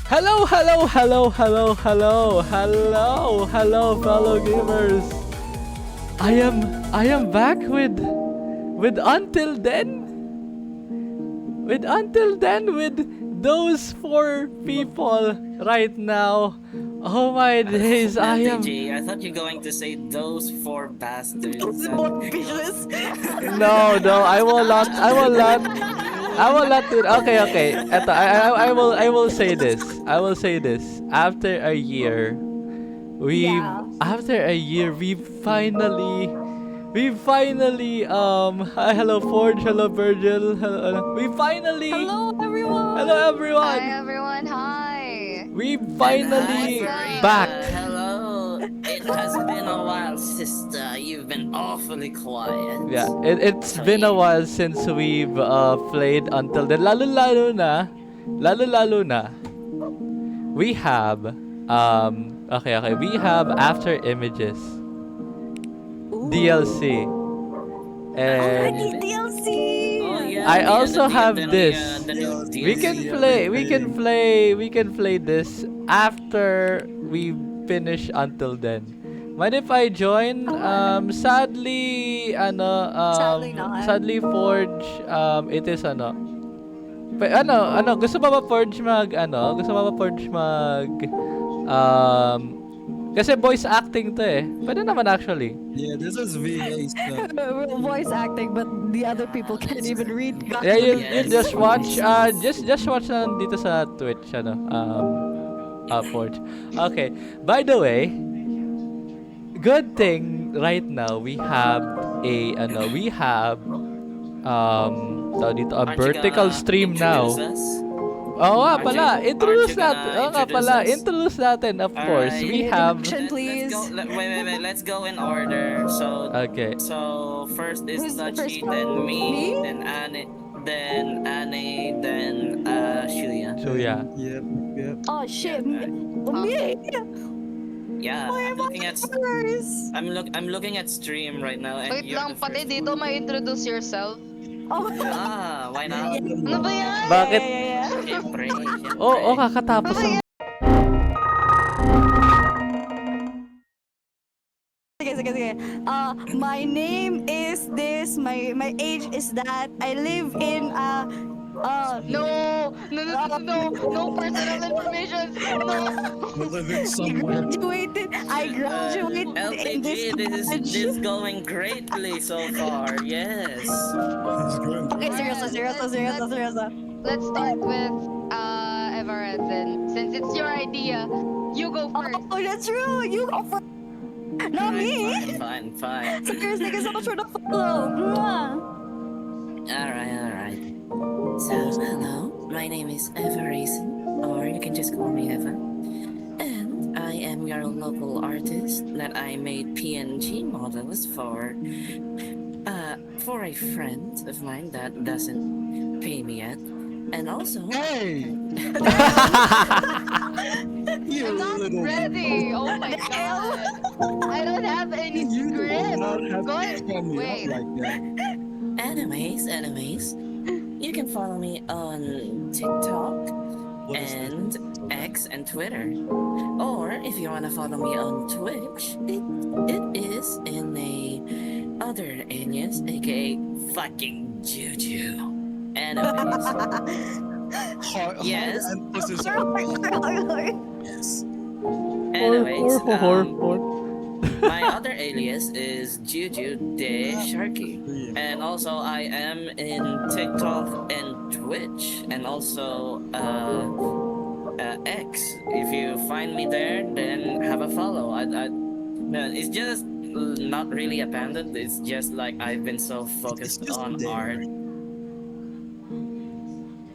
Hello, fellow gamers. I am back with Until Then. With those 4 people right now. Oh my days, I am. I thought you were going to say those 4 bastards. No, I will not do it. Okay. Eto, I will say this. After a year, we finally hi, hello Forge, hello Virgil, we finally Hello everyone! hello everyone. Hi everyone, hi! We finally back. Hello. It has been a while, sister. You've been awfully quiet. Yeah, it's been a while since we've played Until Then. Lalo na. We have we have After Images DLC. And DLC! Oh, yeah, I also have the this. new We can play this after we finish Until Then. Mind if I join? Sadly Sadly not. sadly Forge, it is gusto ba Forge kasi voice acting to eh. Pwede naman actually. Yeah, this is VA stuff. Voice acting, but the other people can't even read. Yeah, you Yes. just watch just watch na dito sa Twitch Forge. Okay. By the way, good thing right now we have a tawag dito, a Aren't you vertical gonna stream now. introduce us? Oo nga Aren't pala, you introduce gonna natin. Oo nga introduce pala, us? introduce natin, of course. Alright. We have... Please. Wait. Let's go in order. Okay. So first is Who's the Tachi, first one? then me, Me? then Annie, then Shuya. Shuya. Yep. Oh shit! Yeah, Me! Yeah, Why I'm am I looking at first? I'm looking at stream right now, and Wait you're lang, the pati first dito one. may introduce yourself. Oh, Why not? Ano ba yan? Bakit? yeah. Siyempre. Oo, kakatapos ng... Sige. My name is this. My age is that. I live in No personal information. No. Living somewhere. I graduated in this LPG, this college. is going greatly so far. Yes. It's good. Okay, seryoso. Let's start with Everett then, since it's your idea. You go first. Oh, that's true. You go first. Not me. Fine. Seriously, thank you so much for the follow. Mwah. Alright. So, hello, my name is Eva Raisin, or you can just call me Eva. And I am your local artist that I made PNG models for a friend of mine that doesn't pay me yet. And also, Hey! You I'm not little. ready. Oh my god. I don't have any You do script. not have Go to ahead. stand me Wait. up like that. anyways, you can follow me on TikTok What is this? and X and Twitter. Or if you wanna follow me on Twitch, it is in a other alias, aka fucking Juju. Anyways, Yes. Hard emphasis on yes. anyways, or. my other alias is Juju de Sharky. And also I am in TikTok and Twitch and also X. If you find me there, then have a follow. No, it's just not really abandoned. It's just like I've been so focused just on there. art.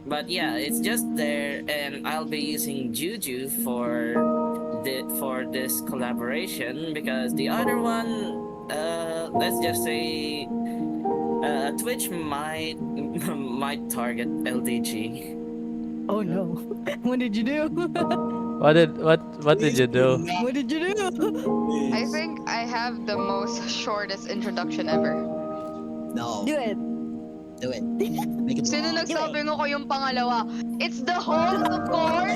But yeah, it's just there, and I'll be using Juju for this collaboration because the other one, let's just say, Twitch might might target LDG. Oh no. What did you do? What did you do? What did you do? I think I have the most shortest introduction ever. No. Do it. Do it. Make it Sino long. nagsabi ko yung pangalawa? It's the host, of course!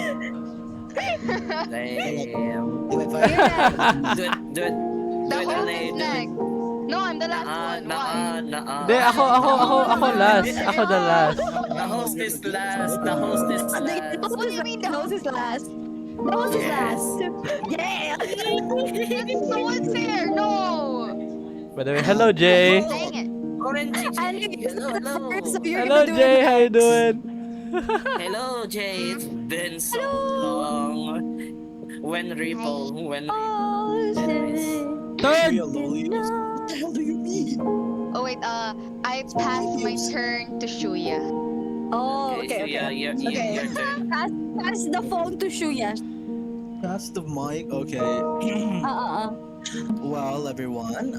Damn. Do it, Do fire. it. Do it. The host is next. No, I'm the last one. Why? Hindi, ako last. Ako the last. The host is last. The host is The last. host is the host is last. The host is last. Yeah. That's so unfair. No! By the way, hello Jay. Dang it. Orange And Jay. you're Hello. so you're Hello gonna do Jay, it how you doing? Hello, Jay. It's been so long. When Ripple. Oh shit. Third. Real lollies. What the hell do you mean? Oh wait, I passed my turn to Shuya. Oh, okay, Yeah, okay. your Okay. turn. Pass the phone to Shuya. Pass the mic. Okay. Well, everyone,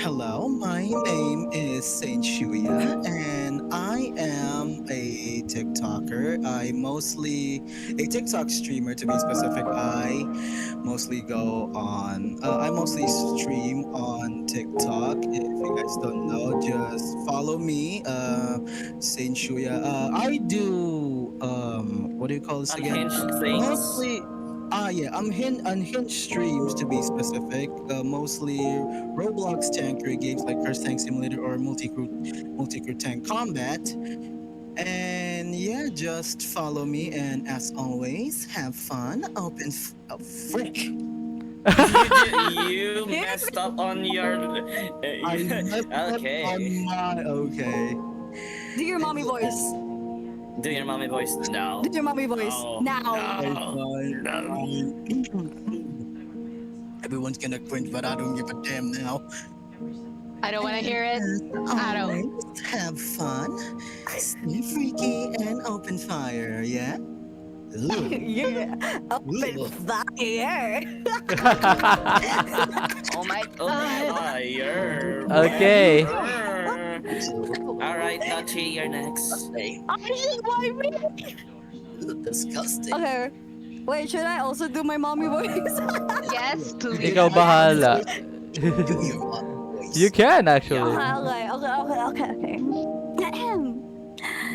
hello. My name is Saint Shuya, and I am a TikToker. I'm mostly a TikTok streamer, to be specific. I mostly stream on TikTok. If you guys don't know, just follow me, Saint Shuya. I do, what do you call this again? Unhinged things. Mostly, unhinged streams to be specific. Mostly Roblox tankery games like Curse Tank Simulator or Multi-Crew Tank Combat. And yeah, just follow me, and as always, have fun. Frick! You messed up on your. I messed up Okay. on my okay. Do your mommy voice. Do your mommy voice now. Do your mommy voice. No. Now. Everyone's gonna cringe, but I don't give a damn now. I don't want to hear it. I don't. Always have fun, stay freaky, and open fire. Yeah. Ugh. Yeah. Open Ugh. fire. Oh my Oh god. fire. Okay. Alright, Nachi, you're next. Why me? Disgusting. Okay. Wait, should I also do my mommy voice? Yes, please. Ikaw bahala. You can actually.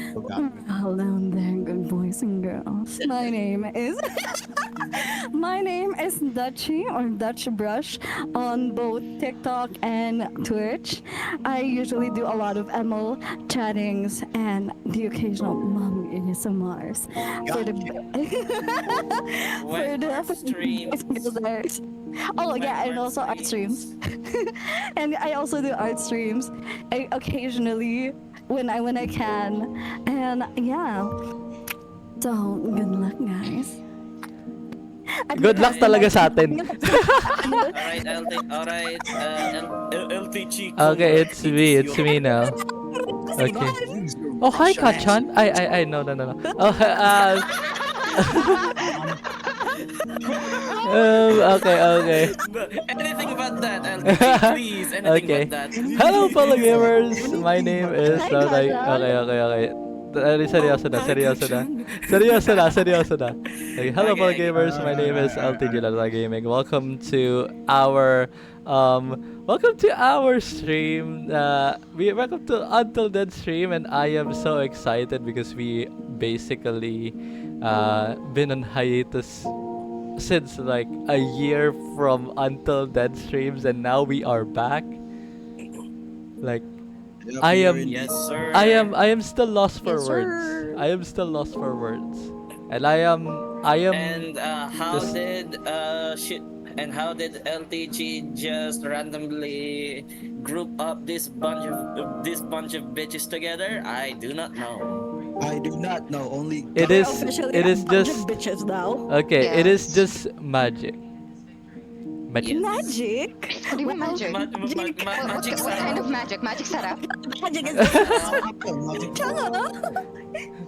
Okay. Hello there, good boys and girls. My name is Dutchy or Dutch Brush on both TikTok and Twitch. I usually do a lot of ML chattings and the occasional mommy ASMRs for the Streams. Oh yeah, and also art streams. And I also do art streams occasionally when I can. And yeah. So good luck, guys. Good luck talaga sa atin. Alright, alright, LTG. Okay, it's me now. Okay. Oh, hi, Kachan. No. Oh, okay. Anything but that, LTG, please. Anything Okay. but that. Hello, fellow gamers. My name is. Okay. Seryoso na. Okay, hello, fellow gamers. My name is LTG Lala Gaming. Welcome to our stream. Welcome to Until Dead stream, and I am so excited because we basically been on hiatus since like a year from Until Dead streams, and now we are back. Like, Yep, I you're am- in- Yes, sir. I am still lost for Yes, words. sir. I am still lost for words. And I am And how Just- did how did LTG just randomly group up this bunch of bitches together? I do not know. I do not know. Only it We're is officially it a is bunch just of bitches now. okay, it is Yes. just magic. Magic. Magic. What do you mean magic? Magic What kind of magic? Magic setup? Magic is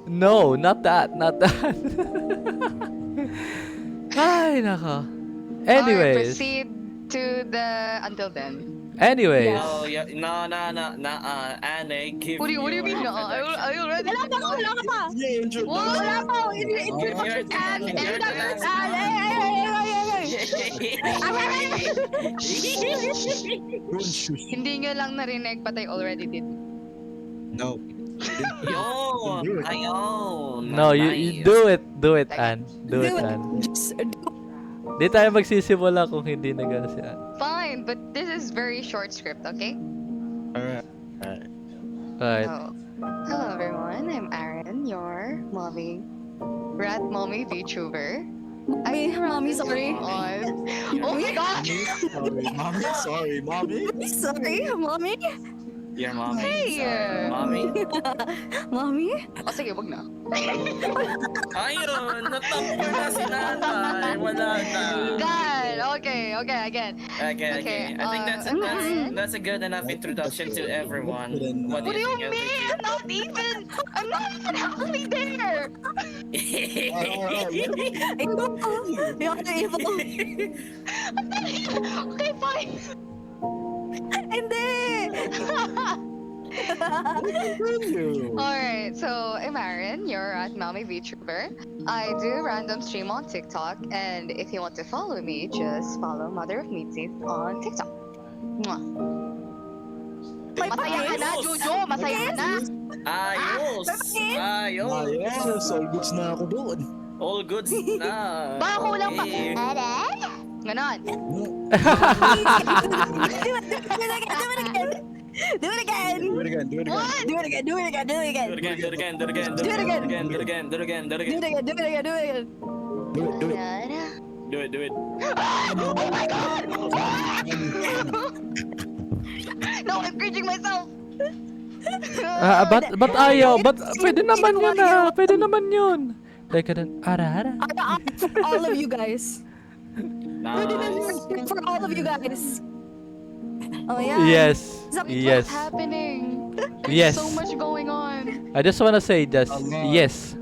No, not that. Ay, nako. Alright, Anyways, proceed to the until then. anyways. Oh yeah, no, Anne, give What do you mean? No, I already. Wala pa. Yeah, intro. Wala pa. Hindi nyo lang narinig, but I already did. No. Yun, ayun. No, you do it, Ann. Do it, Ann. Just Di tayo magsisimula kung hindi na gano'n si Ann. Fine, but this is very short script, okay? Alright. Alright. Oh. Hello everyone, I'm Aaron, your rat mommy VTuber. Mommy, sorry. On. Oh my god! Sorry, mommy. Sorry, mommy. Your mommy. Hey! Mommy. Mommy? O sige, wag na. Ayun, natampo na si nanay. Wala na. God! Okay, again. Okay. I think that's a good enough introduction to everyone. What do you think, mean? Not even! I'm not even halfway there! You're evil. Okay, fine. Hindi. Alright, so I'm Aaron, you're at Mommy VTuber. I do random stream on TikTok, and if you want to follow me, just follow Mother of Meat Teeth on TikTok. Mwah. Masaya ka na, Jojo! Masaya ka na! Ayos! Ayos, all goods na ako doon. All goods na. Baka kulang pa. Okay. Ganon. Do it again. Do it again. What? Do it again. Do it again. Do it again. Do it again. Do it again. Do it again. Do it again. Do it again. Do it. Do it. Oh my god! No, I'm cringing myself! But ayaw. But pwede naman yun ah. Pwede naman yun. Teka din. Ara. For all of you guys. Nice. For all of you guys. Oh yeah. Yes. What's happening? Yes. So much going on. I just wanna say just Allah. yes.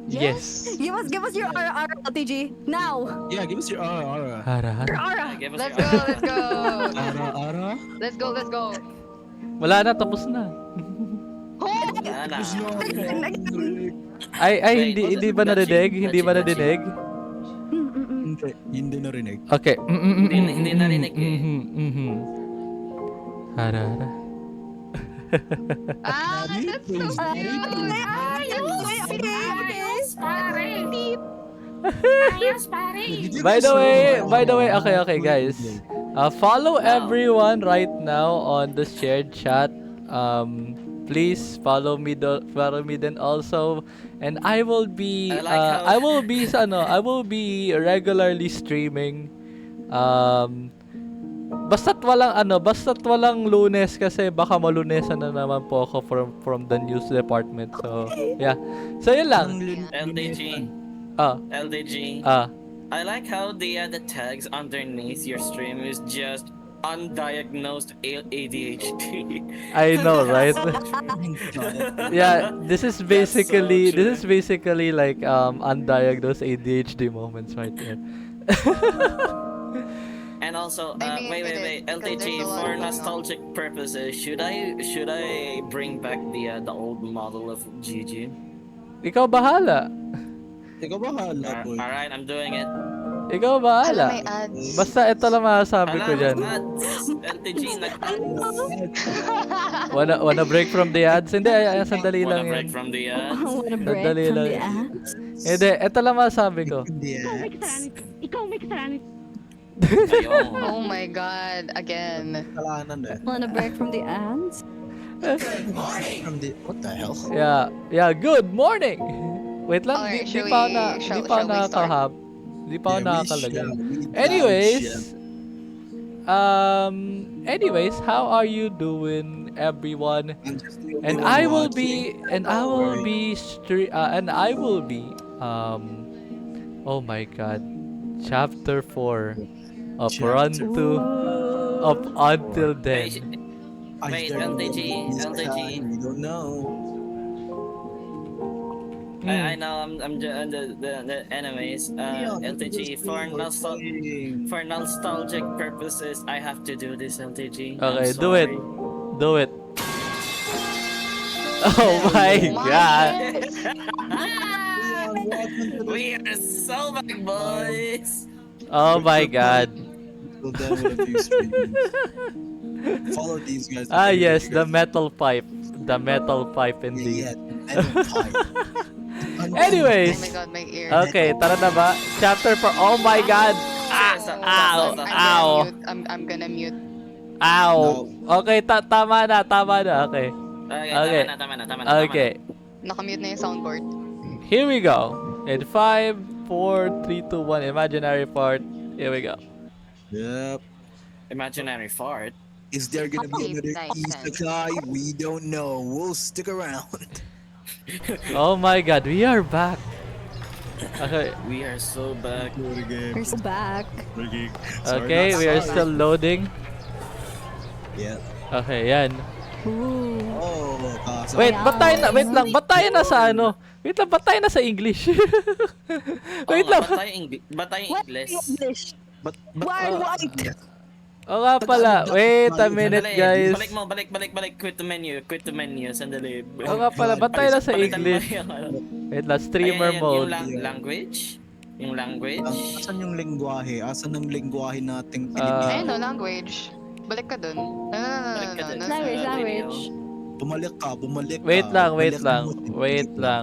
Yes. Give us your RR LTG now. Yeah, give us your aura. Ara. Your aura. Give us Let's your- Ara. Let's go. Wala na, tapos na. Oh! Wala na. Ay, hindi ba narinig? Hindi ba narinig? Hindi narinig. Okay. Hindi narinig eh. Ara. Ah, that's so cute! By the way, okay, guys. Follow everyone right now on the shared chat. Please follow me then also, and I will be I like how- I will be regularly streaming. Basta't walang Lunes kasi baka malunesan na naman po ako from the news department. So, yeah. So, yun lang. LDG. Ah. LDG. I like how the tags underneath your stream is just undiagnosed ADHD. I know, right? Yeah, this is That's so basically like undiagnosed ADHD moments right there. And also, I mean, wait, it wait, is, because LTG, there's a lot for going on. nostalgic purposes, should I bring back the old model of GG? Ikaw bahala. Ikaw bahala, boy. Alright, I'm doing it. Ikaw Hala, may bahala. ads. Basta ito lang masasabi ko Hala, dyan. ads! LTG, nag-ads. Wanna break from the ads? Hindi, sandali Wanna lang break yan. from the ads? What a break Sandali from lang the yan. ads. Hindi, ito lang masasabi ko. Ikaw may kasalanan. Ayun. Oh my god, again. Kalanan eh. Want a break from the ads? What the hell? Yeah, good morning! Wait lang, Alright, di shall pa we- na, di shall- pa shall we start? nakakahab. Di pa ako Yeah, we nakakalagay. shall. Anyways, how are you doing, everyone? And I will be, oh my god, chapter 4 of Chapter Run to, up until Wait, then. Wait, LTG. We don't know. I know I'm the enemies. LTG, for nostalgic purposes, I have to do this, LTG. I'm Okay, do it. sorry. Do it. Oh my god. We are so back, boys. Oh my god. We'll done with a few streams. Follow these guys. Ah yes, the metal pipe. The metal pipe indeed. Yeah, metal pipe. Anyways. Oh my god, my ear. Okay, tara na ba? Chapter 4. Oh my god. Ow. Ow. I'm gonna mute. Ow. Okay, tama na. Okay. Okay. Tama na. Okay. Nakamute na yung soundboard. Here we go. In 5, 4, 3, 2, 1. Imaginary part. Here we go. Yep. Imaginary fart. Is there gonna be another Nice. isekai? We don't know. We'll stick around. Oh my god, we are back. Okay. We are so back. We're so back. Okay, we are still loading. Yeah. Okay, yan. Ooh. Oh, Wait, ba't tayo na sa ano? Wait lang, ba't tayo na sa English? Wait lang. Ba't tayo What English? English? But Why white? O nga pala, wait a minute Sandali, guys. balik. Quit the menu. Sandali. O nga pala, ba't tayo na sa Palitan mo English? yung ano. Wait lang, streamer Ayan, mode. language? Yung language? asan yung lengguwahe? Asan ang lengguwahe nating Ah. Ayun Pilipino? no, language. Balik ka dun. No. Balik ka dun. Language. Bumalik ka. Wait lang. Bumalik mo.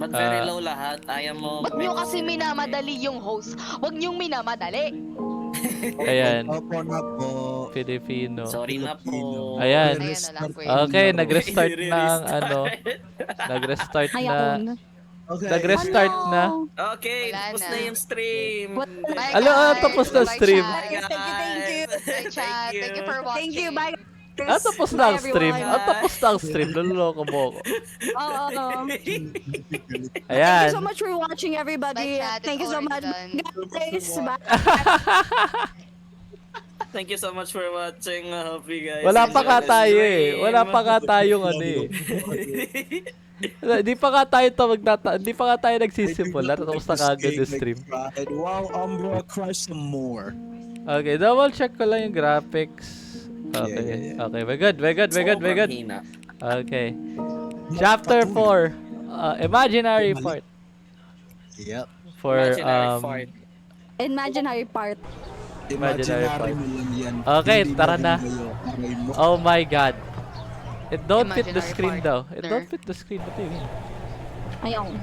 Ba't very Ah. low lahat? Ayaw mo... Ba't nyo kasi minamadali yung host? Huwag niyong minamadali. Ayan, Opo na po. Filipino. Sorry na po. Ayan. Ayan na, language. Okay, nag-restart na ang ano. Nag-restart na. Ayun. Okay. Nag-restart na. Okay, Wala tapos na. na yung stream. What? Bye, Alo, guys. tapos na Bye, stream. chat. Bye, guys. Bye, chat. Thank you for watching. Thank you, bye. Tapos na ang stream. Tapos na ang stream. Naluloko mo ako. Oo. Thank Ayan. you so much for watching, everybody. Bye, chat. Thank you It's so much. already done. Guys, bye. Thank you so much for watching. Hope you guys Wala pa enjoy ka the tayo eh. stream. Wala pa ka tayong ano eh. Di pa ka tayo di pa ka tayo nagsisimula. Tapos na kagad yung stream. Wow, Umbra, crush some more. Okay, double check ko lang yung graphics. Okay, Yeah. okay, we're good. Sobrang hina. Okay. Chapter 4. Imaginary part. Yep. For, Imaginary fart. Imaginary part. Imaginary Imaginary mo lang yan. Okay, Hindi tara na. maganda yun. Aray mo. Oh my god. It don't fit the Imaginary screen daw. partner. It don't fit the screen. What do you mean? Ayun.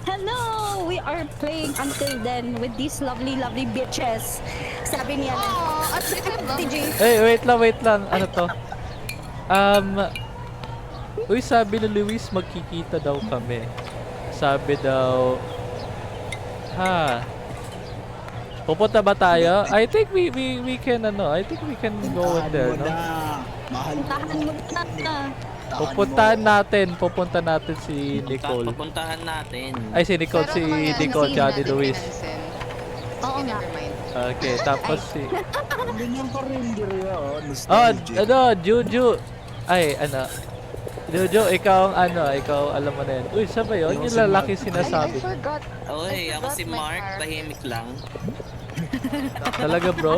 Hello! We are playing Until Then with these lovely bitches. Sabi niya na. Oh, at least I'm TJ. Hey, wait lang. Ano to? Uy, sabi ni Luis magkikita daw kami. Sabi daw, pupunta ba tayo? I think we can I think we can go in there, no? Mahal mo Tahan mo na. Pupunta natin si Nicole. Papuntahan natin. Ay, si Nicole, Pero si naman yan, Nicole, hindi tsaka ni natin Luis. pinansin. Sige, nga. never mind. Okay, tapos si... Ganyan ka rin, Diria. Oh, Nostalgic. ano, Juju. Ay, ano. Juju, ikaw ang ano, ikaw alam mo na yan. Uy, saan ba yun? Yung Yung si lalaki Mark. I sinasabi. forgot. Oy, ako forgot si my Mark, character. tahimik lang. Talaga, bro?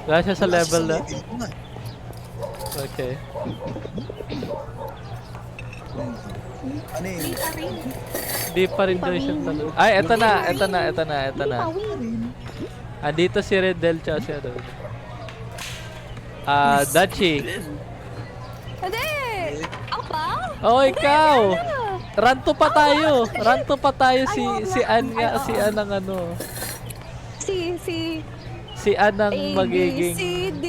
Wala siya sa level na? Okay. Ano yun? Di pa rin daw siya talaga. Ay, eto na. Andito si Redel tsaka si ano. Dachi. Hindi! Ako pa? Oh, ikaw! Ranto pa tayo. Si Ann nga, si Ann ang ano. Si Ann ang A, B, magiging... C, D,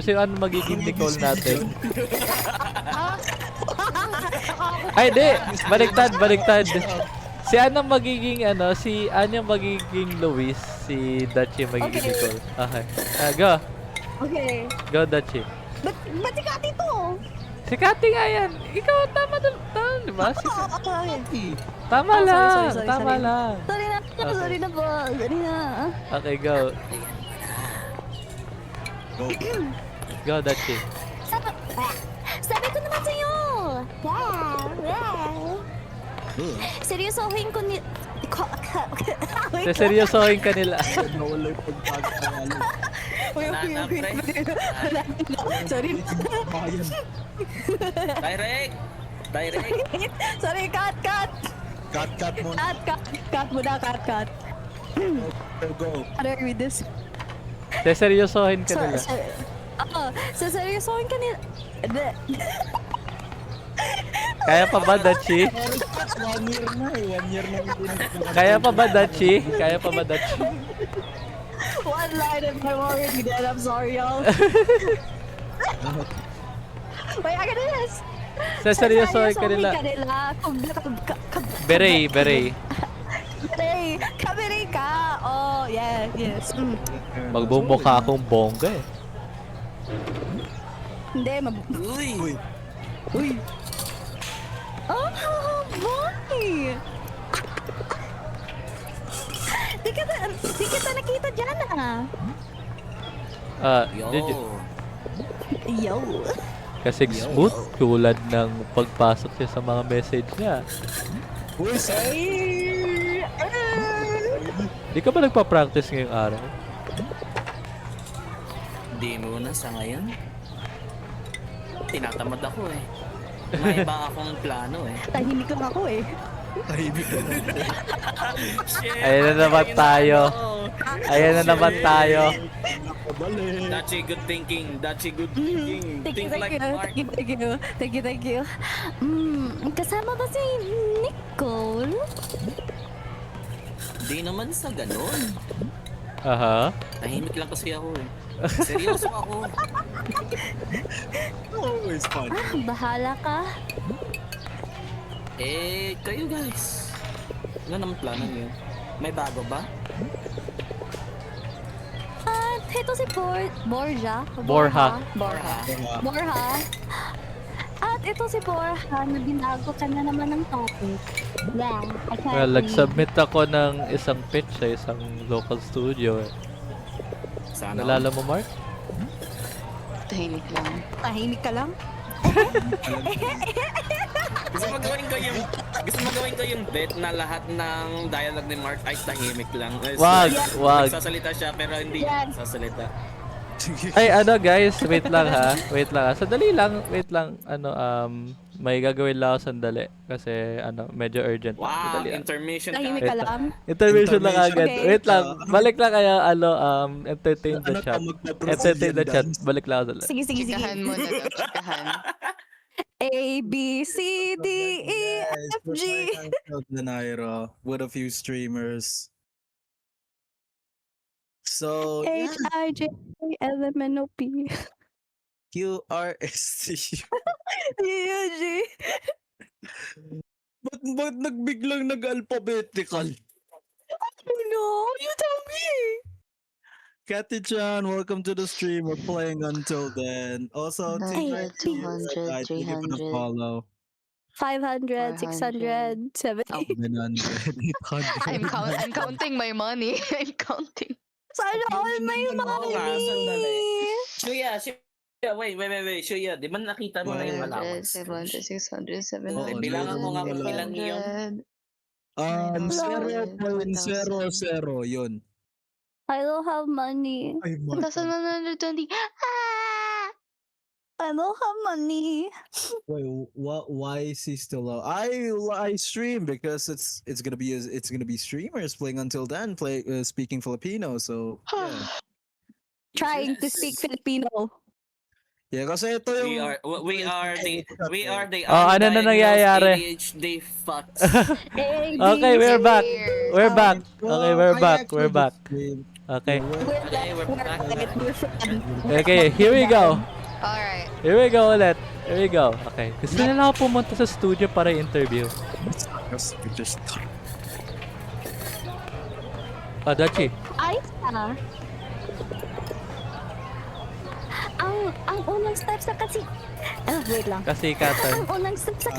si Ann ang magiging Nicole natin. Ay, di! Baliktad. Si Ann ang magiging ano, si Ann yung magiging Luis, si Dachi yung magiging Okay. Nicole. Okay. Go. Okay. Go, Dachi. Ba't si Kati to? Si Kati nga yan. Ikaw, tama, di ba? Tama Oh, lang. sorry. Tama lang. Okay. Sorry na po. Sorry na. Okay, go. Go, Dachi. Sabi ko naman sa'yo. Seryosohin ko ni... Seryosohin ka nila. Nawala yung pagkakaalala. Banana, pre. Sorry. Bayan. Direct! Sorry, cut. Cut muna. Cut muna, cut. Go. How do I read this? Seryosohin ka nila. Seryosohin ka nila. Kaya pa ba, Dachi? 1 year na eh. 1 year na hindi na. Kaya pa ba, Dachi? One line and I'm already dead. I'm sorry, y'all. Wait, I got this. Seryosohin ka nila. Beret. Beret. Kabere ka. Oh, yes. Magbumukha akong bongga eh. Hindi, Uy! Oh, boy! Di kita nakita dyan Juju. Yo. Kasi smooth tulad ng pagpasok niya sa mga message niya. Uy, Di ka ba nagpa-practice ngayong araw? Di muna sa ngayon. Tinatamad ako eh. May iba akong plano eh. Tahimik lang ako eh. Shit! Ayan na naman tayo. Dachi, good thinking. Thank Think like Mark. you. Kasama ba si Nicole? Di naman sa ganun. Aha. Tahimik lang kasi ako eh. Seryoso ako. Always fun. Bahala ka. Kayo guys. Ano naman plano niyo? May bago ba? At ito si Borja. Borja. At ito si Borja na binago ka na naman ng topic. Yeah, I can't Well, read. nag-submit ako ng isang pitch sa isang local studio eh. Sana. Nalala mo, Mark? Tahimik lang. Tahimik ka lang? Gusto mo gawin ko yung bet na lahat ng dialogue ni Mark ay tahimik lang. Wag. Nagsasalita siya pero hindi Yes. nagsasalita. Ay, ano guys, wait lang ha. Sandali lang, may gagawin lang ako sandali. Kasi, medyo urgent. Wow, Sandali lang. intermission Tahimik time. ka lang? Intermission lang agad. Okay. Wait lang, balik lang kayo, entertain the Ano chat. ka, magpa-Brazilian Entertain the chat, dance? balik lang ako sandali. Sige. Chikahan mo na daw, chikahan. A, B, C, D, E, F, G. Naira with a few streamers. So, H, I, J, L, M, N, O, P. QRST. U, G. Ba't nagbiglang nag-alphabetical? Oh no, you tell me. Kati-chan, welcome to the stream. We're playing Until Then. Also, Team 100, 200, Red, thank you for the 300. follow. 500, 600, 70. 700, 800. I'm counting my money. I'm counting. Sana all may Oo nga, sandali. money. Shuya, wait. Shuya, di ba nakita mo na yung 100, allowance? 700, 600, Oo, 700. bilangan mo nga kung wala. ilang yun. 0.00 yun. I don't have money. Ay, 1,120. Ah! I don't have money. Wait, why is he still out? I stream because it's gonna be streamers playing until then, speaking Filipino. So yeah, Trying to speak Filipino. yeah. Kasi ito We yung are the Oh, ano na nangyayari? ADHD fucks. Okay, we're back. We're back. Well, Okay, we're I back. actually We're back. stream. Okay. Okay, we're back. We're friends. Okay, here we go. Alright. Here we go ulit. Here we go. Okay. Gusto nila ako pumunta sa studio para interview. Just Ah, Dachi. Ay, ang unang steps na kasi... wait lang. Kasikatan. Ang unang steps na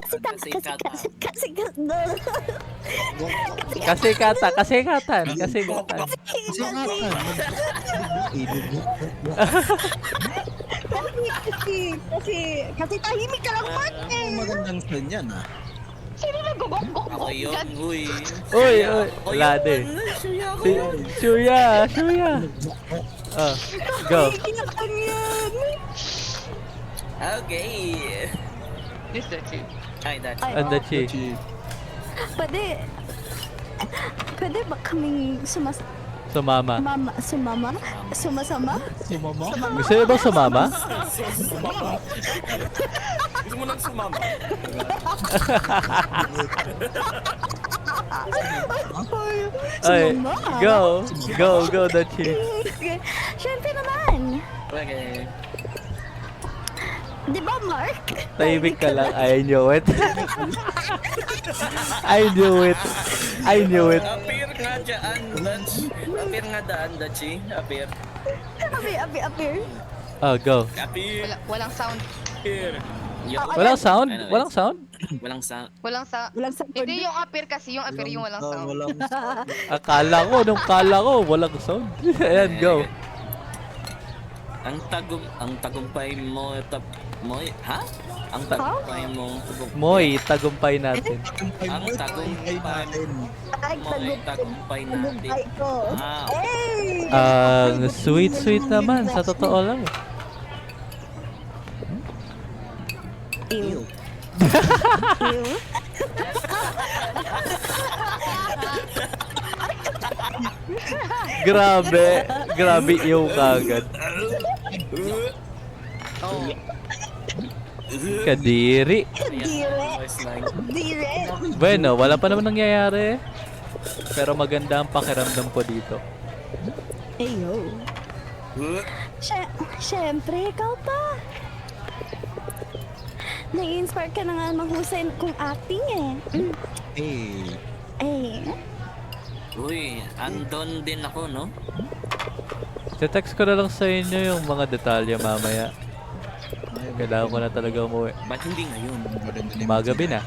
Kasikatan. Kasi tahimik ka lang, Mark, eh. magandang trend yan Sino nag-gogok? Ako yun, uy. Uy. Wala din. Shuya. Ah, go. Kinakang yan. Okay. This the two. Ay, that's Ay, And Dachi. Pwede ba kaming Sumama. sumasama? Gusto niyo ba sumama? Gusto mo nang sumama? Ay, Sumama? go, Dachi. Siyempre naman. Okay. Di ba, Mark? Tahimik ka lang. I knew it. I knew it. Appear nga dyan, Dutch. Appear nga daan, Dutchy. Appear. Appear. Oh, go. Appear. Walang sound. Appear. Yo. Walang sound? Anyways. Walang sound? Walang sound. Walang sound. Walang sound. Hindi yung appear kasi, yung appear yung walang sound. Akala ko, walang sound. Ayan, go. Ang tagumpay mo, ha? Ang tagumpay mo, Moy, tagumpay natin. ang tagumpay Ay, tagumpay natin. Ay, ko. Wow. Hey! Ang sweet naman, sa totoo lang. Ew. Grabe yung kagad. Oh. Kadiri. Dire. Bueno, wala pa naman nangyayari. Pero maganda ang pakiramdam ko dito. Ayo. Siyempre, ikaw pa. Nai-inspire ka na nga mahusay kung acting eh. Eh. Uy, andon din ako, no? Text ko na lang sa inyo yung mga detalye mamaya. Kailangan ko na talaga umuwi. Ba't hindi ngayon? Magabi na.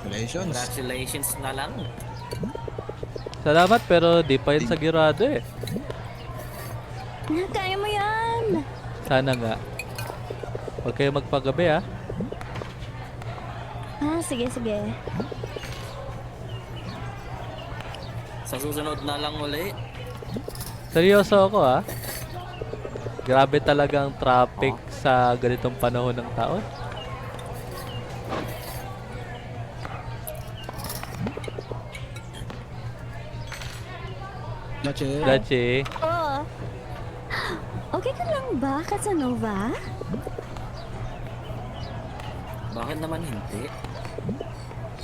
Congratulations. Congratulations na lang. Salamat pero di pa yun sagurado eh. Kaya mo yan. Sana nga. Huwag kayo magpagabi ah. Sige. Sa susunod na lang uli. Seryoso ako ah. Grabe talaga ang traffic sa ganitong panahon ng taon. Dachi. Oh. Okay ka lang ba, Casanova? Bakit naman hindi?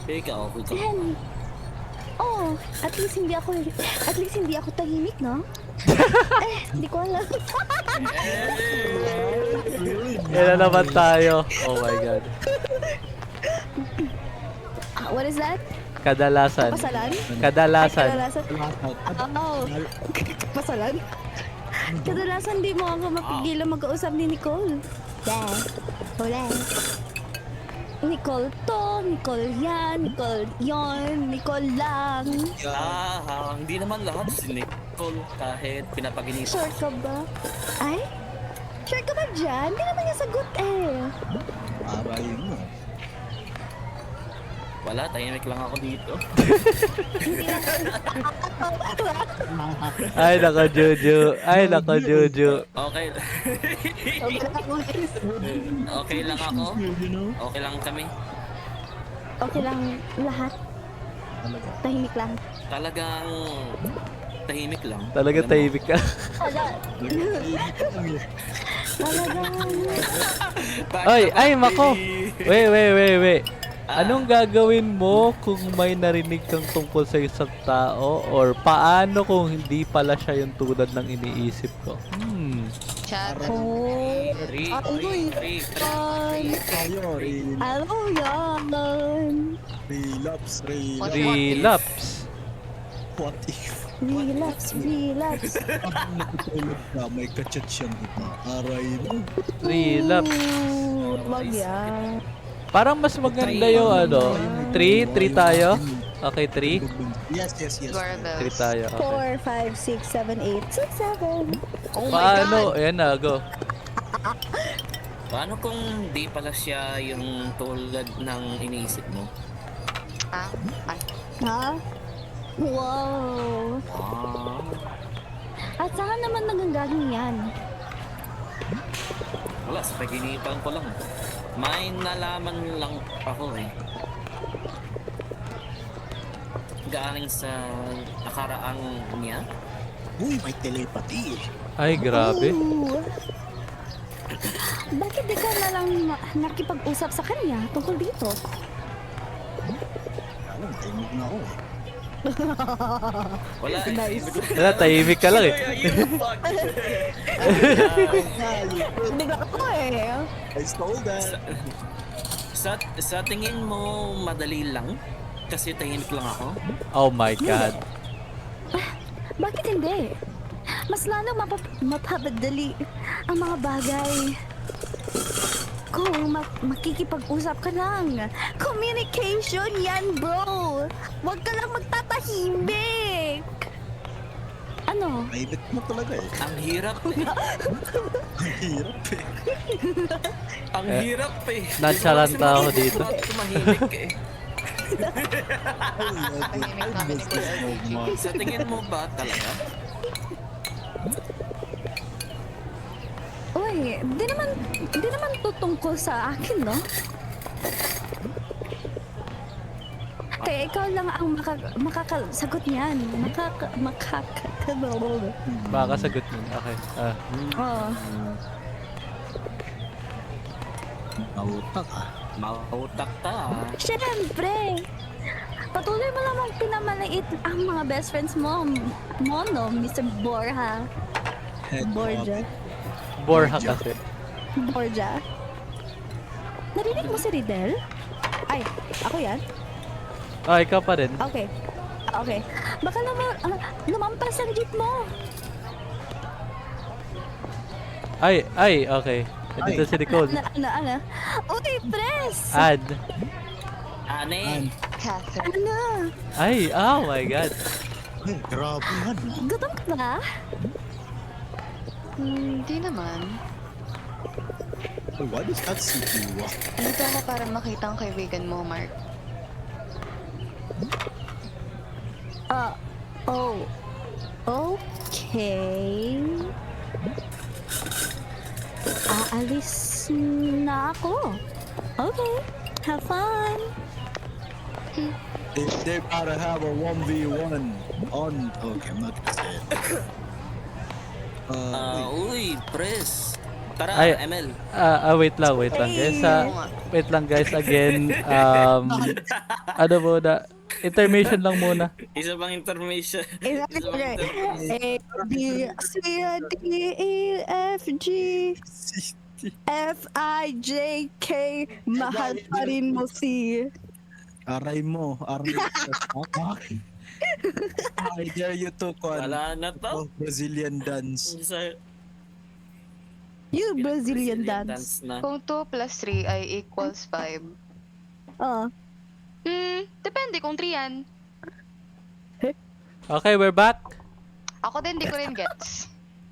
Ikaw, okay ka. Oh, at least hindi ako tahimik, no? Hindi ko alam. Yan na naman tayo. Oh my god. What is that? Kadalasan. Pasalan? Kadalasan. Oh. Pasalan? Kadalasan di mo ako mapigilan mag-usap ni Nicole. Yeah. Wala. Nicole to, Nicole yan, Nicole yon, Nicole lang. Hindi naman lahat si Nicole kahit pinapaginipan. Sure ka ba? Ay? Sure ka ba dyan? Hindi naman niya sagot eh. Aray mo. Wala, tahimik lang ako dito. Ay, nako, Juju. Ay, nako, Juju. Okay. Okay lang ako. Okay lang kami. Okay lang lahat. Tahimik lang. Talagang tahimik lang. Talaga tahimik ka. Talagang. Ay, mako. Wait. Anong gagawin mo kung may narinig kang tungkol sa isang tao? Or paano kung hindi pala siya yung tulad ng iniisip ko? Chat. Oh. Tayo, Ano yan? relapse. Relapse. What if? Relapse. Natutulog ka, may kachat siyang iba. Aray mo. Relapse. Wag yan. Parang mas maganda yung 3 tayo. Okay, 3. Yes. Doorbells. 3 tayo. Okay. 4, 5, 6, 7, 8, 6, 7. Oh my Paano? God. Ayan na, go. Paano kung di pala siya yung tulad ng iniisip mo? Ay. Ha? Wow. At saan naman nagagaling yan? Wala, sa paginipan ko lang. May nalaman lang ako eh. Galing sa nakaraang niya. Uy, may telepathy. Ay, grabe. Ooh. Bakit di ka na lang nakipag-usap sa kanya tungkol dito? Alam, tahimik na ako eh. Wala eh. Nice. Wala, tahimik ka lang eh. Bigla ko eh. I stole that. Sa tingin mo madali lang? Kasi tahimik lang ako? Oh my God. Bakit hindi? Mas lalo mapapadali ang mga bagay. Kung makikipag-usap ka lang. Communication yan, bro. Huwag ka lang magtatahimik. Ano? Private mo talaga eh. Ang hirap eh. Ang hirap eh. Ang hirap eh. Nonchalant ako dito. Tumahimik eh. Tahimik namin ni Kuya LTG. Sa tingin mo ba talaga? Uy, di naman tutungkol sa akin, no? Kaya ikaw lang ang makakasagot niyan. Makakasagot mo. Okay. Oh. Nautak ah. Mautak ta. Siyempre! Patuloy mo lamang pinamaliit ang mga best friends mo, no, Mr. Borja. Borja. Borja kasi. Borja. Narinig mo si Riddle? Ay, ako yan? Oh, ikaw pa rin. Okay. Okay. Baka lumampas ang jeep mo. Ay, okay. Dito si Nicole. Ano? Uy, press! Add. Ane. Catherine. Ano? Ay, oh my God. Ay, grabe yan. Gutom ka ba? Hindi naman. Oh, what is that CPU? Dito ako para makita ang kaibigan mo, Mark. Oh. Okay. Aalis na ako. Okay. Have fun. They're about to have a 1v1 on... Okay, I'm not gonna say it. Uy, press. Tara, Ay. ML. Wait lang guys. Oo nga. Wait lang guys, again. Ano muna? Intermission lang muna. Isa pang information. A, B, C, D, E, F, G, F, I, J, K. Mahal pa rin mo si... Aray mo. I dare you to Wala na to. Brazilian dance. Sa You Brazilian dance. na. Kung 2 plus 3 ay equals 5. Oh. Depende kung 3 yan. Okay, we're back. Ako din, di ko rin gets.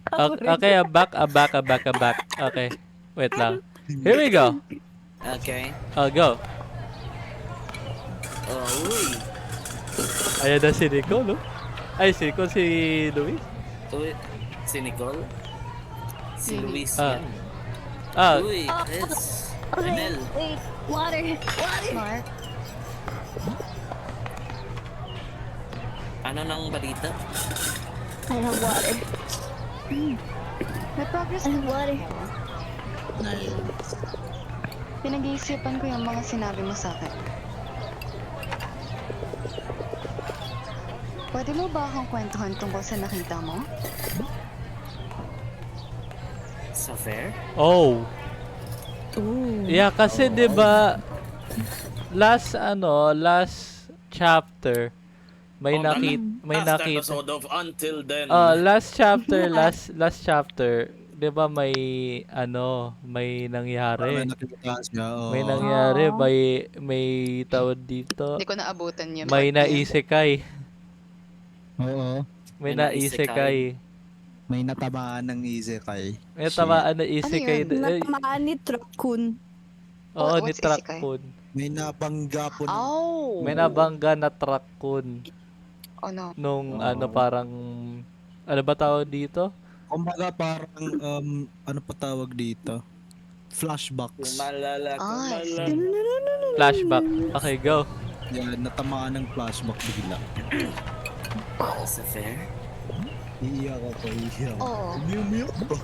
Okay, I'm back. Okay, wait lang. Here we go. Okay. Go. Oh, uy. Ayan na si Nicole, no? Ay, si Nicole, si Luis. Uy. Si Nicole? Si Luis Ah. yan. Uy, Chris. Nel. Wait, water. Mark, Ano nang balita? I have water. may progress I na have water. Pinag-iisipan ko yung mga sinabi mo sa akin. Pwede mo ba akong kwentuhan tungkol sa nakita mo? Sa fair? Oh. Ooh. Yeah, kasi 'di ba last chapter may Oh, Last nakita. episode of Until Then. Last chapter, 'di ba may nangyari. Nakita siya. May nangyari, may tawag dito. Hindi ko naabutan yun. May naisekay. Oo. May May naisekay. naisekay. May natamaan ng isekay. May tamaan na isekay. Ano Natamaan ni Truck-kun. Oo, ni What's Truck-kun. May nabangga po ng Oh! May nabangga na Truck-kun Oh no. nung Oo. parang ano ba tawag dito? kumbaga parang ano pa tawag dito? Flashbacks. Malala ko, Ah, I malala. Flashback. Okay, go. Yan, natamaan ng flashback bigla. Sa fair? Iiyak ako, iiyak. Oo. Umiyak ako.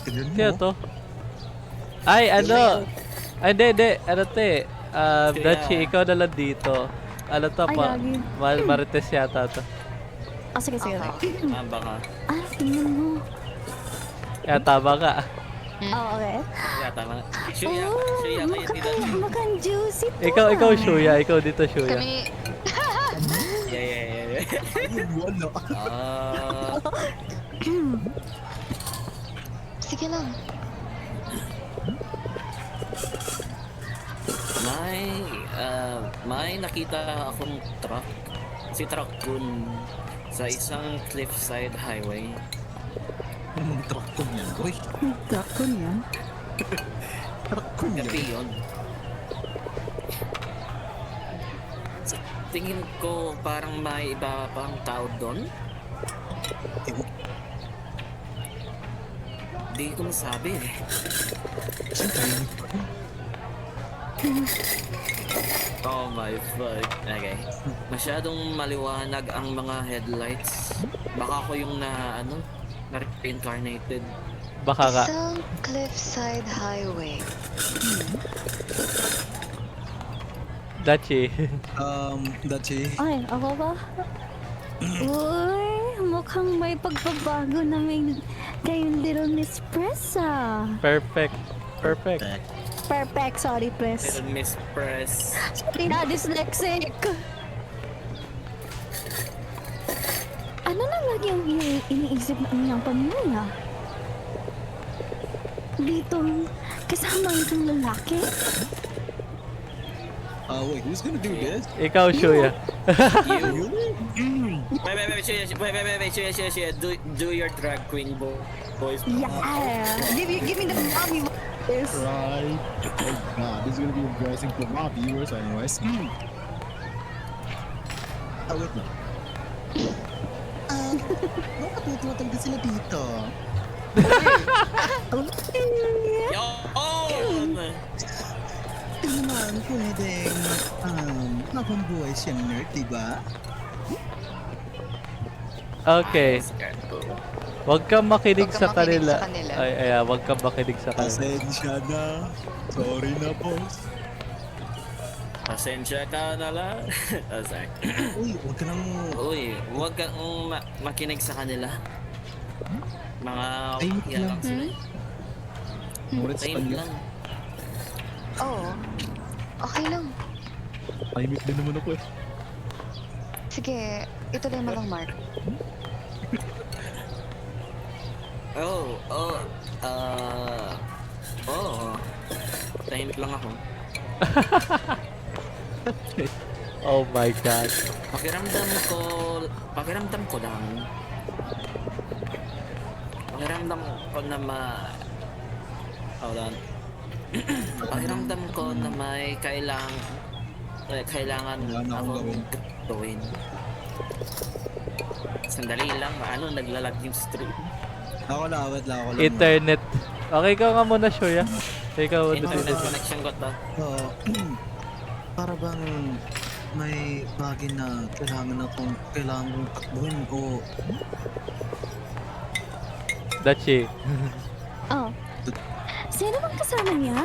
Tignan mo. Kaya to? Ay, ano? Ay, hindi. Ano to eh? Dachi, ikaw na lang dito. Ano to Ay, pa? lagi. Marites yata to. Sige. Ah, baka. Tingnan mo. Kaya tama ka. Okay. Yeah, tama. Shuya ko yung tita. Mukhang juicy to. Ikaw, Shuya. Ikaw dito, Shuya. Kami, Yeah. Ayun, wala. sige lang. May nakita akong truck. Si Truck-kun sa isang cliffside highway. Anong truck ko niyan? Uy, Truck-kun yan. truck ko niyan. Happy yun. Sa tingin ko parang may iba pang tao doon. Di ko masabi eh. Oh my fuck. Okay. Masyadong maliwanag ang mga headlights. Baka ako yung na-reincarnated. Baka ka. Isang cliffside highway. Dachi. Dachi. Ay, ako ba? Uy, mukhang may pagbabago na may kayong Little Miss Pressa. Perfect. Perfect, sorry, Press. Little Miss Press. Sorry na, dyslexic. Ano na lagi ang iniisip ng inyong pamilya? Dito, kasama itong lalaki? Wait, who's gonna do this? Ikaw, Shuya. You? Wait, Shuya. Do your drag queen voice. Yeah. Give me the mommy voice. Right. Oh god, this is gonna be embarrassing for my viewers anyways. Wait na. Bakit natuwa talaga sila dito? Yo! Ito naman, pwedeng, makambuhay siyang nerd, diba? Okay. Huwag kang makinig Huwag sa kang makinig kanila. sa kanila. Ay, huwag kang makinig sa kanila. Pasensya na. Sorry na, boss. Pasensya ka na lang. Oh, sorry. Uy, huwag ka nang... Uy, huwag kang makinig sa kanila. Mga Ay, yan lang sila. Mulit sa Time kanya. lang. Oo. Okay lang. Tahimik din naman ako eh. Sige, ituloy mo lang, Mark. Tahimik lang ako. Oh my god. Pakiramdam ko lang. Pakiramdam ko na Hold on. Pakiramdam ko na may kailangan Wala na akong akong gawin. Sandali lang, naglalag yung stream. Ako lang. Internet. Okay, ikaw nga muna, Shoya. Ikaw muna. Internet connection ko to. Oo. Para bang may bagay na kailangan kong takbuhin o Dachi. Oh. Sino bang kasama niya?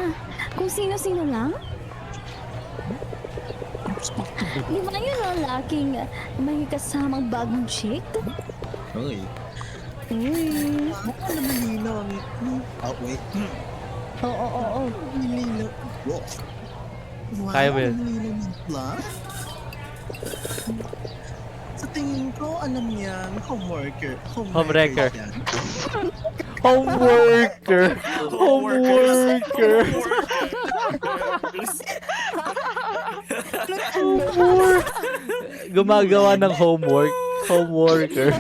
Kung sino-sino lang? Di ba yung lalaking may kasamang bagong chick? Uy. Uy. Baka naman nila. Wait. Oo. Nilinaw. Wow. Kaya mo yun. Nilinaw. Sa tingin ko, alam niyan, homewrecker. Homewrecker. yan. Homeworker. Homeworker. Gumagawa ng homework. Homeworker.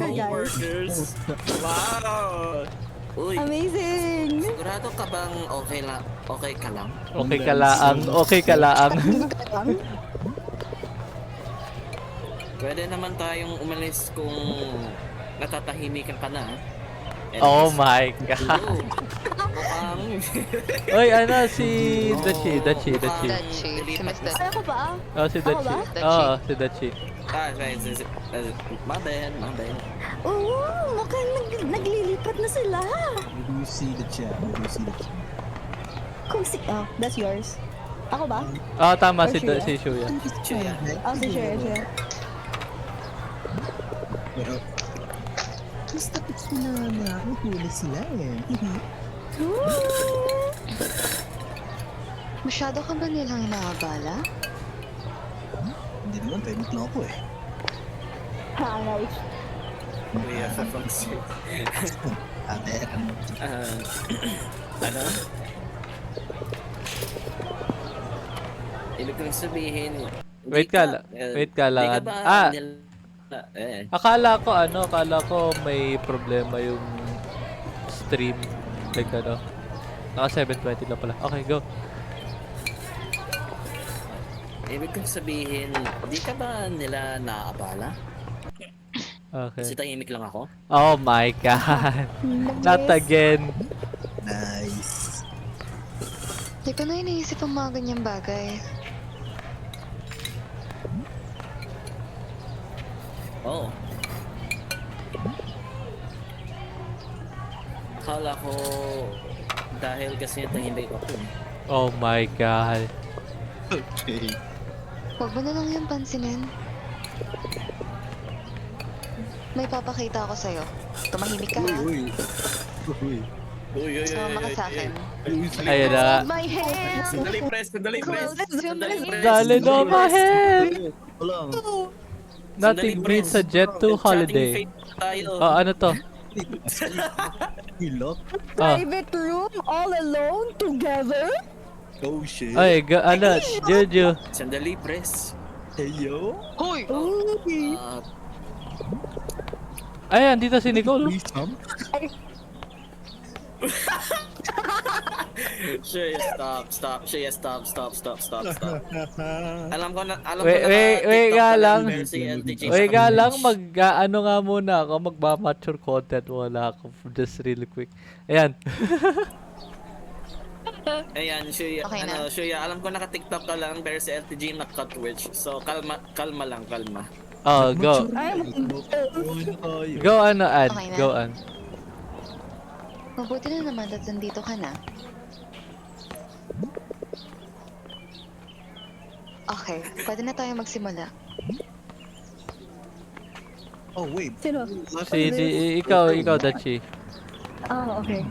Workers. Wow! Uy, Amazing! sigurado ka bang okay ka lang? Okay ka laang. Okay ka laang. Pwede naman tayong umalis kung natatahimikan ka na. Oh my god. Mukhang... Oy, ano si Dachi. Dachi, si Miss Dachi. Ay, ako ba? Oh, si Dachi. ba? Oo, si Dachi. My bad. Oo, mukhang naglilipat na sila. Do you see the chat? Kung oh, that's yours. Ako ba? Oh, tama si Or Shuya? si Shuya. Chuya. Oh, si sure. Mas tapos na nahuli sila eh. Masyado ka ba nilang inaabala? Hindi naman, tahimik lang ako eh. Nice. Kuya, for fuck's sake. Ate, Ano? Ibig kong sabihin... Wait ka lang. Akala ko may problema yung stream. Like ano. Naka 720 lang pala. Okay, go. Ibig kong sabihin, di ka ba nila naabala? Kasi Okay. tahimik lang ako? Oh my god. Not again. nice. Di ko na iniisip ang mga ganyang bagay. Oo. Akala ko dahil kasi tahimik ako. Oh my god. Okay. Huwag mo na lang yung pansinin. May papakita ako sa'yo. Tumahimik ka ha. Uy. Sumama ka sa akin. Ayun na. My hair! Sandali press. Dali no, mahen! Wala. Nothing beats a jet to holiday. Oh, ano to? Hilot? Oh, Private room all alone together? Oh shit. ay, ano, Juju. Sandali press. Hey yo. Hoy! Ooh. Ayan, dito si Nicole. Threesome? Sure, stop. Sure, stop. Alam ko na Wait nga lang. Si LTG Uy, nga lang, ano nga muna ako, magma-mature content wala ako. Just really quick. Ayan. Ayan, Shuya, Okay na. Shuya, alam ko naka-TikTok ka lang pero si LTG naka-Twitch. So, kalma lang. Oh, go. Go, ano, Ann. Okay na. Go, Ann. Mabuti na naman at nandito ka na. Okay, pwede na tayo magsimula. Oh wait. Sino? Ikaw, Dachi. Oh, okay.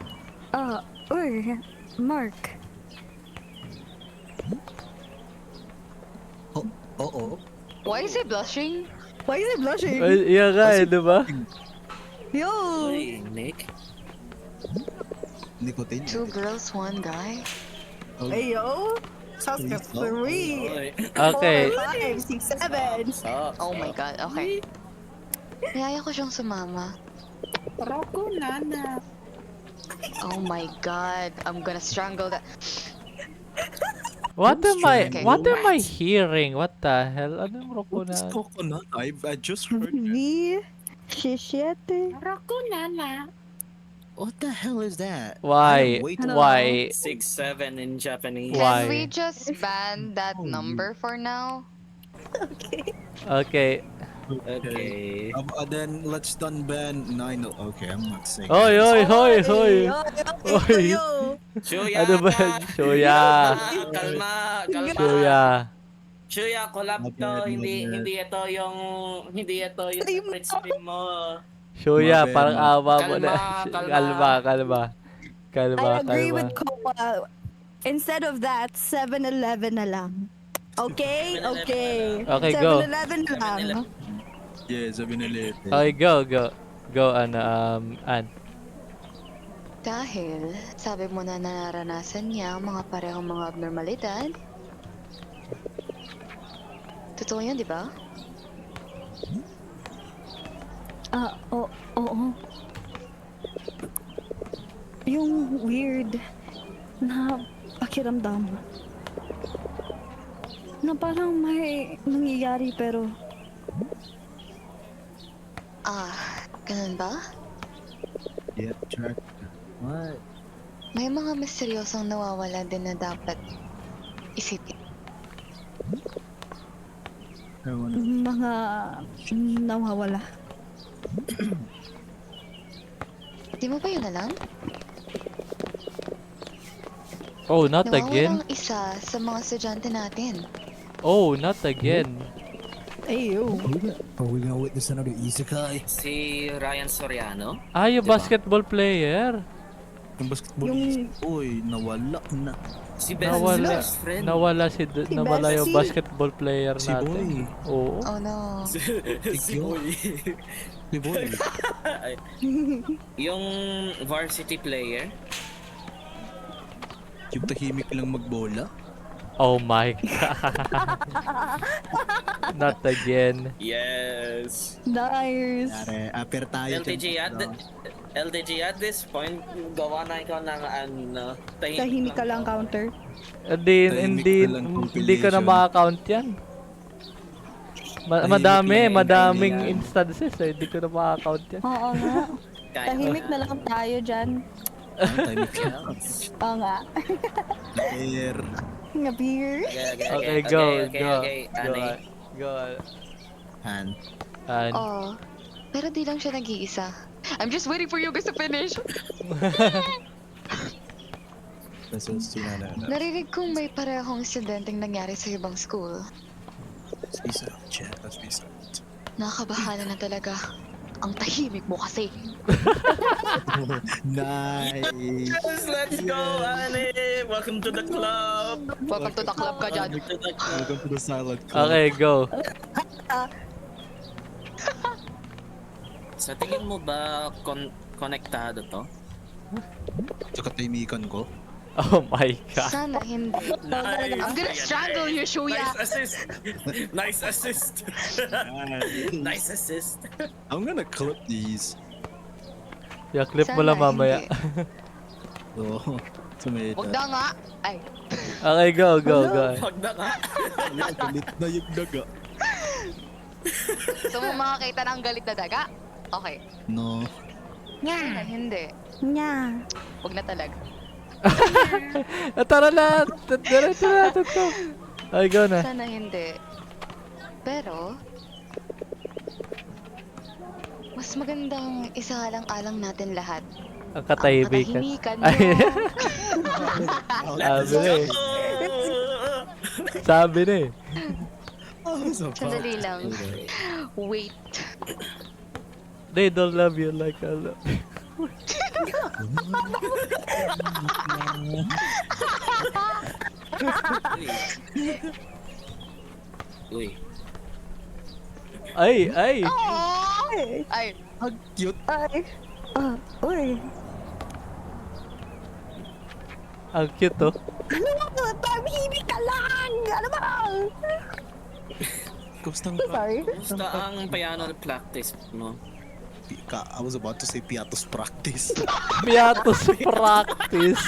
Uy, Mark. Oo. Why is he blushing? Why is he blushing? Ay, iya nga eh, di ba? Yo! Uy, Nick. Nicotine. 2 girls, 1 guy. Hey, yo! Sounds like Please, no? 3, Uy. 4, Okay. 5, 6, 7. Stop, Oh my stop. god, okay. Niyaya ko siyang sumama. Roko, nana. Oh my god, I'm gonna strangle that. What am Okay. I hearing? What the hell? Anong roko What's na? coconut? I just heard. V, Shishete. Roko, nana. What the hell is that? Why? I am way too- Hello. Why? 6-7 in Japanese. Why? Can we just ban that Oh, number for now? Okay. Okay. Then let's done ban 9. Okay, I'm not saying. Oy, that. oy, hoy, hoy. Oy! Oy. Shuya! Ano ba yan? Shuya. Kalma! Kalma! Shuya. Shuya, collab to. Mabed, Hindi mabed. hindi ito yung separate stream mo. Shuya, Mabed. parang awa mo na. Kalma, kalma. Kalma, kalma. Kalma, I agree kalma. with Koa. Instead of that, 7-Eleven na lang. Okay? 7-Eleven Okay. Okay, go. 7-Eleven na lang. 7-Eleven. Yeah, 7-Eleven. Okay, go, go. Go, Ann. Dahil sabi mo na naranasan niya ang mga parehong mga abnormalidad. Totoo yan, di ba? Oo. Yung weird na pakiramdam. Na parang may nangyayari pero Ganun ba? Yep, track. What? May mga misteryosong nawawala din na dapat isipin. I wanna... mga nawawala. Di mo ba yun alam? Oh, not again? Nawawalang isa sa mga estudyante natin. Oh, not again. Ayo. Are we gonna witness another isekai? Si Ryan Soriano. Ah, yung Diba? basketball player. Yung basketball Yung- Uy, nawala na. Si best Nawala. best friend. Nawala nawala yung Bessie. basketball player Si natin. Oo. Oh no. si Boy. Si Boy. Yung varsity player. Yung tahimik lang magbola. Oh my god. Not again. Yes. Nice. Yare, aper tayo. LTG at this point, gawa na ikaw ng ano, Tahimik ka lang counter. Hindi, Tahimik hindi, na lang hindi ka na compilation. maka-count yan. Tahimik Madaming lang yan. instances eh. Hindi ko na maka-count yan. Oo nga. Tahimik na lang tayo dyan. Tahimik lang. Oo nga. Aper. Nga beer. Okay, go, okay, go. okay, Go, Ani. go. Han. And, Oh. Pero di lang siya nag-iisa. I'm just waiting for you guys to finish. Pesos na. Narinig kong may parehong insidenteng nangyari sa ibang school. Peace out, chat. Let's peace out. Nakakabahala na talaga. Ang tahimik mo kasi. Nice. Yes, let's go, Ani! Welcome to the club! Welcome to the club ka dyan. Welcome to the club. Welcome to the silent club. okay, go. Sa tingin mo ba konektado to? Sa katahimikan ko. Oh my god. Sana hindi. Nice! I'm gonna strangle you, Shuya. Nice assist! Nice assist! Nice assist! I'm gonna clip these. Yeah, clip mo Sana lang mamaya. hindi. Oh, tomato. Wag na nga. Ay. Okay, go, go, go. Wag na ka! Galit na yung daga. Gusto mo makakita ng galit na daga? Okay. No. Sana hindi. Nya. Wag na talaga. Tara na! Diretso na natin to. Okay, go na. Sana hindi. Pero, mas magandang isaalang-alang natin lahat. Ang Ang katahimikan. katahimikan Ay. nyo. Sabi na eh. Sabi na eh. Sandali lang. Wait. They don't love you like I love you. Uy. Ay, ay. Ay, Ay, Ang cute. ay. Uy. Ang cute to. Ano ba? Tumahimik ka lang! Ano ba? Kumusta ang Sorry. Basta ang piano practice mo. I was about to say piatos practice. Piatos practice.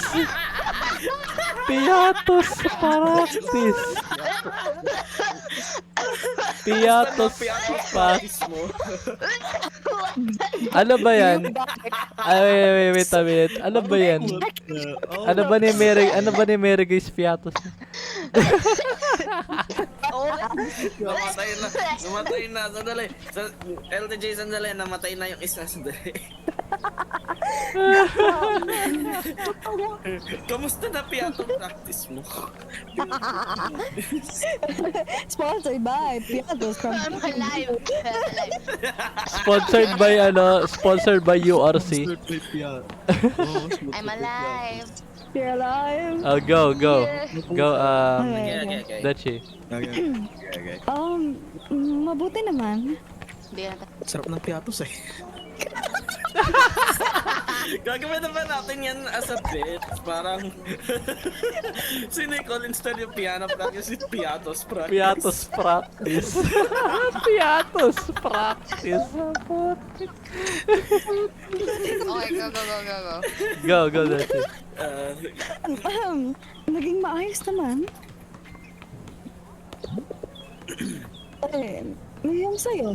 Piatos practice. Piatos practice. mo. Ano ba yan? Ay, wait a minute. Ano ba yan? Ano ba ni Mary Grace Piatos? Namatay na. Sandali. LTJ, sandali. Namatay na yung isa. Sandali. Kamusta na piano practice mo? Sponsored by Piatos from I'm alive. Sponsored by URC. I'm alive. You're Alive. Oh, go. Go, Okay. Dachi. Okay. Mabuti naman. Hindi na Sarap ng piatos eh. Gagawin naman natin yan as a bit. Parang si Nicole instead yung piano practice, si Piatos practice. Piatos practice. Piatos practice. Okay, go. Go, Dachi. Naging maayos naman. Yung sa'yo.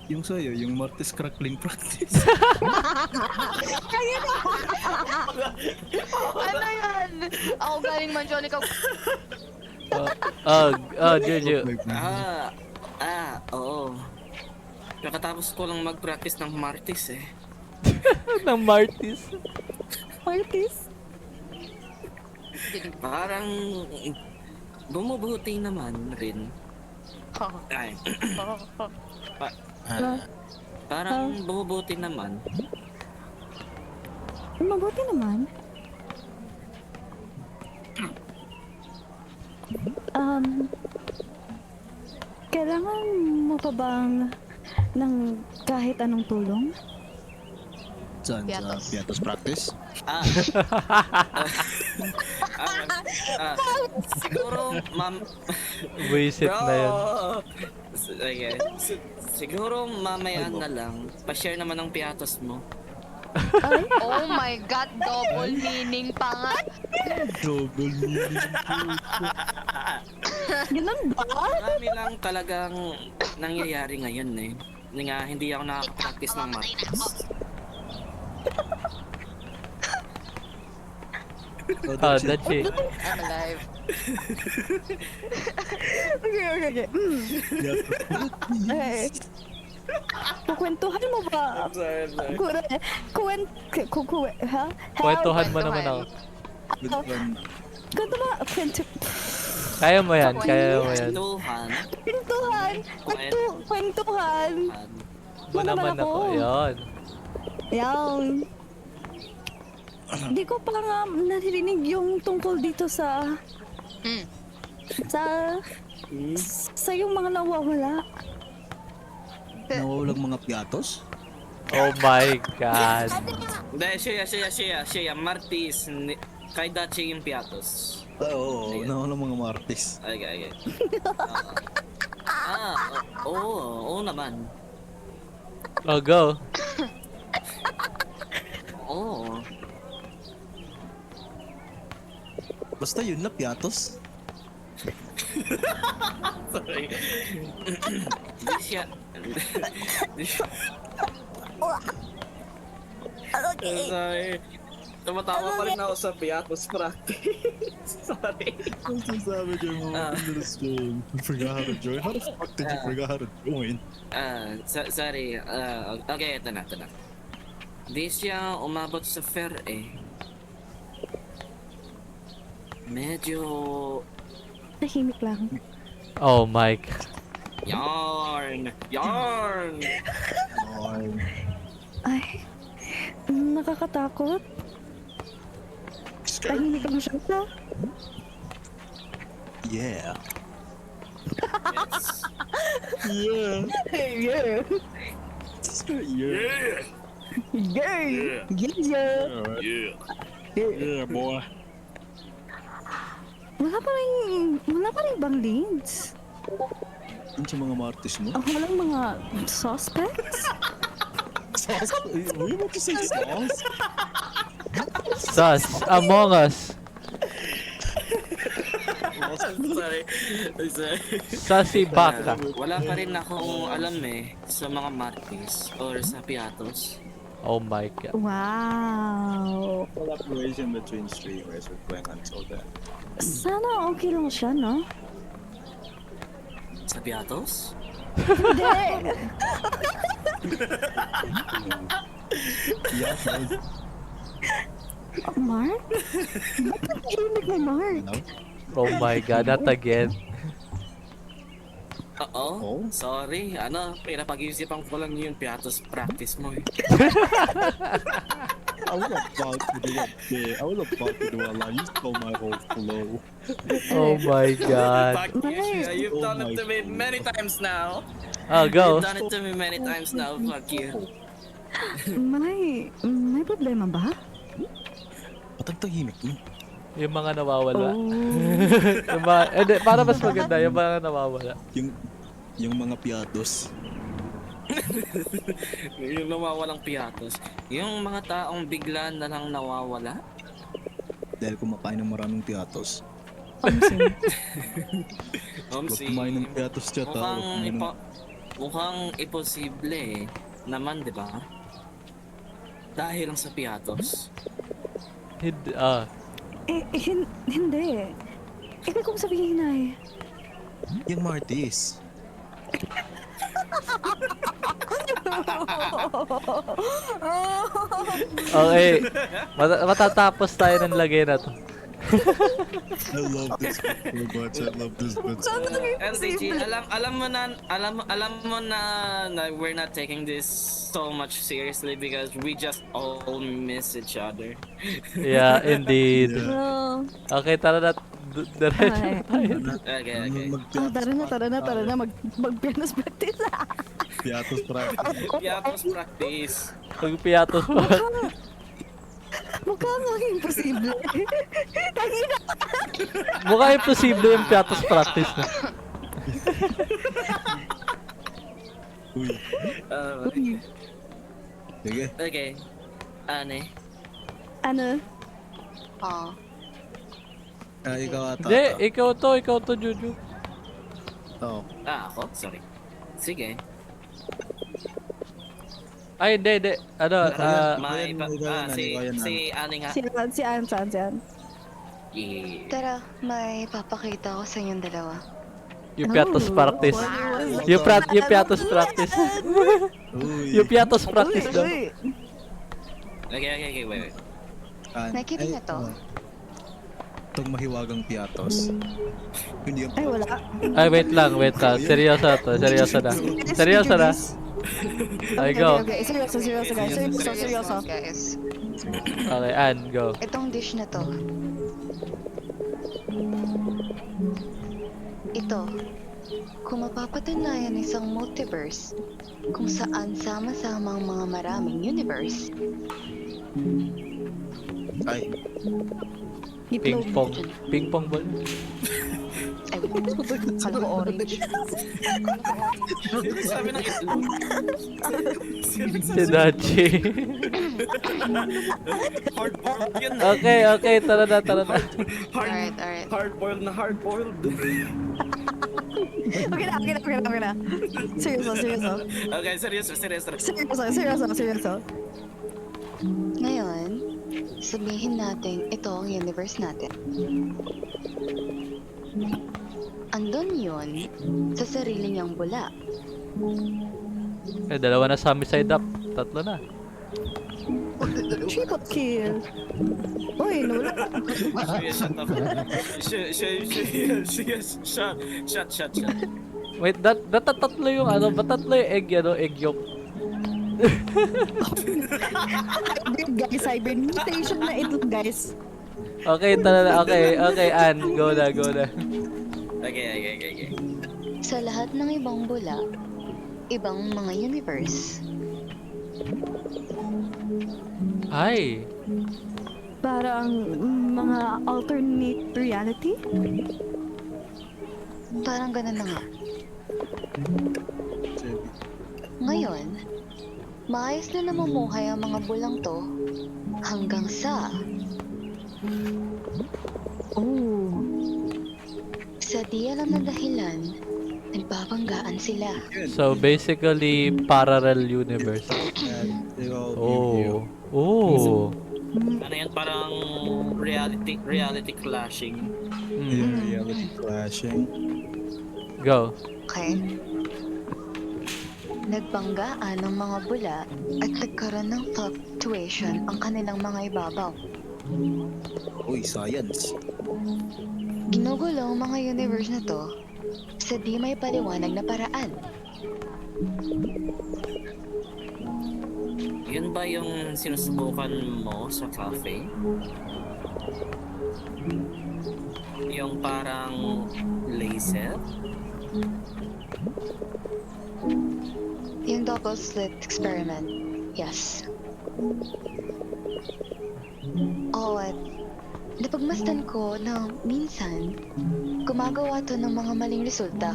Yung sa'yo, yung Martes crackling practice. Ano yan? Ako galing Manjon, ikaw. Juju. Oo. Kakatapos ko lang mag-practice ng Martis eh. Ng Martis. Martis. Parang bumubuti naman rin. Ay. Parang bumubuti naman. Mabuti naman. Kailangan mo pa bang ng kahit anong tulong? Saan? Sa Piatos. piatos practice? Siguro, ma'am... Wisit na yun. Okay. Siguro mamaya na lang, pa-share naman ng piatos mo. Oh my God, double meaning pa nga. Double meaning. Ganun ba? Marami lang talagang nangyayari ngayon eh. Hindi ako nakaka-practice ng Martis. Dachi. I'm alive. Okay. Okay. Kukwentuhan mo ba? Sorry. Kwentuhan mo naman ako. Kwento mo? Kaya mo yan. Tuhan. Kwentuhan. Mo naman ako. Yun. Yan. Hindi ko pa nga naririnig yung tungkol dito sa yung mga nawawala. Nawawalang mga piatos? Oh my God. Hindi, siya. Martis. Kay Dachi yung piatos. Oo, nawawalang mga Martes. Okay. Oo naman. Oh, go. Oo. Basta yun na, piatos. Sorry. Di siya. Sorry. Tumatawa pa rin ako sa piatos practice. Sorry. Ang sasabi niyo mo, understand. You forgot how to join? How the fuck did you forget how to join? Sorry. Okay, ito na. Di siya umabot sa fair eh. Medyo... Tahimik lang. Oh my God. Yarn! Ay, nakakatakot. Tahimik lang siya. Yeah. Yeah. Yeah. Yeah. Yeah. Yeah. Yeah, boy. Wala pa rin bang leads? Ano sa mga martis mo? Walang mga suspects? Sauce? Were you about to say sauce? Sus, Among Us. Sorry. Sorry. Sussy Baka. Wala pa rin akong alam sa mga martis or sa piatos. Oh my god. Wow. Collaboration between streamers with playing until then. Sana okay lang siya, no? Sa piatos? Hindi. Yeah, Mark? Bakit tahimik mo, Mark? Oh my god, not again. Oo. Oh? Sorry. Pinapag-iisipan ko lang yung piatos practice mo I was about to do it. Yeah, I was about to do a line. You stole my whole flow. Oh my god. Fuck you. You've Oh done it my to me God. many times now. Oh, go. You've done it to me many times now. Fuck you. May problema ba? Ba't ang tahimik mo? Yung mga nawawala. Oh. Yung mga, para mas maganda, yung mga nawawala. Yung mga piatos. Yung nawawalang piatos. Yung mga taong bigla na lang nawawala. Dahil kumakain ng maraming piatos. Huwag kumain ng piatos siya, tao. Mukhang imposible naman, di ba? Dahil lang sa piatos. Hindi. Ikaw kung sabihin ay. Yung martis. Okay. Matatapos tayo ng lagay na to. I love this bit so much. I love this bit so much. LTG, alam mo na we're not taking this so much seriously because we just all miss each other. Yeah, indeed. Oh. Okay, tara na. Diretso Ay. tayo. Okay, okay. Tara na. Mag-pianos practice. Piatos practice. Piatos practice. Pagpiatos pa. Mukhang imposible. Mukha imposible yung piatos practice na. Uy. Sige. Okay. Ano? Oh. Ikaw ata. Hindi, ikaw to, Juju. Oo. Ako? Sorry. Sige. Ay, hindi. Si Ani nga. Si Ann. Yeah. Tara, may papakita ko sa inyong dalawa. Yung piatos practice. Yung piatos practice. Uy. Yung piatos practice daw. Okay, wait. Nakikita niyo to? Itong mahiwagang piatos. Hindi yung... Ay, wala. Ay, wait lang. Seryoso to. Seryoso na. Ay, go. Okay. Seryoso, guys. Seryoso. Guys. Okay, Ann, go. Itong dish na to. Ito, kung mapapatunayan isang multiverse kung saan sama-sama ang mga maraming universe, Ay. Ping pong ball. ay, kala ko orange. Sabi ng itlog. Si Dachi. Hard-boiled yun Okay, tara na. Alright. Hard-boiled na hard-boiled. Okay na. Seryoso. Okay, seryoso. Seryoso. Ngayon, sabihin natin ito ang universe natin. Andun yun sa sarili niyang bula. Eh, dalawa na sa side up. Tatlo na. Triple kill. Uy, no. Shut up. Shut. Wait, tatlo yung ba't tatlo yung egg yolk? Hybrid mutation na ito, guys. Okay, tara na. Okay, Ann, go na. Okay. Sa lahat ng ibang bula, ibang mga universe. Ay, Parang mga alternate reality? Parang ganun na nga. Ngayon, maayos na namumuhay ang mga bulang to hanggang sa Oh. sa di alam na dahilan, nagbabanggaan sila. Yun. so basically parallel universe. They all view Oh. Oh. Ano yan, parang reality clashing. you. Mm. Reality clashing. Go. Okay? Nagbanggaan ng mga bula at nagkaroon ng fluctuation ang kanilang mga ibabaw. Uy, science. Ginugulo ang mga universe na to sa di may paliwanag na paraan. Yun ba yung sinusubukan mo sa cafe? Yung parang laser? Yung double slit experiment, yes. Oo, at napagmasdan ko na minsan gumagawa to ng mga maling resulta.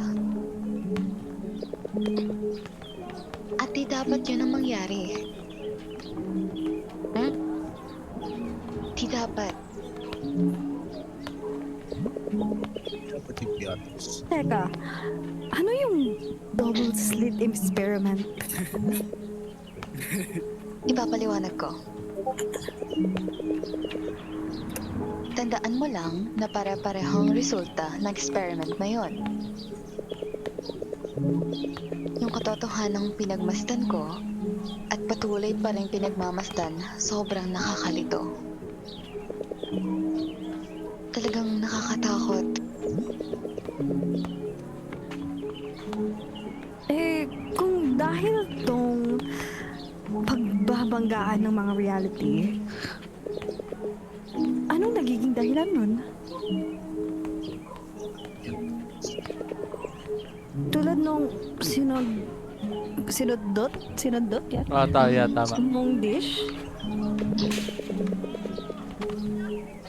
At di dapat yun ang mangyari. Di dapat. Dapat yung piatos. Teka, ano yung double slit experiment? Ipapaliwanag ko. Tandaan mo lang na pare-parehong resulta ng experiment na yon. Yung katotohanang pinagmasdan ko at patuloy pa rin pinagmamasdan, sobrang nakakalito. Talagang nakakatakot. Kung dahil tong pagbabanggaan ng mga reality, anong nagiging dahilan nun? Tulad nung sinudot yan? Tama. Mong dish?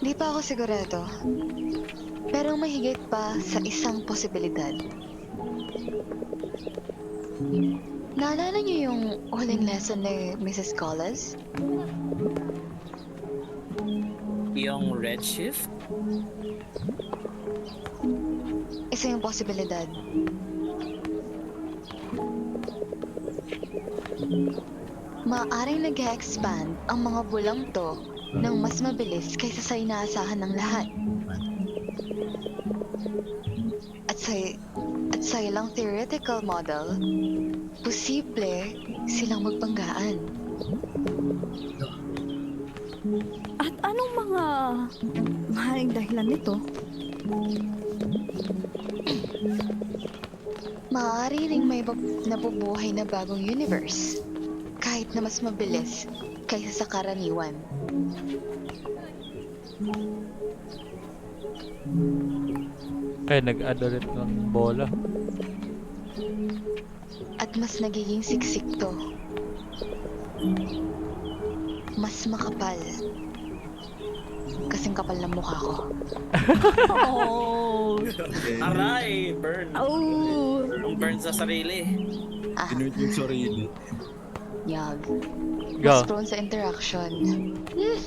Di pa ako sigurado. Pero mahigit pa sa isang posibilidad. Naalala niyo yung huling lesson ni Mrs. Collas? Yung redshift? Isa yung posibilidad. Maaring nag-expand ang mga bulang to ng mas mabilis kaysa sa inaasahan ng lahat. At sa ilang theoretical model, posible silang magbanggaan. At anong mga maaaring dahilan nito? Maaari ring may nabubuhay na bagong universe, kahit na mas mabilis kaysa sa karaniwan. Kaya nag-ano rin ng bola. At mas nagiging siksik to. Mas makapal. Kasing kapal ng mukha ko. Oh! Aray! Burn! Oh! Yung burn sa sarili. Pinunod yung sarili. Yag. Go. Mas prone sa interaction. Uy.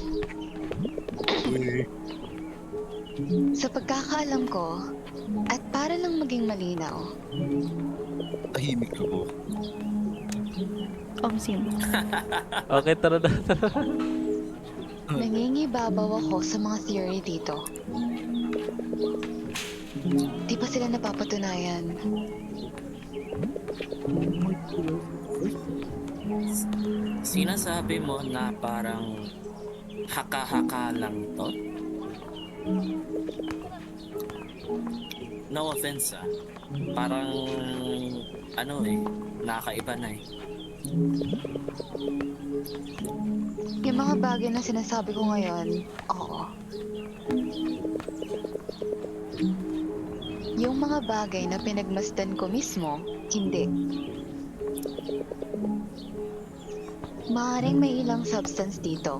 Sa pagkakaalam ko, at para lang maging malinaw, Tahimik ako. Sino? Okay, tara na. nangingibabaw ako sa mga theory dito. Di pa sila napapatunayan. Sinasabi mo na parang haka-haka lang to? No offense Parang nakakaiba na eh. Yung mga bagay na sinasabi ko ngayon, oo. Yung mga bagay na pinagmasdan ko mismo, hindi. Maaaring may ilang substance dito.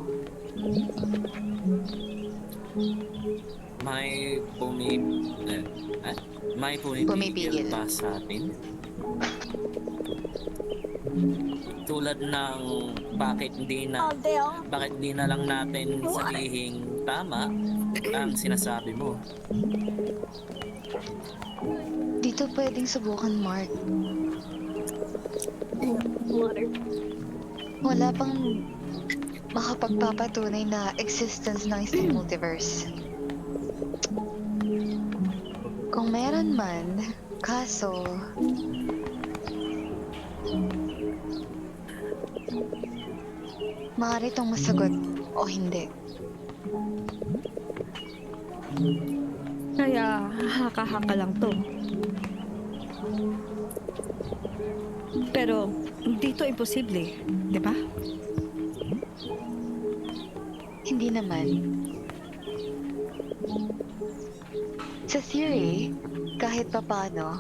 May may Pumipigil. pumipigil pa sa atin. Tulad ng bakit hindi na lang natin sabihing tama ang sinasabi mo. Dito pwedeng subukan, Mark. Wala pang makapagpapatunay na existence ng isang multiverse. Kung meron man, kaso... maaari itong masagot o hindi. Kaya haka-haka lang to. Pero dito imposible, di ba? Hindi naman. Sa theory, kahit papano,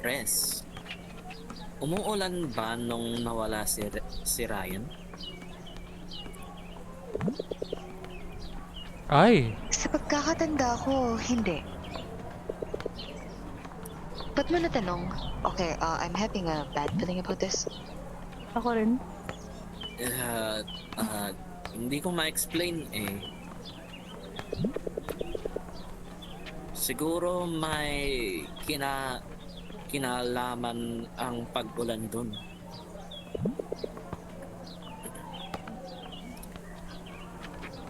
Res, umuulan ba nung nawala si Ryan? Ay, sa pagkakatanda ko, hindi. Ba't mo natanong? Okay, I'm having a bad feeling about this. Ako rin. Hindi ko ma-explain eh. Siguro may kinalaman ang pag-ulan dun.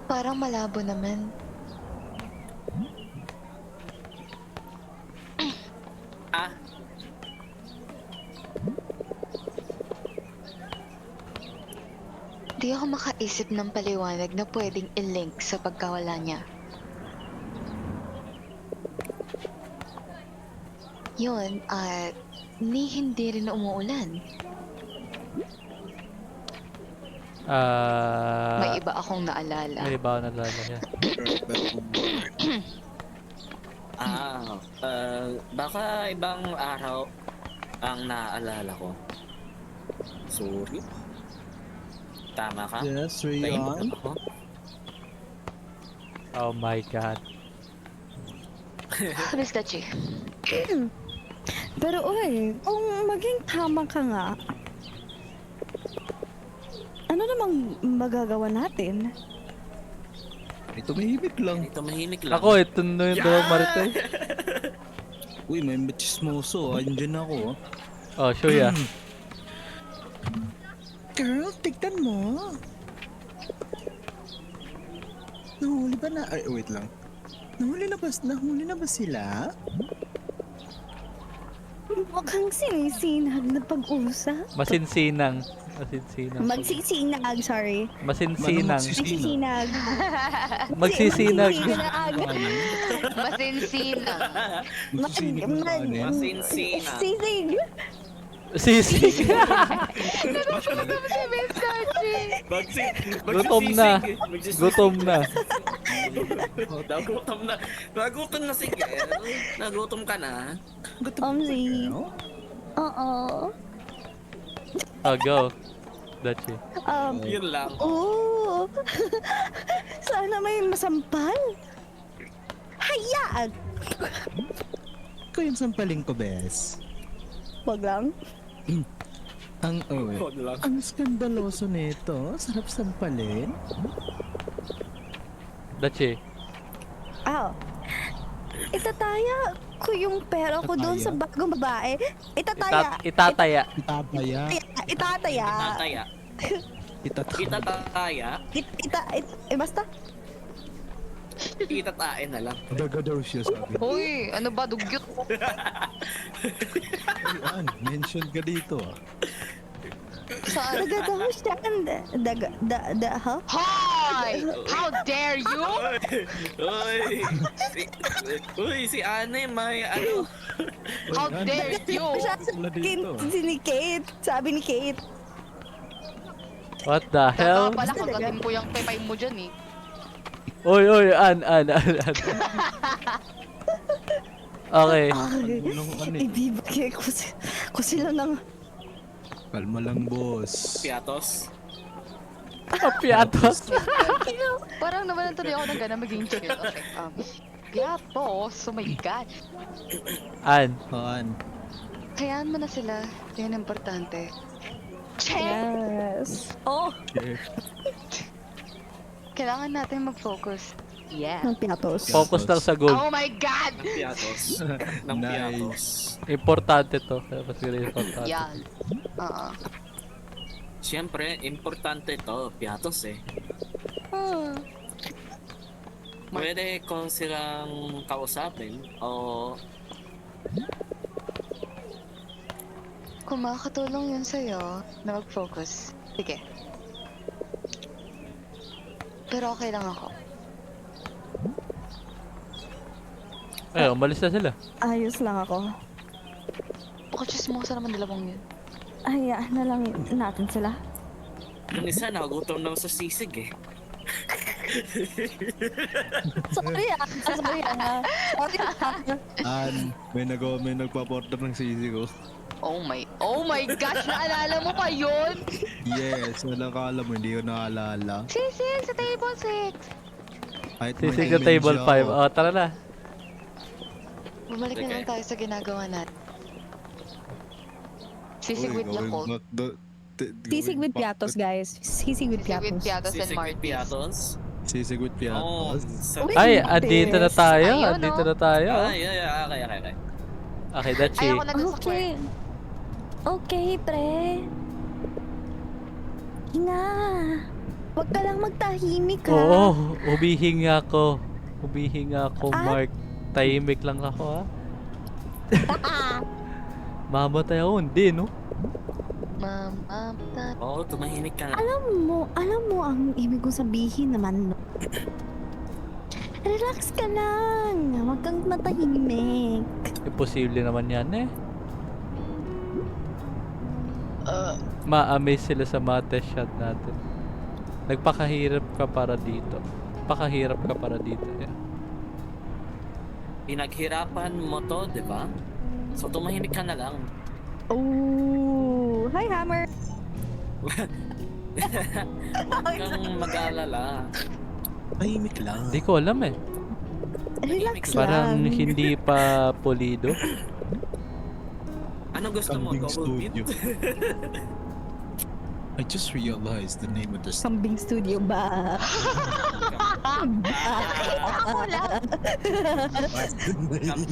Parang malabo naman. Ah, Di ako makaisip ng paliwanag na pwedeng i-link sa pagkawala niya. Yun, at hindi rin umuulan. May iba akong naalala. may iba ako nalala niya. baka ibang araw ang naaalala ko. Sorry. Tama ka? Yes, Tahimik Rayon. ako. Oh my god. Miss Dachi, Pero oy, kung maging tama ka nga, ano namang magagawa natin? Ito mahimik lang. Ito mahimik lang. Ako, ito na yung dalawang Maritay. Uy, may chismoso. Andyan ako. Oh, Shuya. Girl, tignan mo. Nahuli ba na? Ay, wait lang. Nahuli na ba sila? Mukhang sinisinag na pag-usap. Masinsinang. Magsisinag, sorry. Masinsinang. Magsisinag. Magsisinag. masinsina. Magsisinip na ano yan? Masinsina. Sisig. Sisig. Gutom na. Gutom na. Nagutom na sige. Nagutom ka na. Omzi. Oo. Oh, go. Dachi. Yun lang. Oo. Sana may masampal. Hayaan. Ikaw yung sampaling ko, Bes. Wag lang. Huwag lang. Ang skandaloso nito. Sarap sampalin. Dachi. Itataya ko yung pera ko doon sa bagong babae. Itataya. Itataya. Itabaya. Itataya. Tataya. Itataya. Basta. Itatae na lang. Daga daw siya sabi. Hoy, ano ba, dugyot? Ayan, mention ka dito. Saan? Daga daw siya. Ha? Hi! How dare you? Uy, si Ane may ano. How dare you? Siya Wala dito. ni Kate. Sabi ni Kate. What the hell? Kaya pala kagatin ko yung pepay mo dyan eh. Oy, an. Okay. Ibibigay ko sila ng... Kalma lang, boss. Piatos. Piatos. Parang nawalan tuloy ako ng gana maging chill. Okay. Piatos. Oh my God. An. Han. Hayaan mo na sila. Yan ang importante. Yes. Oh, Kailangan natin mag-focus. Yeah. ng piatos. Focus lang sa goal. Oh my God! Ng piatos. Ng Nice. piatos. Importante to. Kaya mas importante. Yan. Oo. Siyempre, importante to. Piatos eh. Pwede ko silang kausapin o Kung makakatulong yun sa'yo na mag-focus, sige. Pero okay lang ako. Eh, umalis na sila. Ayos lang ako. Baka chismosa naman dalawang yun. Hayaan na lang natin sila. yung isa nagutom na sa sisig eh. Sorry ah. Sorry ah. Sorry ah. May nagpa-order ng sisi ko. Oh my gosh, naalala mo pa yun? Yes, wala ka alam mo, hindi ko naalala. Sisig sa table 6. Kahit Sisig may sa table image 5. ako. Oh, tara na. Bumalik na Okay. lang tayo sa ginagawa natin. Sisig Uy, with going Yakult. back the- Sisig going with back piatos, the- guys. Sisig with Sisig with piatos. piatos and Sisig with Martis. piatos. Sisig with Oh, piatos. sa... Uy, Ay, Martis. andito na tayo. Ayun, Andito oh. na tayo. Okay. Okay, that's Ay, it. ako na dun sa Okay. court. Okay, pre. Hinga. Huwag ka lang magtahimik ha. Oo, umihinga ako. Ah? Mark. Tahimik lang ako, ha? Mamatay ako, hindi, no? Oo, tumahimik ka na. Alam mo ang ibig kong sabihin naman, no? Relax ka lang. Huwag kang matahimik. Imposible naman yan, eh. Ma-amaze sila sa mga test shot natin. Nagpakahirap ka para dito. Yeah. Pinaghirapan mo to, di ba? So tumahimik ka na lang. Oh, hi Hammer. Huwag kang mag-alala. Tahimik lang. Hindi ko alam, eh. Relax Parang lang. hindi pa pulido. Ano gusto mo? Kambing Double Studio. beat? I just realized the name of the Kambing Studio ba?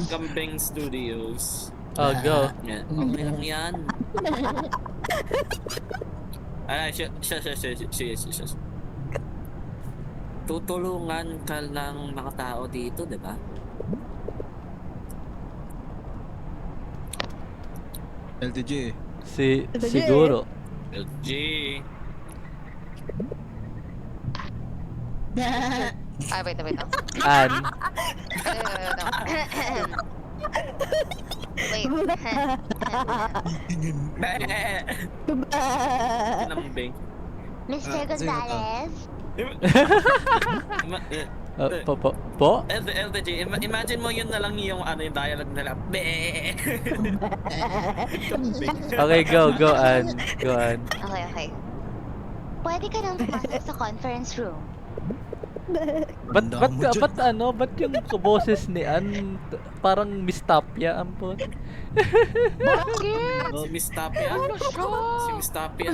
Kambing Studios. Oh, go. Yan. Okay lang yan. Ay, siya. Tutulungan ka ng mga tao dito, di ba? LTG. Siguro. LG. Ay, wait. An. Wait. Kambing. Mr. Gonzalez? Po? LTG, imagine mo yun na lang yung yung dialogue nila. Okay, go, An. Okay. Pwede ka nang pumasok sa conference room. Ba't yung boses ni An parang mistapya ang po? Bakit? Si Miss Tapia. Ano siya? Si Miss Tapia.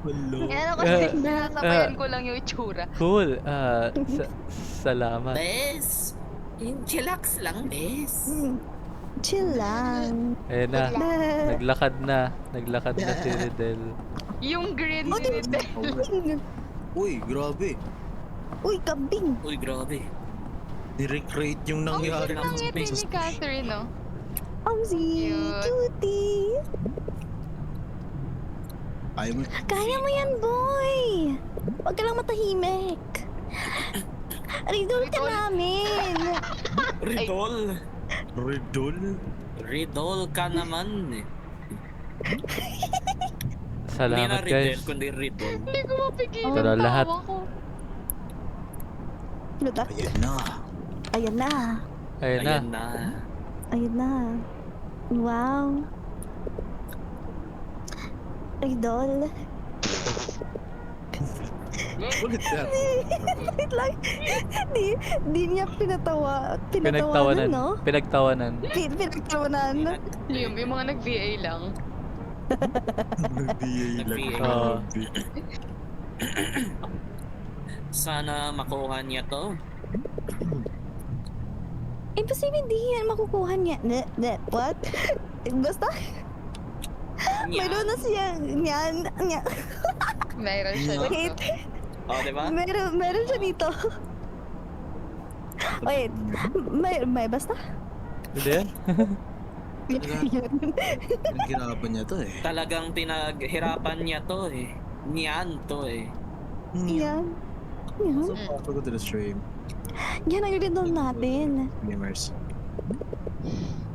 Hello. Yan ako kasi sinasabayan ko lang yung itsura. Cool. Salamat. Bes. Chillax lang, Bes. Chill lang. Ayun na. Naglakad na si Riddle. Yung green Oh, ni Riddle. Uy, grabe. Uy, kambing. Uy, grabe. Ni-recreate yung Ang nangyari. cute ng ngiti ni Catherine, no? Oh, si Cute. cutie. Kaya mo yan, boy. Huwag ka lang matahimik. Ridol ka namin. Ridol ka naman eh. Salamat, Hindi na Riddle, guys. kundi Ridol. Hindi ko mapigilan Tara, ang lahat. tawa ko. Ludak. Ayan na. Ayan na. Ayun na. Ayan na. Ayun na. Wow. Idol. Look at that. Wait lang. Di niya pinatawanan, Pinagtawanan. no? Pinagtawanan. Pinagtawanan. Yung mga nag-VA lang. Nag-VA. Oo. Sana makuha niya to. Imposible hindi yan makukuha niya. What? Basta, mayroon na siya. Yan. Mayroon siya Wait. dito. Oh, di ba? Meron siya dito. Wait. May basta? Hindi yan? Naghirapan niya to eh. Talagang pinaghirapan niya to eh. Niyan to eh. Yan. Yan. So, welcome to the stream, Yan ang rinol natin. gamers.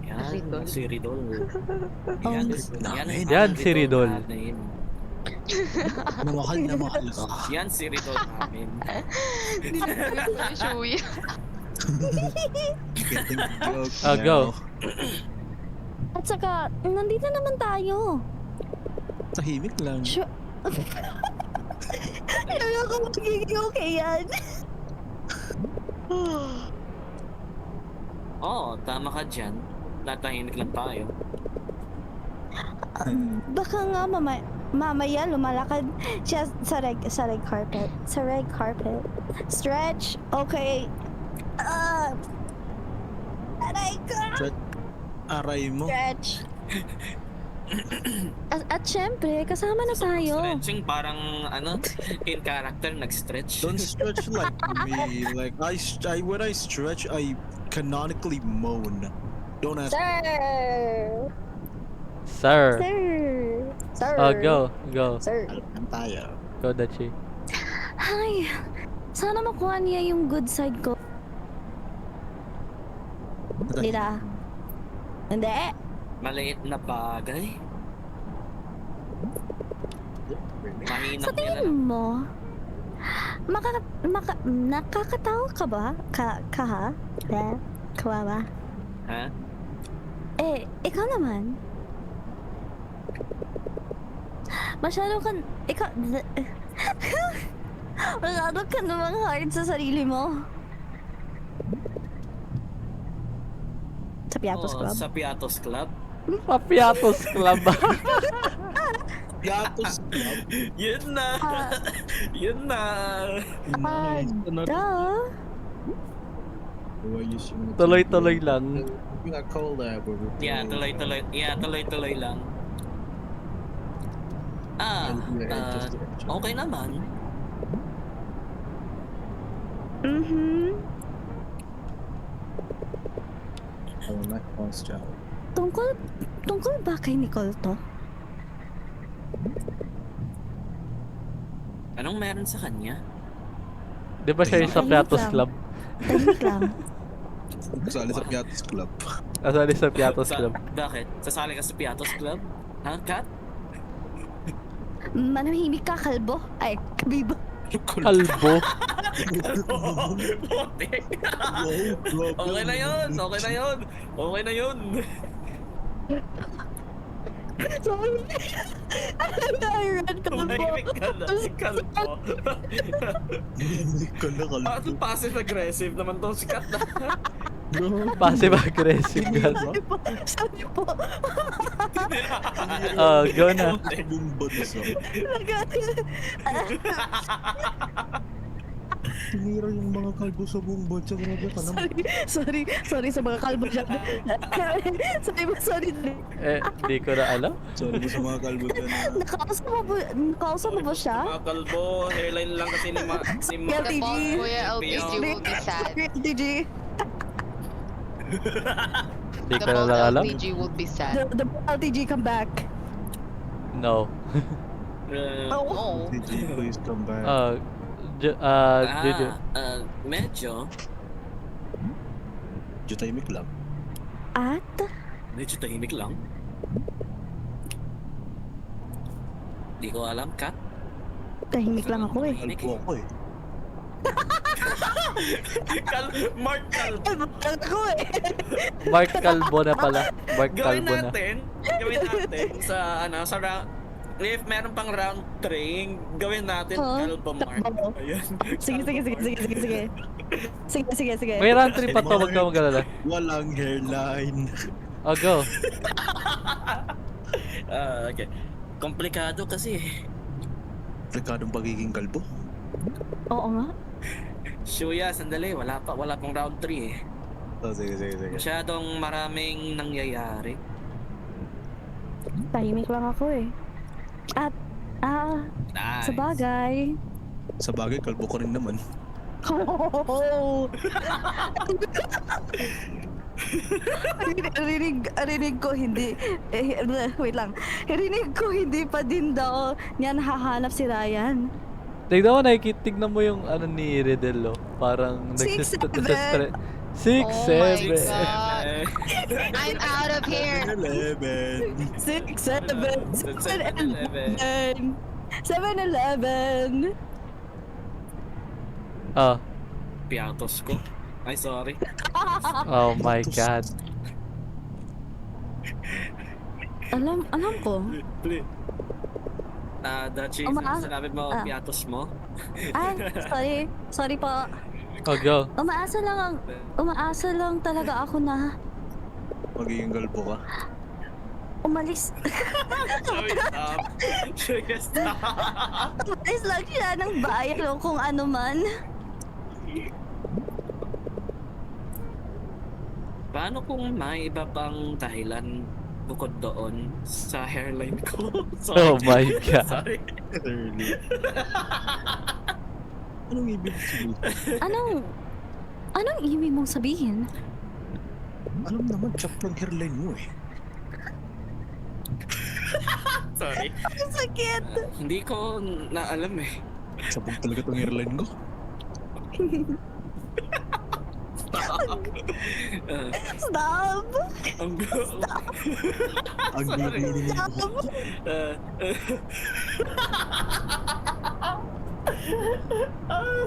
Yan, Ridol. si Ridol. Oh, Yan, namin. Yan si Ridol. namin. Na mahal ka. Yan si Ridol namin. Hindi na yung Shui. Getting joke. Go. At saka, nandito naman tayo. Tahimik lang. Sure. Ayaw ko magiging okay yan. Oo, tama ka dyan. Natahimik lang tayo. Baka nga mamaya lumalakad siya sa red carpet. Sa red carpet. Stretch. Okay. Aray ko. Aray mo. Stretch. At syempre, kasama na tayo. Stretching parang ano, in character nag-stretch. Don't stretch like me. Like when I stretch, I canonically moan. Don't ask. Sir. Sir. Sir. Go. Sir. Alam tayo. Go, Dachi. Ay, sana makuha niya yung good side ko. Nila. Hindi. Maliit na bagay. Mahina Sa nila tingin mo, nakakatawa ka ba? Ka ha? Kawawa? ha? Eh, ikaw naman. Masyado ka, masyado ka namang hard sa sarili mo. Sa Piatos Oo, Club? Sa Piatos Club. Papiatos Club. Yatos club. Yun na! Yun na! Duh. Tuloy-tuloy lang. Yeah, tuloy-tuloy lang. Okay naman. Tungkol ba kay Nicole to? Anong meron sa kanya? Di ba siya yung sa Piatos Club? Tahimik lang. Sali sa Yatos club. Asali sa Piatos Club. Bakit? Sasali ka sa Piatos Club? Ha, Kat? Manahimik ka, kalbo. Ay, kabibo. Kalbo. Putik. Okay na yun! Okay na yun! Okay na yun! Sorry. I read Tumahimik kalbo. ka na, kalbo. Ano passive-aggressive naman to si Kat na? Passive-aggressive ka. Sorry po. Go na. Tinira yung mga kalbo sa buong bansa. Grabe ka naman. Sorry sa mga kalbo dyan. Sorry. Di ko na alam. Sorry mo sa mga kalbo dyan. Nakausap mo ba siya? Mga kalbo, hairline lang kasi si Yeah, The TG. boss Kuya LTG will be sad. DJ. Di The ko na boss lang alam. LTG will be sad. The LTG come back. No. Oh. TG, please come back. Juju. Medyo Tahimik lang. At? Medyo tahimik lang. Di ko alam, Kat. Tahimik lang ako eh. Kalbo ako eh. Mark Calvo. Ay, bakal ko eh. Mark Calvo na pala. Mark Gawin Calvo na. natin sa ano, sa round, if meron pang round 3, gawin natin Huh? Calvo Mark. Calvo. Ayun. Sige. Sige. May round 3 pa to, wag ka mag-alala. Walang hairline. Oh, go. Okay. Komplikado kasi. Dekadong pagiging kalbo. Oo nga. Shuya, sandali, wala pang round 3 eh. Oh, sige. Masyadong maraming nangyayari. Tahimik lang ako eh. At, Nice. sa bagay. Sa bagay, kalbo ko rin naman. Rinig ko hindi, wait lang. Rinig ko hindi pa din daw niya nahahanap si Ryan. Tignan mo yung ano ni Riddle, oh. Parang 6'7". 6, Oh my 7. God. I'm out of here. 11. 6, 7, 7-Eleven. 7-Eleven. Oh, Piatos ko. Ay, sorry. oh my God. Alam ko. Please. Dachi, sinabi mo, piatos mo? Ay, sorry po. Oh, go. Umaasa lang talaga ako na Magiging kalbo ka. umalis. Shuya, stop. Umalis lang siya ng bayan o kung ano man. Paano kung may iba pang dahilan bukod doon sa hairline ko? Oh my God. Sorry. Anong ibig sabihin? Anong ibig mong sabihin? Alam naman, chop lang hairline mo eh. Sorry. Ang sakit. Hindi ko na alam eh. Sabog talaga tong hairline ko. Stop. Ang Ang bibili niya.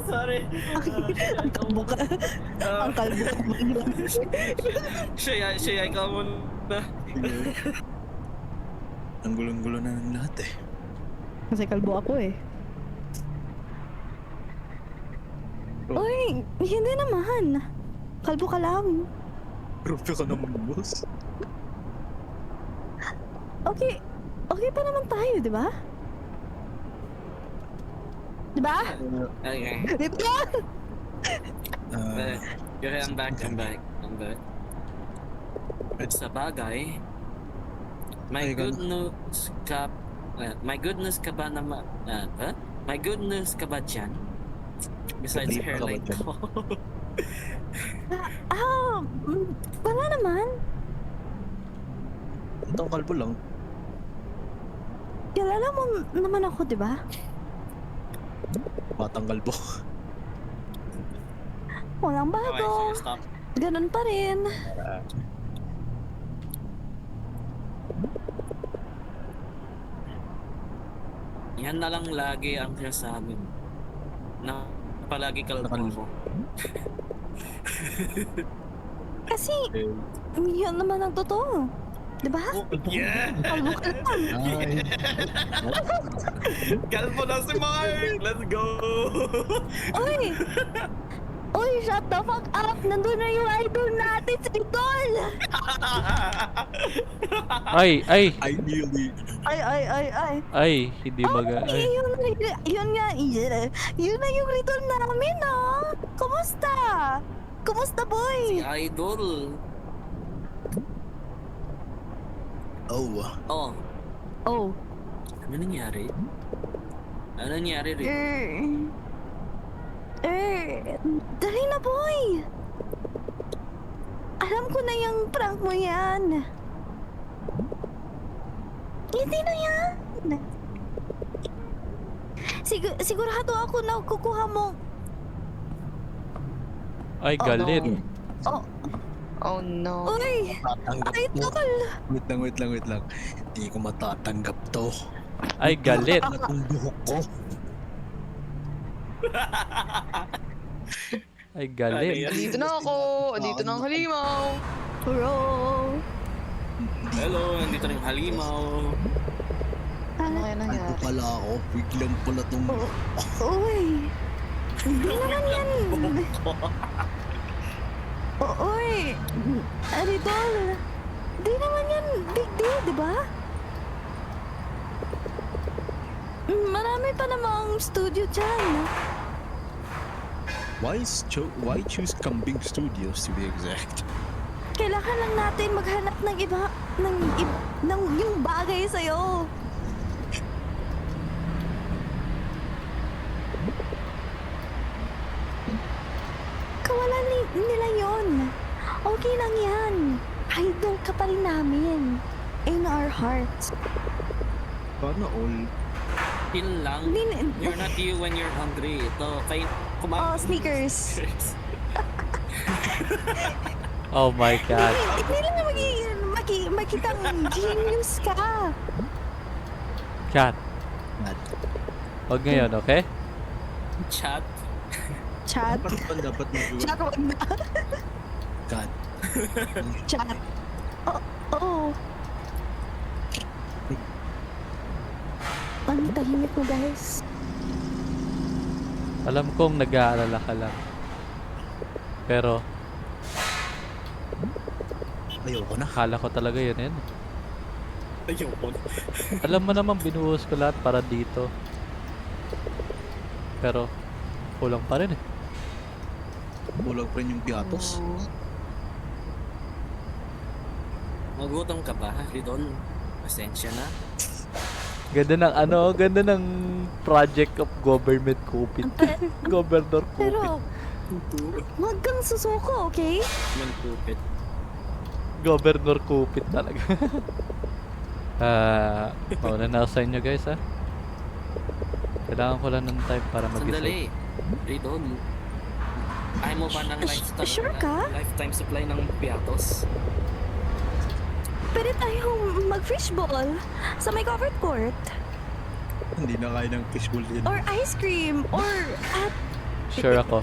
Sorry. Ang kalbo ka. Ang kalbo ka. Siya, ikaw muna. Ang gulong-gulo na ng lahat eh. Kasi kalbo ako eh. Uy, hindi naman. Kalbo ka lang. Grabe ka naman, boss. Okay pa naman tayo, di ba? Di ba? Okay. Di ba? Okay, I'm back. Sa bagay, may Ay, good news ka ba naman? May good news ka ba dyan? Besides May iba ka ba hairline dyan? ko. Wala naman. Itong kalbo lang. Kilala mo naman ako, di ba? Batang kalbo. Walang Okay, bago. sige, stop. Ganun pa rin. Yan na lang lagi ang sinasabi mo. Na palagi kalbo Nakalbo. ko. Kasi, yun naman ang totoo. Di ba? Yeah! Kalbo ka lang. Ay. Kalbo na si Mark! Let's go! Uy, shut the fuck up! Nandun na yung idol natin, si Idol! Ay, Ideally. Ay. hindi maga. Ay. Yun nga, yun na yung idol namin, no? Kumusta? Kumusta, boy? Idol! Oh. Oh, Oh. ano nangyari? Ano nangyari rin? Dali na, boy! Alam ko na yung prank mo yan. Hindi na yan. Sigurado ako na kukuha mo. Ay, galit. Oh no. Uy! Tatanggap Ay, mo. tol! Wait lang. Hindi ko matatanggap to. Ay, galit. Ang buhok ko. Ay, galing. Ano yan? Andito na ako! Andito na ang halimaw! Bro. Hello, nandito na yung halimaw. Ano kaya nangyari? Ano pala ako? Biglang pala tong... Uy. Hindi naman yan. Uy. Aridol. Hindi naman yan big deal, di ba? Marami pa namang studio dyan. Why choose Kambing Studios to be exact? Kailangan lang natin maghanap ng iba, ng yung bagay sa'yo. Kawalan nila yon. Okay lang yan. Idol ka pa rin namin. In our hearts. Sana all. Chill lang. You're not you when you're hungry. Ito, kayo kumain. Oh, sneakers. Oh my God. Hindi lang makitang genius ka. Chat. Huwag ngayon, okay? Chat. Chat. Dapat Chat, wag na. God. Chat. Oh. Ang tahimik mo, guys. Alam kong nag-aalala ka lang. Pero, Ayoko na. akala ko talaga yun. Ayoko. Alam mo naman, binuhos ko lahat para dito. Pero, kulang pa rin eh. Bulag pa rin yung piatos. Magutom ka ba, Ridon? Pasensya na. Ganda ng project of government Kupit. Governor Kupit. Pero, wag kang susuko, okay? Mankupit. Governor Kupit talaga. Mauna na ako sa inyo guys ha. Kailangan ko lang ng time para mag-isip. Sandali. Ridon. Ayaw mo ba ng Sure ka? lifetime supply ng piatos? Pwede tayong mag-fishball sa may covered court. Hindi na kaya ng fishbowl din. Or ice cream. Or at... Sure ako.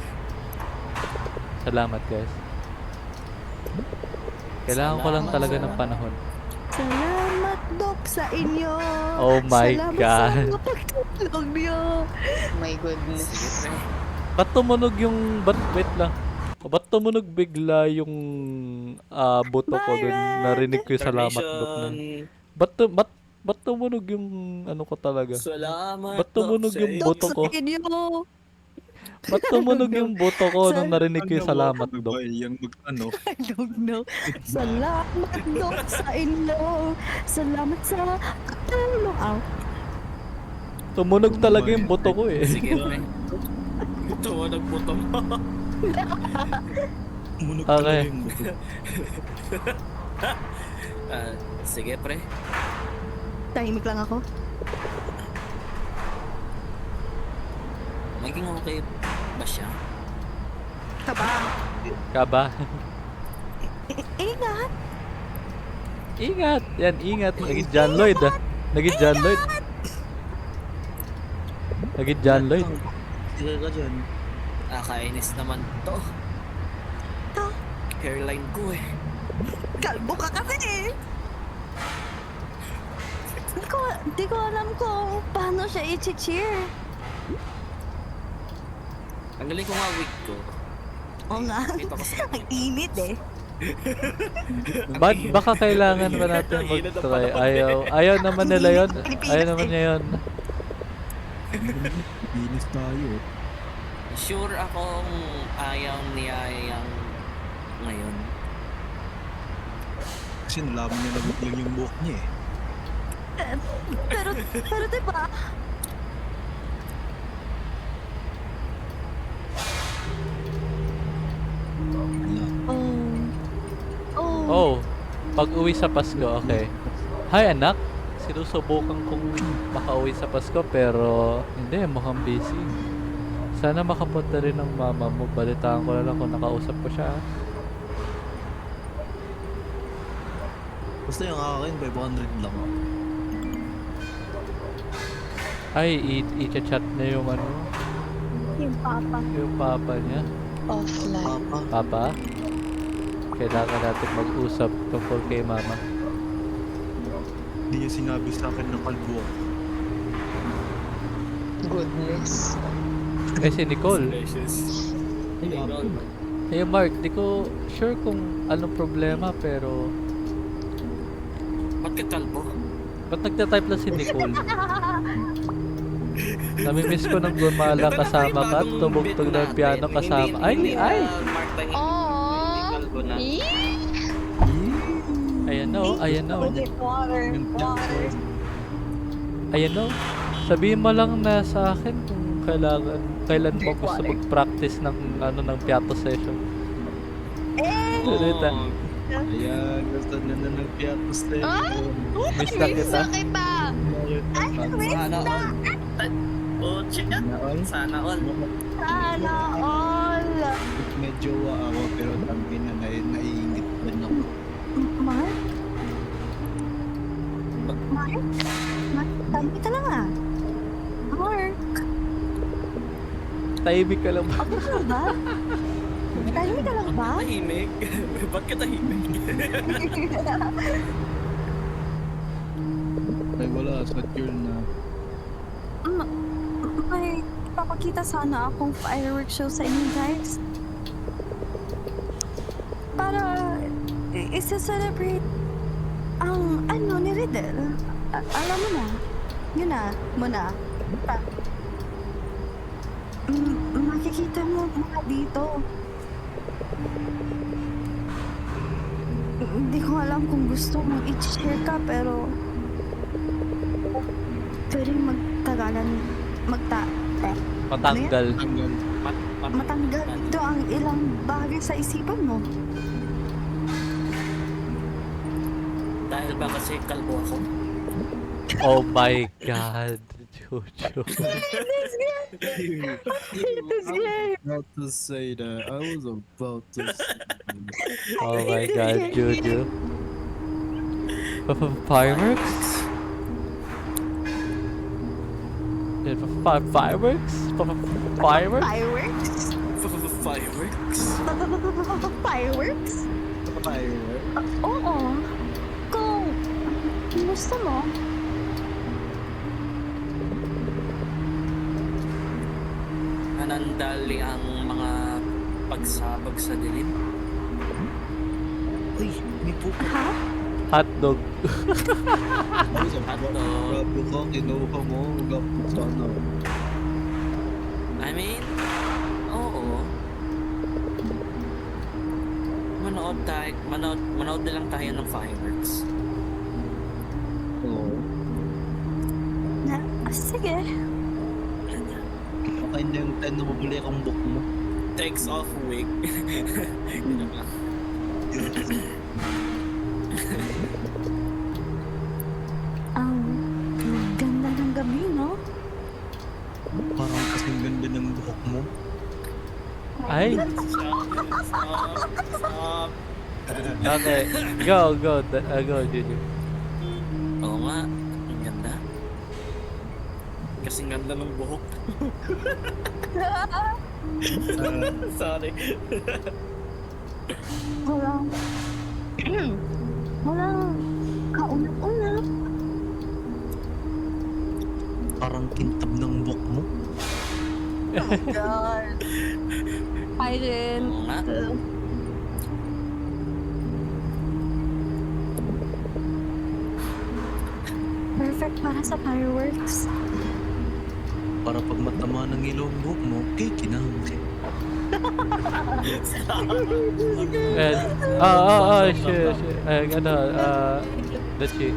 Salamat guys. Kailangan ko lang talaga ng panahon. Salamat, Doc, sa inyo. Oh my Salamat God. sa mga pagtulong niyo. My goodness. Sige, pre. Ba't tumunog yung... Wait lang. Ba't tumunog bigla yung buto ko dun? Narinig ko yung salamat Doc na. Ba't tumunog yung ano ko talaga? Salamat. Ba't tumunog Doc, yung sa buto Sa ko? inyo. Ba't tumunog yung buto ko nung narinig ko yung salamat Doc? Yung ano. I don't know. Salamat, Doc, sa inyo. Salamat sa katulong. Tumunog talaga yung buto ko eh. Sige, pre. Tumunag po to mo. Munog Okay. talaga yung buto. Sige, pre. Tahimik lang ako. Maging okay ba siya? Kaba. Kaba. Ingat. Ingat! Yan, ingat. Naging John Lloyd ah. Naging John Lloyd. Naging John Lloyd. Sige ka dyan. Kainis naman to. To. Hairline ko eh. Kalbo ka kasi eh. Di ko alam kung paano siya i-cheer. Ang galing ko nga wig ko. Oo nga. Kita ko sa Ang init eh. Baka kailangan ba natin mag-try? Ayaw naman nila yun. Ayaw naman niya yun. Binis tayo. Sure akong ayaw niya yung ngayon. Kasi nalaman niya na biglang yung buhok niya eh. Pero diba? Oh, pag uwi sa Pasko, okay. Hi anak, sinusubukan kong makauwi sa Pasko pero hindi, mukhang busy. Sana makapunta rin ng mama mo. Balitaan ko na lang kung nakausap ko siya. Basta yung akin, 500 lang. Ay, i-chat na yung ano, Yung papa. yung papa niya. Offline. Papa? Kailangan natin mag-usap tungkol kay Mama. Hindi niya sinabi sa akin na kalbo ako. Goodness. Eh si Nicole. Nicole. Eh Mark, di ko sure kung anong problema pero Ba't ka kalbo? ba't nagtatype lang si Nicole? Namimiss ko nang gumala Ito na kasama yung ka, bagong tumugtog bit ng natin. piano kasama. Hindi Ay! na Mark tayo. Aww. Kalbo na. Ayan na oh, ayan na oh. Water. Ayan na oh. Sabihin mo lang na sa akin kung kailan mo gusto mag-practice ng ng piano session. Ulit ah. Ayan, gusto na ng piatos din. Miss na kita. kita. Sana all. Oh, shit. Sana all. Sana all. May jowa ako pero tangin na naiingit pa ako. Mark? Mark? Mark, tabi ka lang ah. Mark, Tahimik ka lang ba? okay ka ba? Tahimik ka lang ba? Tahimik? Ba't ka tahimik? Ay wala, sa turn na. May papakita sana akong fireworks show sa inyo guys. Para isa-celebrate ang ni Riddle. Alam mo na. Yun na, muna. Makikita mo mga dito. Hindi ko alam kung gusto mo i-share ka pero pwedeng Matanggal. matanggal dito ang ilang bagay sa isipan mo. Dahil ba kasi kalbo ako? Oh my God. Jojo. About to say that. I was about to say Oh my God, Jojo. Fireworks? Fireworks? Fireworks? Fireworks? Fireworks? Fireworks? firework. Oo. Kung gusto mo, Nanandali ang mga pagsabog sa dilim. Uy, may pupo. ha? Hotdog. Ay, sa Hotdog. grabe ka, kinuha mo. Gapos sana. I mean, oo. Manood na lang tayo ng fireworks. Oo. Sige. Makain na yung 10 na mabuli akong book mo. Takes off wig. Yun lang. Ang ganda ng gabi, no? Parang kasing ganda ng buhok mo. Ay. Stop. Okay. Go, Jojo. Oo nga, ang ganda. Kasing ganda ng buhok. Sorry. Walang... walang kaunap-unap. Parang kintab ng buhok mo. God. Hi, Rin. Oo nga. Perfect para sa fireworks. Para pag matama ng ilong buhok mo, kikinang. And, shit. Dachi.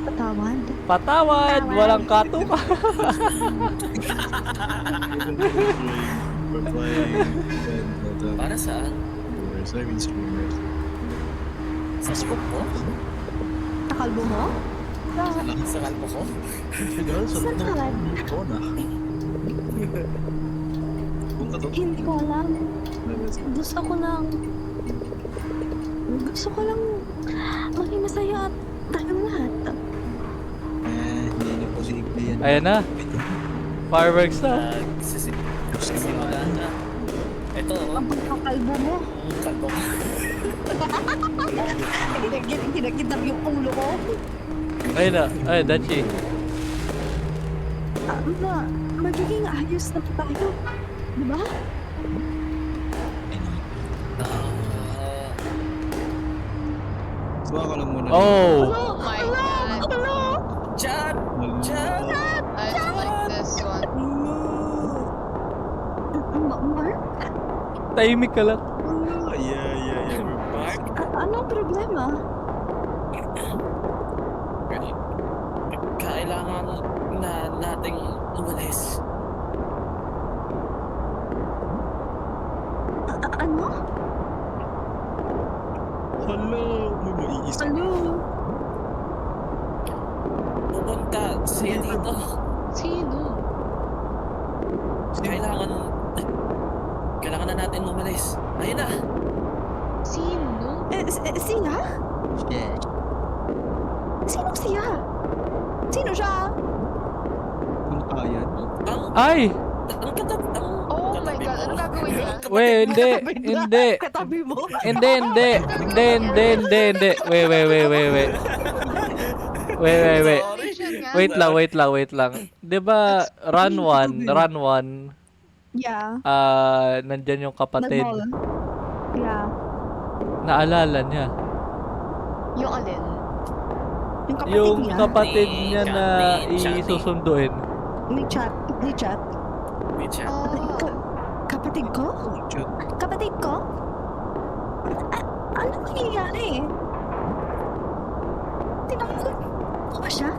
Patawad. Patawad! Walang katuka. Para saan? Sa scoop ko? Nakalbo mo? Sa kalbo ko? Saan ka lang? Hindi ko alam. Gusto ko lang maging masaya at tayong lahat. Hindi na posible yan. Ayan na. Fireworks na. Sisimula na. Ito, Ang pagkakalbo mo. ang kalbo. Ginagitap yung ulo ko. Ayun na. Ay, Dachi. Magiging ayos na po tayo. Diba? Suwa ko lang muna. Oh! Oh my god. Chat! Chat! I don't like this one. Mark? Tahimik ka lang. Yeah. Mark? Anong problema? Kailangan na nating umalis. Ano? Hello, may maiisip. Ano? Pupunta siya dito. Sino? Kailangan na natin umalis. Ayun na! Sino? Siya? Yeah. Sino siya? Sino siya? Kung kaya. Ay! Ang katat... Oh my god, ano gagawin niya? Wait, hindi. Hindi. Katabi mo. Hindi. Wait. Vision nga. Wait lang. 'Di ba run 1, Yeah. nandyan yung kapatid. Nag-mall. Yeah. Naalala niya. Yung alin? Yung kapatid Yung niya. kapatid niya na Chatty. isusunduin. Ni chat. Chat. Ah, Kapatid ko? Shoot. Kapatid ko? Ano nangyayari? Tinawag ko ba siya?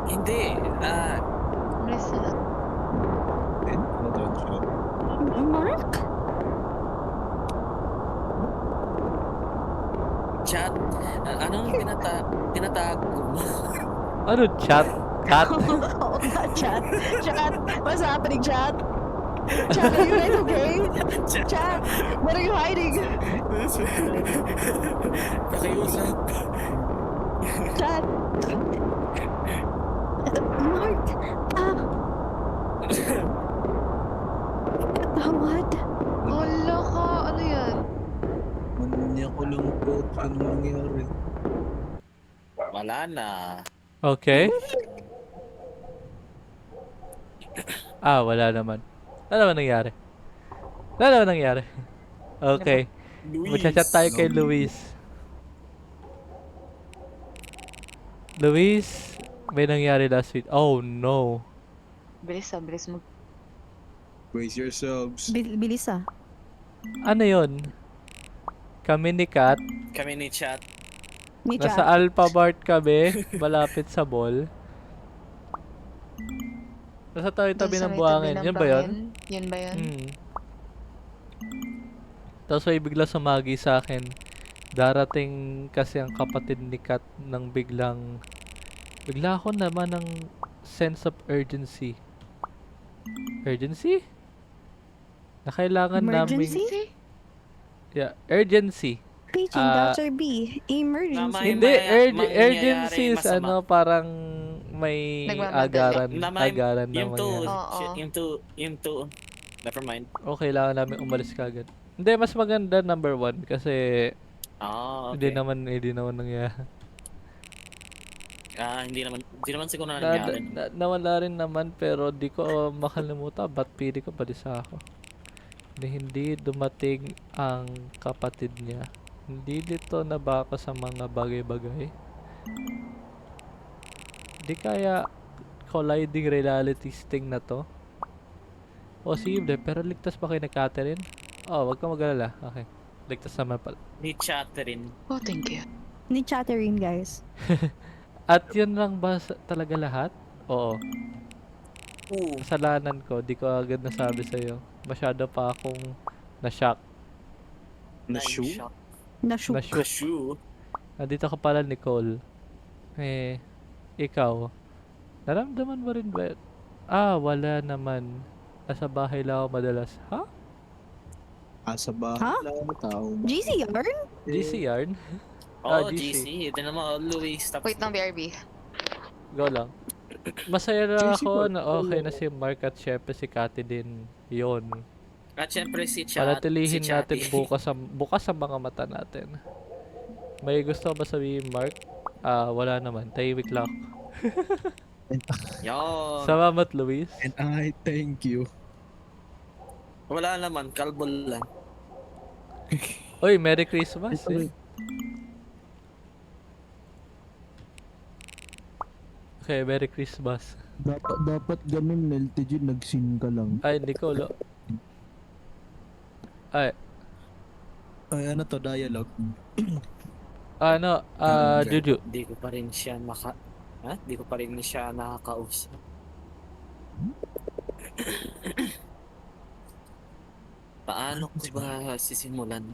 Hindi. listen. Ano daw siya? Mark? Chat. Anong tinatago mo? Ano chat? Cat? Oo nga, chat. Chat. What's happening, chat? Chat, are you guys okay? Chat, what are you hiding? Nakiusap. Chat. Mark. Tawad. Hala ka, ano yan? Manya ko lang po ano mangyari. Wala na. Okay. Wala naman. Wala naman nangyari. Okay. Magchat tayo kay Luis. Luis, may nangyari last week. Oh no. Bilis mo. Brace yourselves. Bilis ah. Ano yun? Kami ni Kat, Kami ni Chat. Ni nasa chat. Alpha Mart kami, malapit sa mall. Nasa tabi-tabi Doon sa ng may buhangin. tabi ng Yun ba yun? bangin? Yun ba yun? Tapos may bigla sumagi sa akin. Darating kasi ang kapatid ni Kat nang bigla ako naman ng sense of urgency. Urgency? Na kailangan namin... Emergency? Yeah, urgency. Paging Dr. B. Emergency. May Hindi, mangyayari urgency is masama. parang may Nagmamadali. agaran na Yung two. mangyari. Oo. Yung two. Never mind. O kailangan namin umalis kagad. Hindi, mas maganda number 1 kasi Okay. hindi naman nangyari. Hindi naman siguro nangyari. Nawala rin naman pero di ko makalimutan ba't pili ko balisa ako. Hindi dumating ang kapatid niya. Hindi dito nabaka sa mga bagay-bagay. Di kaya colliding realities thing na to? Posible, pero ligtas ba kayo na Catherine? Oh, wag ka mag-alala. Okay. Ligtas naman pala. Ni Catherine. Oh, thank you. Ni Chatterine, guys. At yun lang ba talaga lahat? Oo. Kasalanan ko, di ko agad nasabi sa'yo. Masyado pa akong na-shock. Na-shoe? Na-shoot. Na-shook. Shoe. Nandito ka pala, Nicole. Ikaw. Naramdaman mo rin ba? Wala naman. Nasa bahay lang ako madalas. Ha? Sa bahay Ha? lang tao. GC yarn? GC yarn? Oh, GC. GC. Ito naman, Louis. Tapos Wait lang, BRB. Go lang. Masaya na Si ako Mark, na okay na si Mark at syempre si Kati din yon. At syempre si Panatilihin natin Chatty. bukas ang mga mata natin. May gusto ka ba sabihin, Mark? Wala naman. Tahimik lang ako. Yon. Salamat, Luis. and I thank you. Wala naman, kalbo lang. Uy, Merry Christmas eh. Okay, Merry Christmas. Dapat ganun, LTG, nag-sin ka lang. Ay, Nicolo. Ay, Ay, ano to, dialogue? ano, Juju. Di ko pa rin siya Di ko pa rin siya nakakausap. Paano ko ba sisimulan?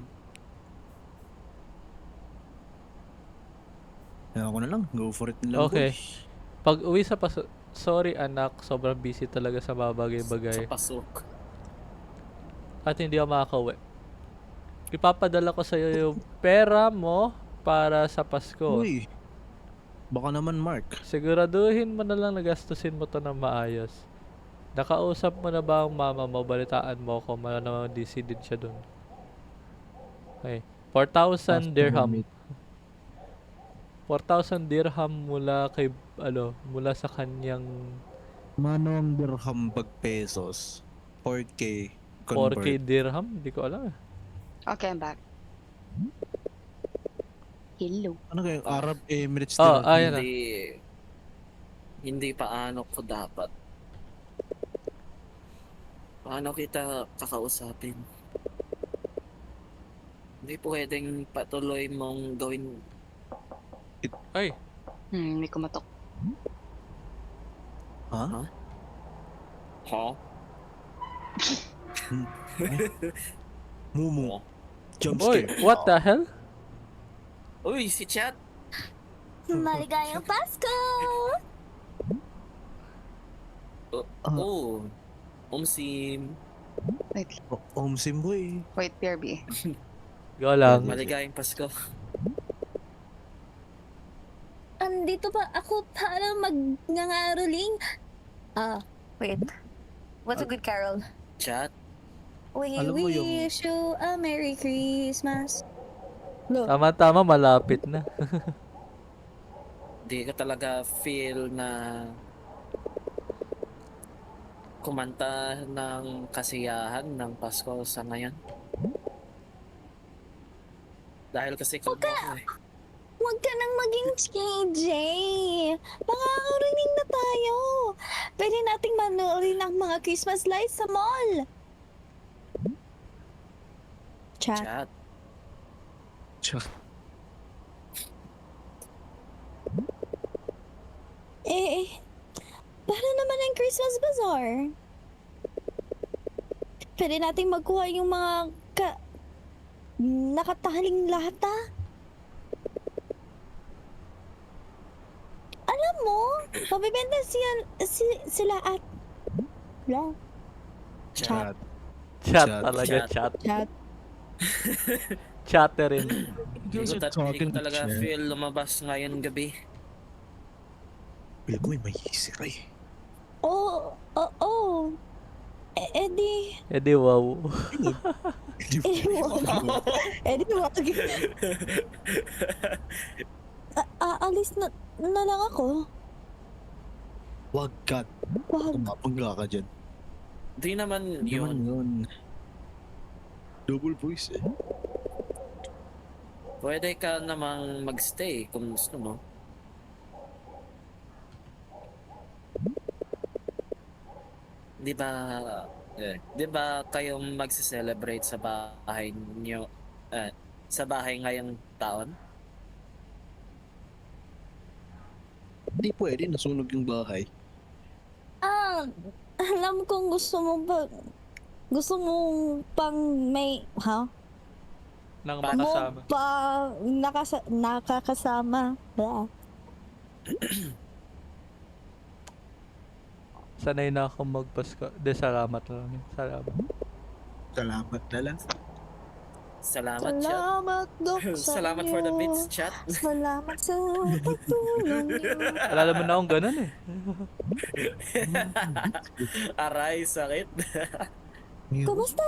Kaya ako na lang, go for it na lang. Okay. boy. Pag uwi sa sorry anak, sobrang busy talaga sa mga bagay-bagay. Sa pasok. At hindi ako makakauwi. Ipapadala ko sa'yo yung pera mo para sa Pasko. Uy, baka naman Mark. Siguraduhin mo na lang na gastusin mo to ng maayos. Nakausap mo na ba ang mama mo? Balitaan mo kung malamang decided siya dun. Okay. 4,000 dirham. 4,000 dirham mula kay mula sa kanyang Mano ang dirham pag pesos? 4K 4k convert. dirham? Hindi ko alam. Okay, I'm back. Hello. Ano kayo? Arab Emirates Oh, dirham? ayun na. Hindi paano ko dapat. Paano kita kakausapin? Hindi pwedeng patuloy mong gawin. Ay, May kumatok. Ha? Ha? Mumu. Jump oy, scare. what the hell? Uy, si Chat! Maligayang Pasko! Oh, Umsim. Wait, Omsim boy. wait, BRB. Go lang. Maligayang Pasko. Andito pa ako para magngangaroling. Wait. What's a good carol? Chat, We Alam mo yung- wish you a Merry Christmas. Tama-tama, malapit na. di ka talaga feel na kumanta ng kasiyahan ng Pasko sa ngayon? Dahil kasi kalbo ko eh. Huwag ka nang maging KJ. Mangangarinig na tayo. Pwede nating manoorin ang mga Christmas lights sa mall. Chat. Chat, Tsak. Para naman ang Christmas bazaar. Pwede nating magkuha yung mga nakatahaling lata. Alam mo, mabibenta sila at... Wala. chat. Chat Chat. talaga, chat. Chat. Chatterin. Hindi ko talaga feel lumabas ngayon gabi. Feel ko may isip eh. Oo. Di... Eh di wow. Di wag. Alis na lang ako. Wag ka. Wag. Tumapangga ka dyan. Di naman Yun. yun. Yun. Double voice eh. Pwede ka namang magstay kung gusto mo. Di ba kayong magse-celebrate sa bahay niyo sa bahay ngayong taon? Hindi pwede, nasunog yung bahay. Alam kong gusto mo pang may, Nang Paano? makasama. nakakasama. Blah. Sanay na akong magpasko. De, salamat lang. Salamat. Salamat na lang. Salamat, chat. Salamat, Dok, sa Salamat for the inyo. bits, chat. Salamat sa pagtulong niyo. Alala mo na akong ganun eh. Aray, sakit. Kumusta?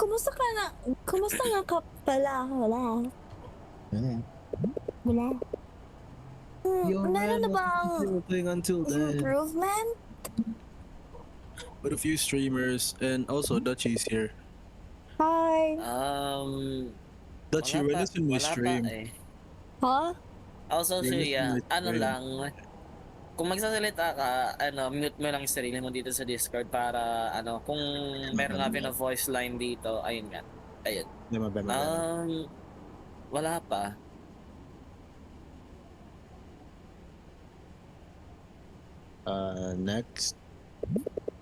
Kumusta ka na? Kumusta nga ka pala? Wala. Wala. Meron na bang Playing until then. improvement? With a few streamers and also Dutchie's here. Hi. Dutchie, when is in my wala stream? pa eh. Ha? Also, When is Suya, my ano stream? lang, kung magsasalita ka, mute mo lang yung sarili mo dito sa Discord para, kung meron nga na voice line dito, ayun nga. Ayun. Wala pa. Next.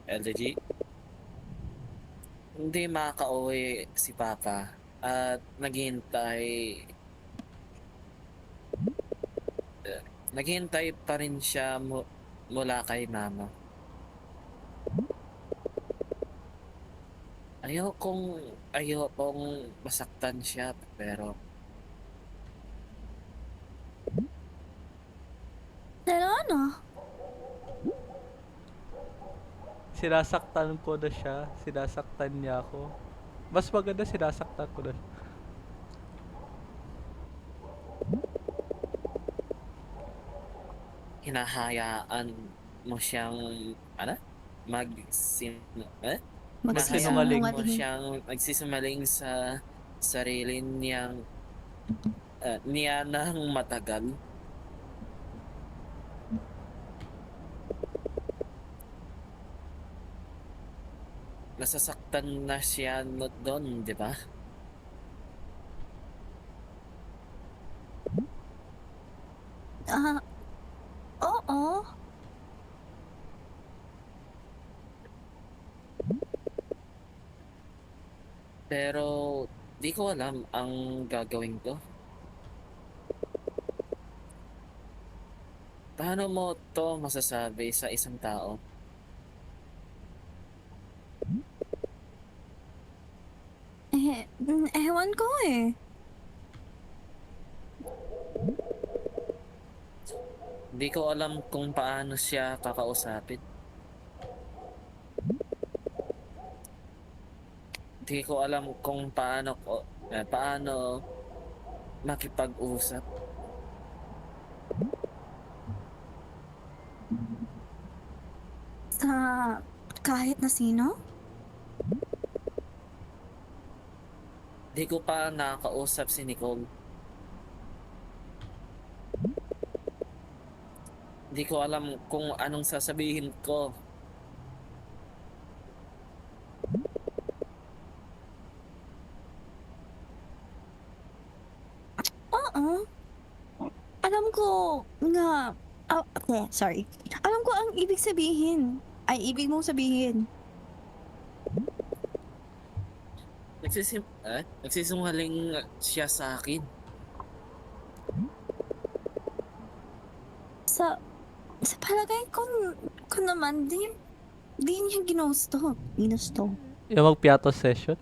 LDG? Hindi makaka-uwi si Papa at naghihintay pa rin siya mula kay Mama. Ayokong masaktan siya pero Pero ano? Sinasaktan ko na siya. Sinasaktan niya ako. Mas maganda sinasaktan ko na siya. hinahayaan mo siyang hinahayaan Magsinungaling. mo siyang magsisinungaling sa sarili niyang niya ng matagal. Nasasaktan na siya doon, di ba? Oo. Pero di ko alam ang gagawin ko. Paano mo to masasabi sa isang tao? Ewan ko eh. Di ko alam kung paano siya kakausapin. Di ko alam kung paano makipag-usap. Sa kahit na sino? Di ko pa nakakausap si Nicole. Di ko alam kung anong sasabihin ko. Oo. Alam ko nga... okay, sorry. Alam ko ang ibig sabihin. Ibig mong sabihin. Nagsisinungaling siya sa akin. Sa palagay ko naman, di niya ginusto. Yung magpiato session.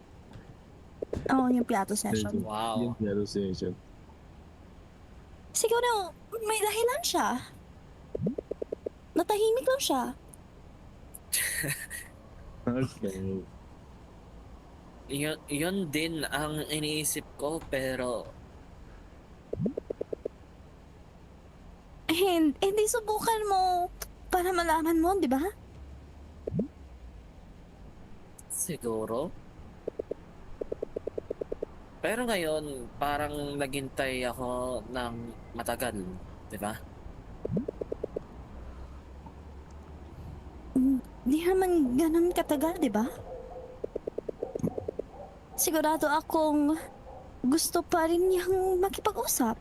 Oo, yung piato session. Wow. Yung piano session. Siguro, may dahilan siya. Natahimik lang siya. Okay. Yun din ang iniisip ko pero Hindi subukan mo para malaman mo, di ba? siguro. Pero ngayon, parang naghintay ako ng matagal, di ba? Di naman ganun katagal, di ba? Sigurado akong gusto pa rin niyang makipag-usap.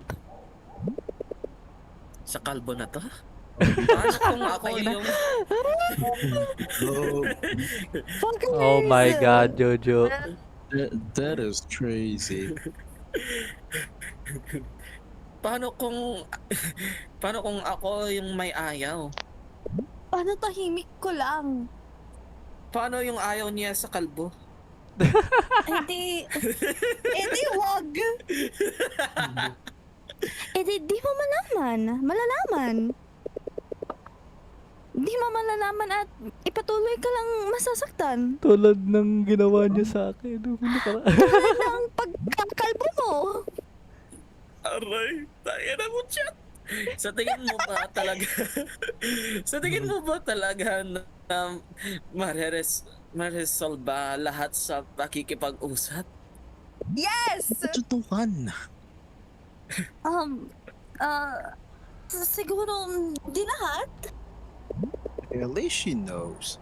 Sa kalbo na to. Paano kung ako yung... Oh my god, Jojo. That is crazy. Paano kung ako yung may ayaw? Paano tahimik ko lang? Paano yung ayaw niya sa kalbo? Edi wag. Di mo malalaman. Di mo malalaman at ipatuloy ka lang masasaktan. Tulad ng ginawa niya sa akin. Nung nakaraan. Tulad ng pagkakalbo mo. Aray, tayo na mo, chat. Sa tingin mo ba talaga? Sa tingin mo ba talaga na maresolve ba lahat sa pakikipag-usap? Yes! Tutukan. Siguro di lahat. At least she knows.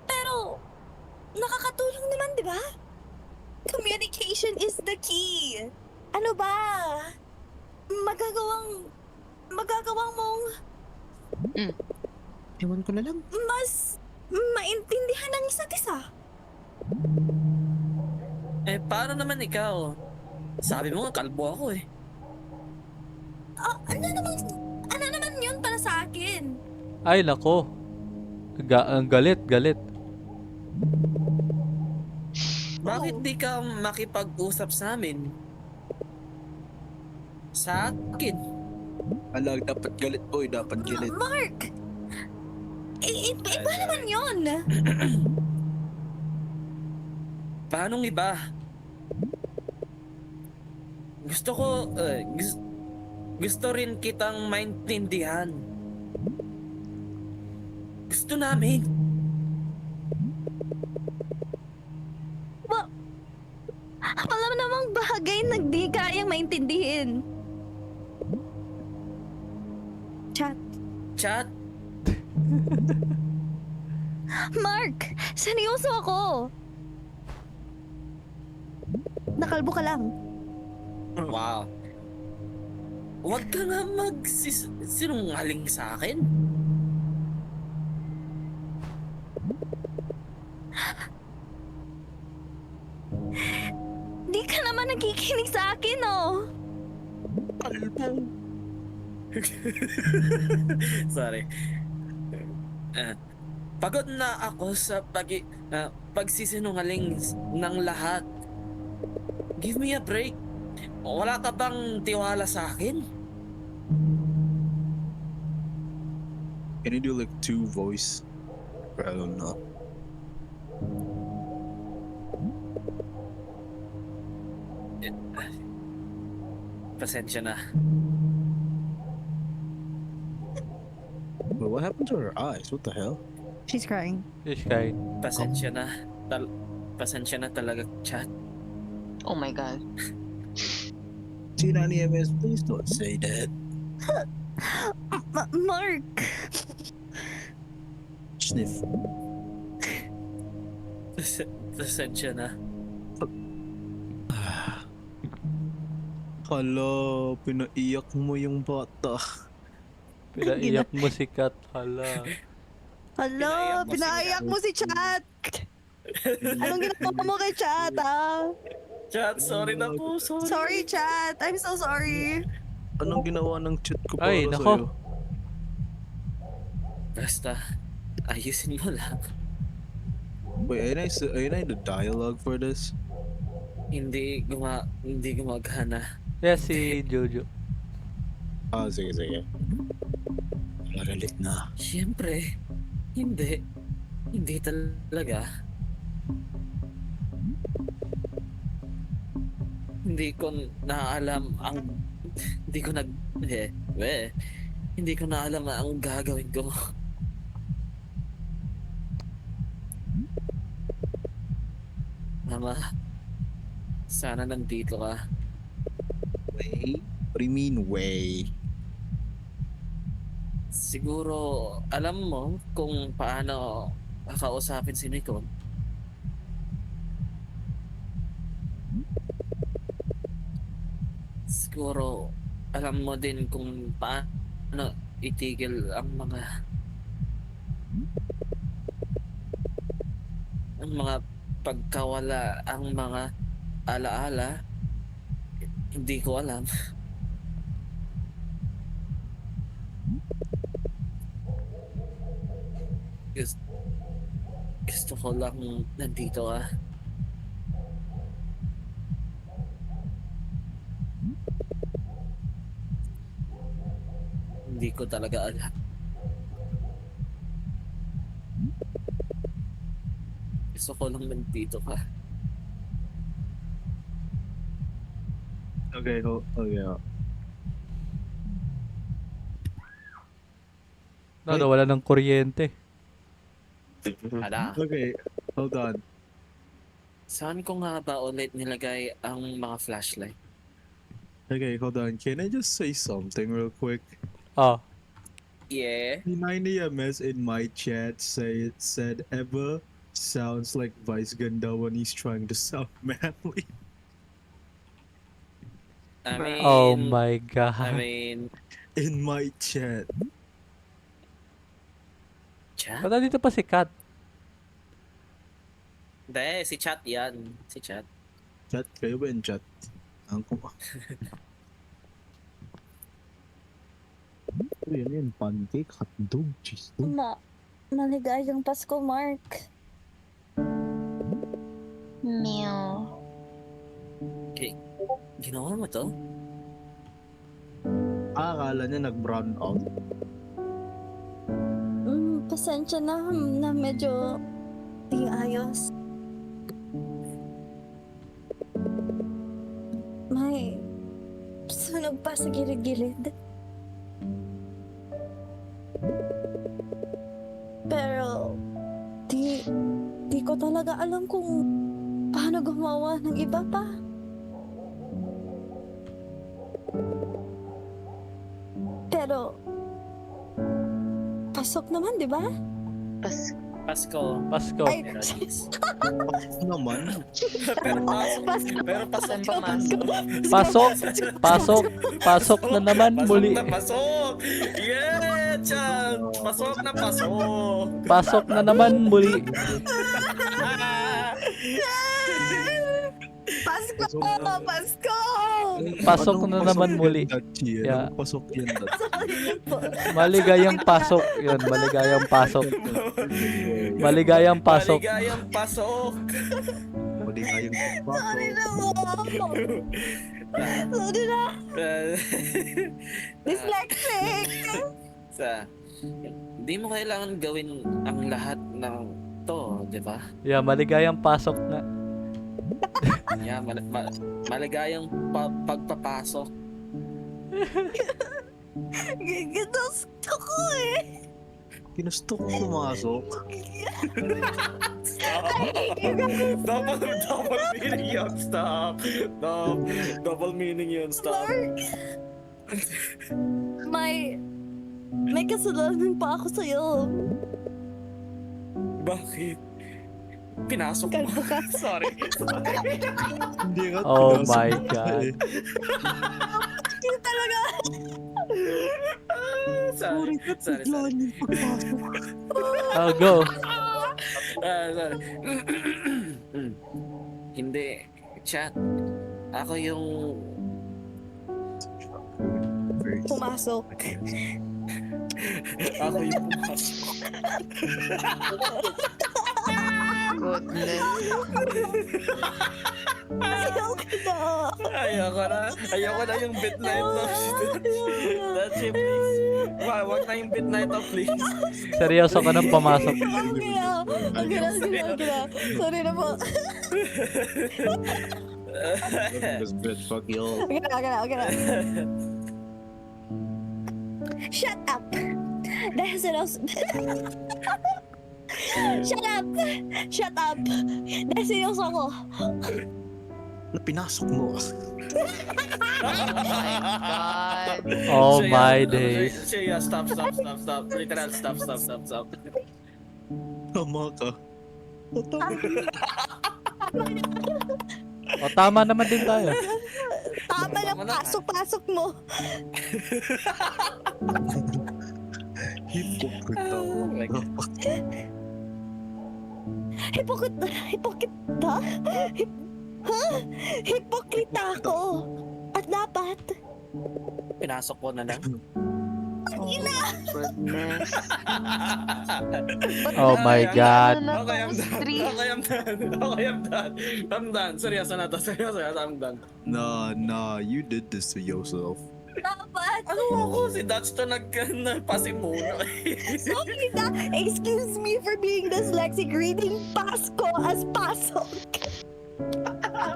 Pero, nakakatulong naman, di ba? Communication is the key. Ano ba? Magagawang mong Ewan ko na lang. mas maintindihan ang isa't isa. Paano naman ikaw? Sabi mo nga, kalbo ako eh. Ano naman yun para sa akin? Ay, nako. Ang galit. Bakit di ka makipag-usap sa amin? Sa akin? Alag, dapat galit, boy. Dapat galit. Mark! Iba naman yun. Paanong iba? Gusto rin kitang maintindihan. Gusto namin. Wala namang bagay na di kayang maintindihin. Chat? Mark! Seryoso ako! Nakalbo ka lang. Wow. Huwag ka nga sinungaling sa akin. Di ka naman nakikinig sa akin, oh. Kalbo. Sorry. Pagod na ako sa pagsisinungaling ng lahat. Give me a break. Wala ka bang tiwala sa akin? Can you do like 2 voice? I don't know. Pasensya na. But what happened to her eyes? What the hell? She's crying. Fish guy. Pasensya na. Pasensya na talaga, chat. Oh my god. Tina Nieves, please don't say that. Mark! Sniff. Pasensya na. Hala, pinaiyak mo yung bata. Pinaiyak mo si Kat. Hala. Hello, pinaiyak mo si Chat! Anong ginagawa mo kay Chat, ah? Chat, sorry na po. Sorry. Sorry, Chat. I'm so sorry. Anong ginawa ng chat ko para Ay, sa'yo? nako. Basta, ayusin mo lang. Wait, ain't I the dialogue for this? Hindi gumagana. Yes, si Jojo. Ah, sige. Nagalit na. Siyempre, hindi. Hindi talaga. Hindi ko naalam ang... Hindi ko Hindi ko naalam ang gagawin ko. Mama, sana nandito ka. Way? What do you mean, way? Siguro, alam mo kung paano kakausapin si Nicole. Siguro, alam mo din kung paano itigil ang mga pagkawala, ang mga alaala. Hindi ko alam. Gusto ko lang nandito ka. Hindi ko talaga alam. Gusto ko lang nandito ka. Okay, okay. Wala ng kuryente. Ala, Okay, hold on. saan ko nga ba ulit nilagay ang mga flashlight? Okay, hold on. Can I just say something real quick? Oh. Yeah. 9EMS in my chat said Eva sounds like Vice Ganda when he's trying to sound manly. I mean, Oh my I god. mean, In my chat. chat? Ba't nandito pa si Kat? Hindi, si chat yan. Si chat. Chat, kayo ba in chat? Ang kuma. Yan, pancake, hotdog, cheese dog. Maligayang Pasko, Mark. Meow. Okay. Ginawa mo to? Akala niya nag-brown out. Pasensya na medyo di ayos. May sunog pa sa gilid-gilid. Pero di ko talaga alam kung paano gumawa ng iba pa. Pero pasok naman, di ba? Pasko. Pasko. Ay, Pero yes. Naman. Pero pasok pa man. Pasok na naman muli. Pasok na pasok! Yeah, chat! Pasok na pasok! Pasok na naman muli. Pasko! Pasko! Pasok na naman muli. Yeah. Pasok yan dat. Maligayang pasok. Yun, maligayang pasok. Maligayang pasok. Maligayang pasok! Maligayang Sorry pasok. na mo! Sorry na! Dyslexic! Hindi mo kailangan gawin ang lahat ng to, di ba? Yeah, maligayang pasok na. Yeah, maligayang pagpapasok. Ginusto ko eh! Ginusto ko pumasok. Double meaning yun, stop. Double meaning yun, stop. May kasalanan pa ako sa'yo. Bakit? Pinasok mo. Sorry. Hindi nga Oh pinasok my ko God. eh. Yun talaga. Sorry. Oh, go. Sorry. Hindi. Chat. Ako yung... Pumasok. Ako yung pumasok. Goodness. Ayoko na yung bit na ito. That's it, please. Wag na yung bit na ito, please. Seryoso ka nang pumasok. Okay na. Sorry na po. This bit, fuck you. Okay na. Shut up! Dahil Shut up! Dahil seryoso ako. Pinasok mo. God. Oh Shea, my days. Shea, stop. Literal, stop. Tama ka. O, tama naman din tayo. Tama na, pasok mo. Hipokrita. Oh my God. Hipokrita? Hipokrita ako. At dapat. Pinasok ko na lang. Oh, goodness. Oh my God. Okay, I'm done. Seryoso na to. I'm done. Nah, you did this to yourself. Dapat. Ano ako? Si Dutch to nagpasimula. Sorry na. Excuse me for being dyslexic reading Pasko as pasok.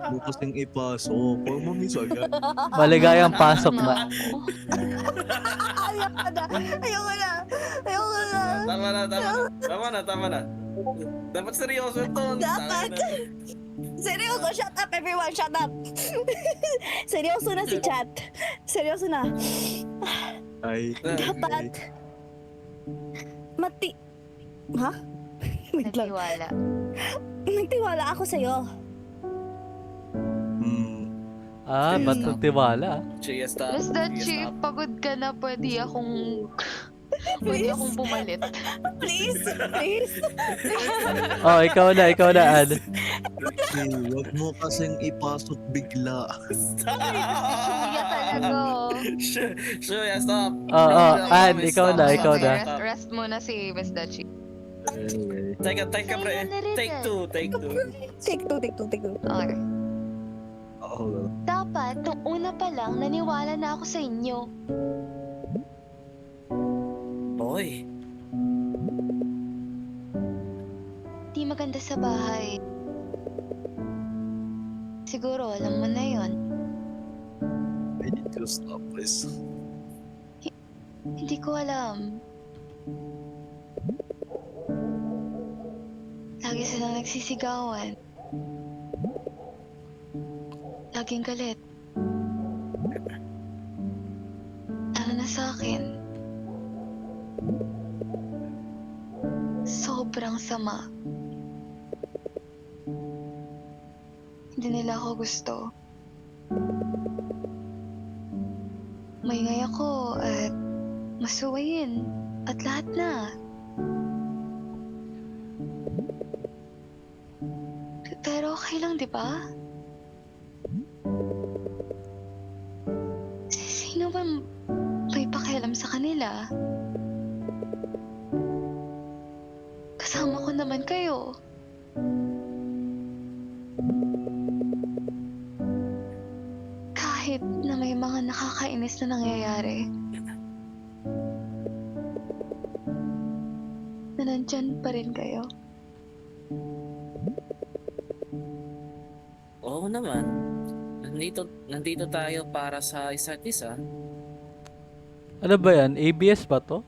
Bukas yung ipasok. Huwag mo miss agad. Maligayang pasok na. Ayoko na. Ayoko na. Ayoko na. Tama na. Dapat seryoso to. Dapat. Seryoso, shut up everyone, shut up. Seryoso na si chat. Seryoso na. Ay, Dapat. Ha? Wait lang. Nagtiwala. Nagtiwala ako sa'yo. Ba't ang tiwala? Sige, stop. Basta Sige, Chief, stop. pagod ka na, pwede akong pumalit. Please, please. Oh, ikaw na, Ann. Ricky, huwag mo kasing ipasok bigla. Kuya talaga. Shuya, stop. Ann, ikaw na. Rest muna si Miss Dachi. Anyway. Take a break. Take two. Take two. Okay. Hold on. Dapat, nung una pa lang, naniwala na ako sa inyo. Boy. Di maganda sa bahay. Siguro, alam mo na yon. I need to stop this. Hindi ko alam. Lagi silang nagsisigawan. Laging galit. Lalo na sa akin. Sobrang sama. Hindi nila ako gusto. Maingay ako at masuwayin at lahat na. Pero okay lang, di ba? Sino ba may pakialam sa kanila? Kasama ko naman kayo. Kahit na may mga nakakainis na nangyayari, na nandyan pa rin kayo. Oo naman. Nandito tayo para sa isa't isa. Ano ba yan? ABS ba to?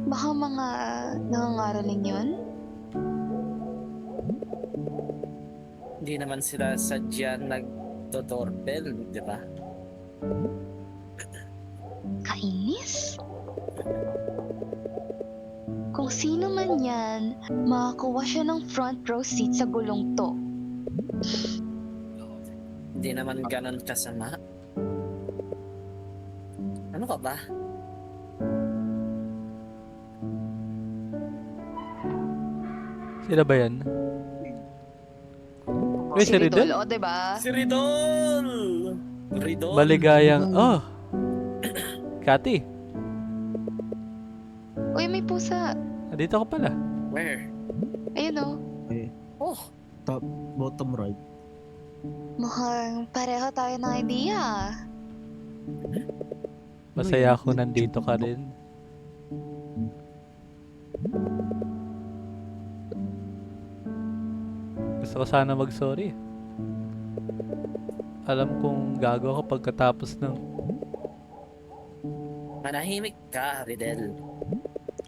Baka mga nangangaroling yun? Hindi naman sila sadya nagtotorpel, di ba? Kainis? Kung sino man yan, makakuha siya ng front row seat sa gulong to. Hindi naman ganon kasama. Ano ka ba? Sino ba yan? Uy, si Ridel? O, diba? Si Ridol! Ridol! Maligayang... Oh! Kati, Uy, may pusa. nandito ka pala. Where? Ayun o. Oh! Top, bottom right. Mukhang pareho tayo ng idea. Masaya ako nandito ka rin. Gusto ko sana mag-sorry. Alam kong gago ako pagkatapos ng... Manahimik ka, Ridel.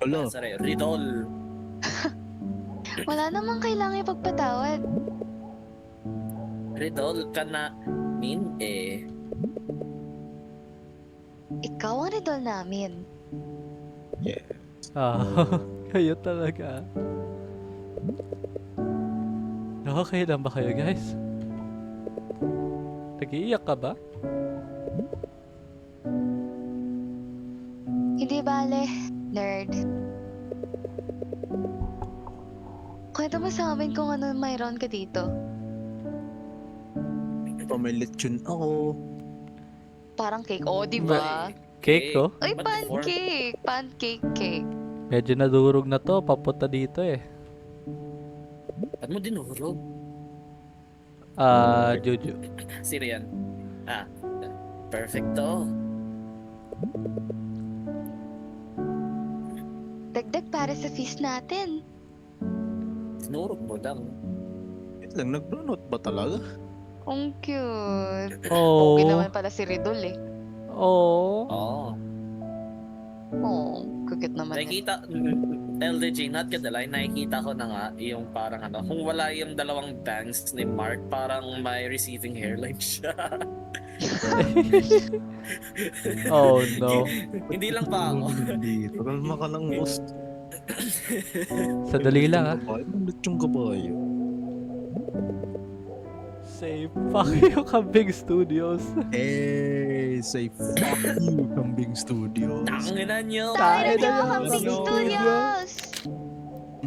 Hello. Sorry, Ridol. Wala namang kailangan ipagpatawad. Ridol ka na min eh. Ikaw ang idol namin. Kayo talaga. Okay lang ba kayo, guys? Nag-iiyak ka ba? Hindi bale, nerd. Kwento mo sa amin kung ano mayroon ka dito. Pamilitsyon ako. Parang cake. O, diba? Cake, oh? Uy, But before- pancake. Pancake cake. Medyo nadurog na to. Papunta dito eh. Ba't mo dinurog? Juju. Sino yan? Ah, perfecto. Dagdag para sa feast natin. Tinurog mo lang. Wait lang, nag-donut ba talaga? Ang cute. Oh. Okay naman pala si Ridol eh. Oh. Oo. Oh, kukit naman eh. Nakikita, LDG, not gonna lie, nakikita ko na nga yung parang ano, kung wala yung dalawang bangs ni Mark, parang may receiving hairline siya. Oh no. Hindi lang ba ako? Hindi. Kalma ka lang, boss. Sadali lang ah. Ulit yung kabayo. Say fuck you, Kambing Studios. Hey, say fuck you, Kambing Studios. Tanginan nyo! Tayo Tayo na na Kambing yun. Studios!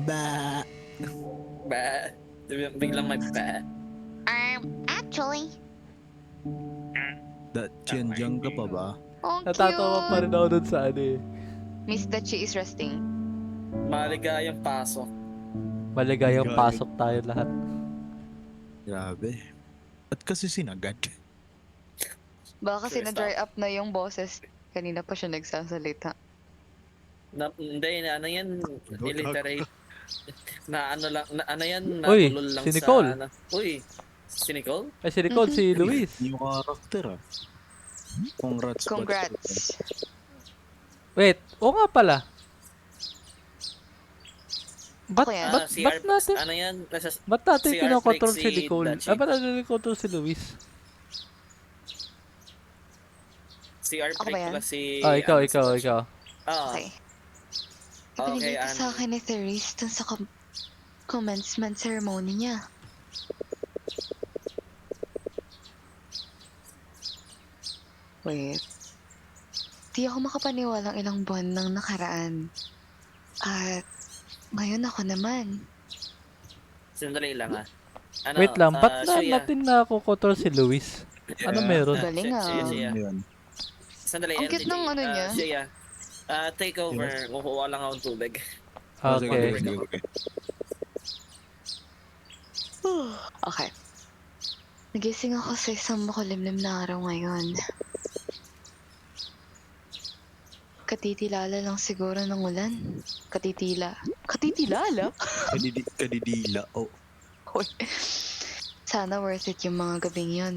Ba. Ba? Biglang may ba? Actually, Diyan ka pa ba? oh Natatawa pa rin ako dun sa ano eh. Miss Dachi is resting. Maligayang pasok. Maligayang Galing. pasok tayo lahat. Grabe. At kasi sinagad. Baka kasi Sure, na-dry up na yung boses. Kanina pa siya nagsasalita. Hindi, ano yan, illiterate. Na ano lang, na, ano yan, Uy, natulol lang si sa, Nicole. ano. Uy, si Nicole? Ay, si Nicole, si Luis. New character ah. Congrats. Congrats. Wait, oo nga pala. Ba't, Ako yan. ba't, si ba't natin, ano yan, ba't natin si kinokontrol Arflex, si si Nicole? Dachi. Ba't natin kinokontrol si Luis? si Arflex ba yan? pala si... Ikaw, ano, ikaw, si- ikaw. Ah, Okay. okay, Pinili ko ano. sa akin ni Therese dun sa commencement ceremony niya. Wait. Di ako makapaniwalang ilang buwan nang nakaraan. At ngayon ako naman. Sandali lang ah. Ano, Wait lang, ba't na Shuya, natin nakokontrol si Luis? Ano meron? Galing ah. Shuya. Yun. Sandali, Ang cute LDG, ng ano niya. Shuya, take over. Kukuha lang akong tubig. Okay. Okay. Okay. Nagising ako sa isang makulimlim na araw ngayon. Katitilala lang siguro ng ulan. Katitilala? Kadidila. Oh. Hoy. Sana worth it yung mga gabing yun.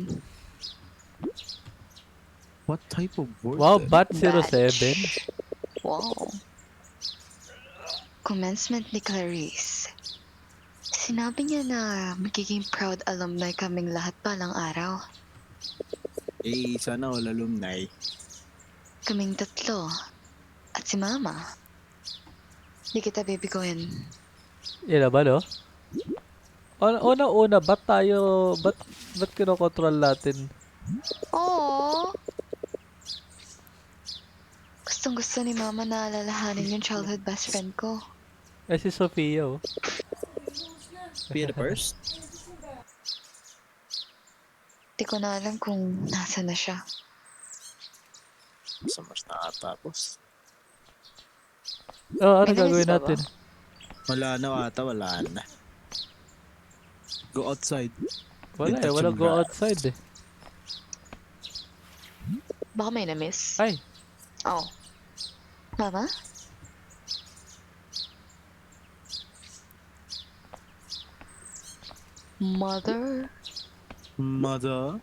What type of word? Wow, that? Bat07. Wow. Commencement ni Clarice. Sinabi niya na magiging proud alumni kaming lahat palang araw. Eh, sana all alumni. Kaming tatlo. At si Mama. Di kita bibiguin. Yan ba, no? Una-una, ba't kinokontrol natin? Oo. Gustong gusto ni Mama na alalahanin yung childhood best friend ko. Eh, si Sofia, oh. Be the first. Di ko na alam kung nasa na siya. Sa mas nakatapos. Oh, ano May nalis gagawin ba ba? natin? Wala na ata, wala na. Go outside. Wala eh, Touch walang yung go grass. outside eh. Baka may na-miss. Ay, Oh. Mama? Mother? Mother.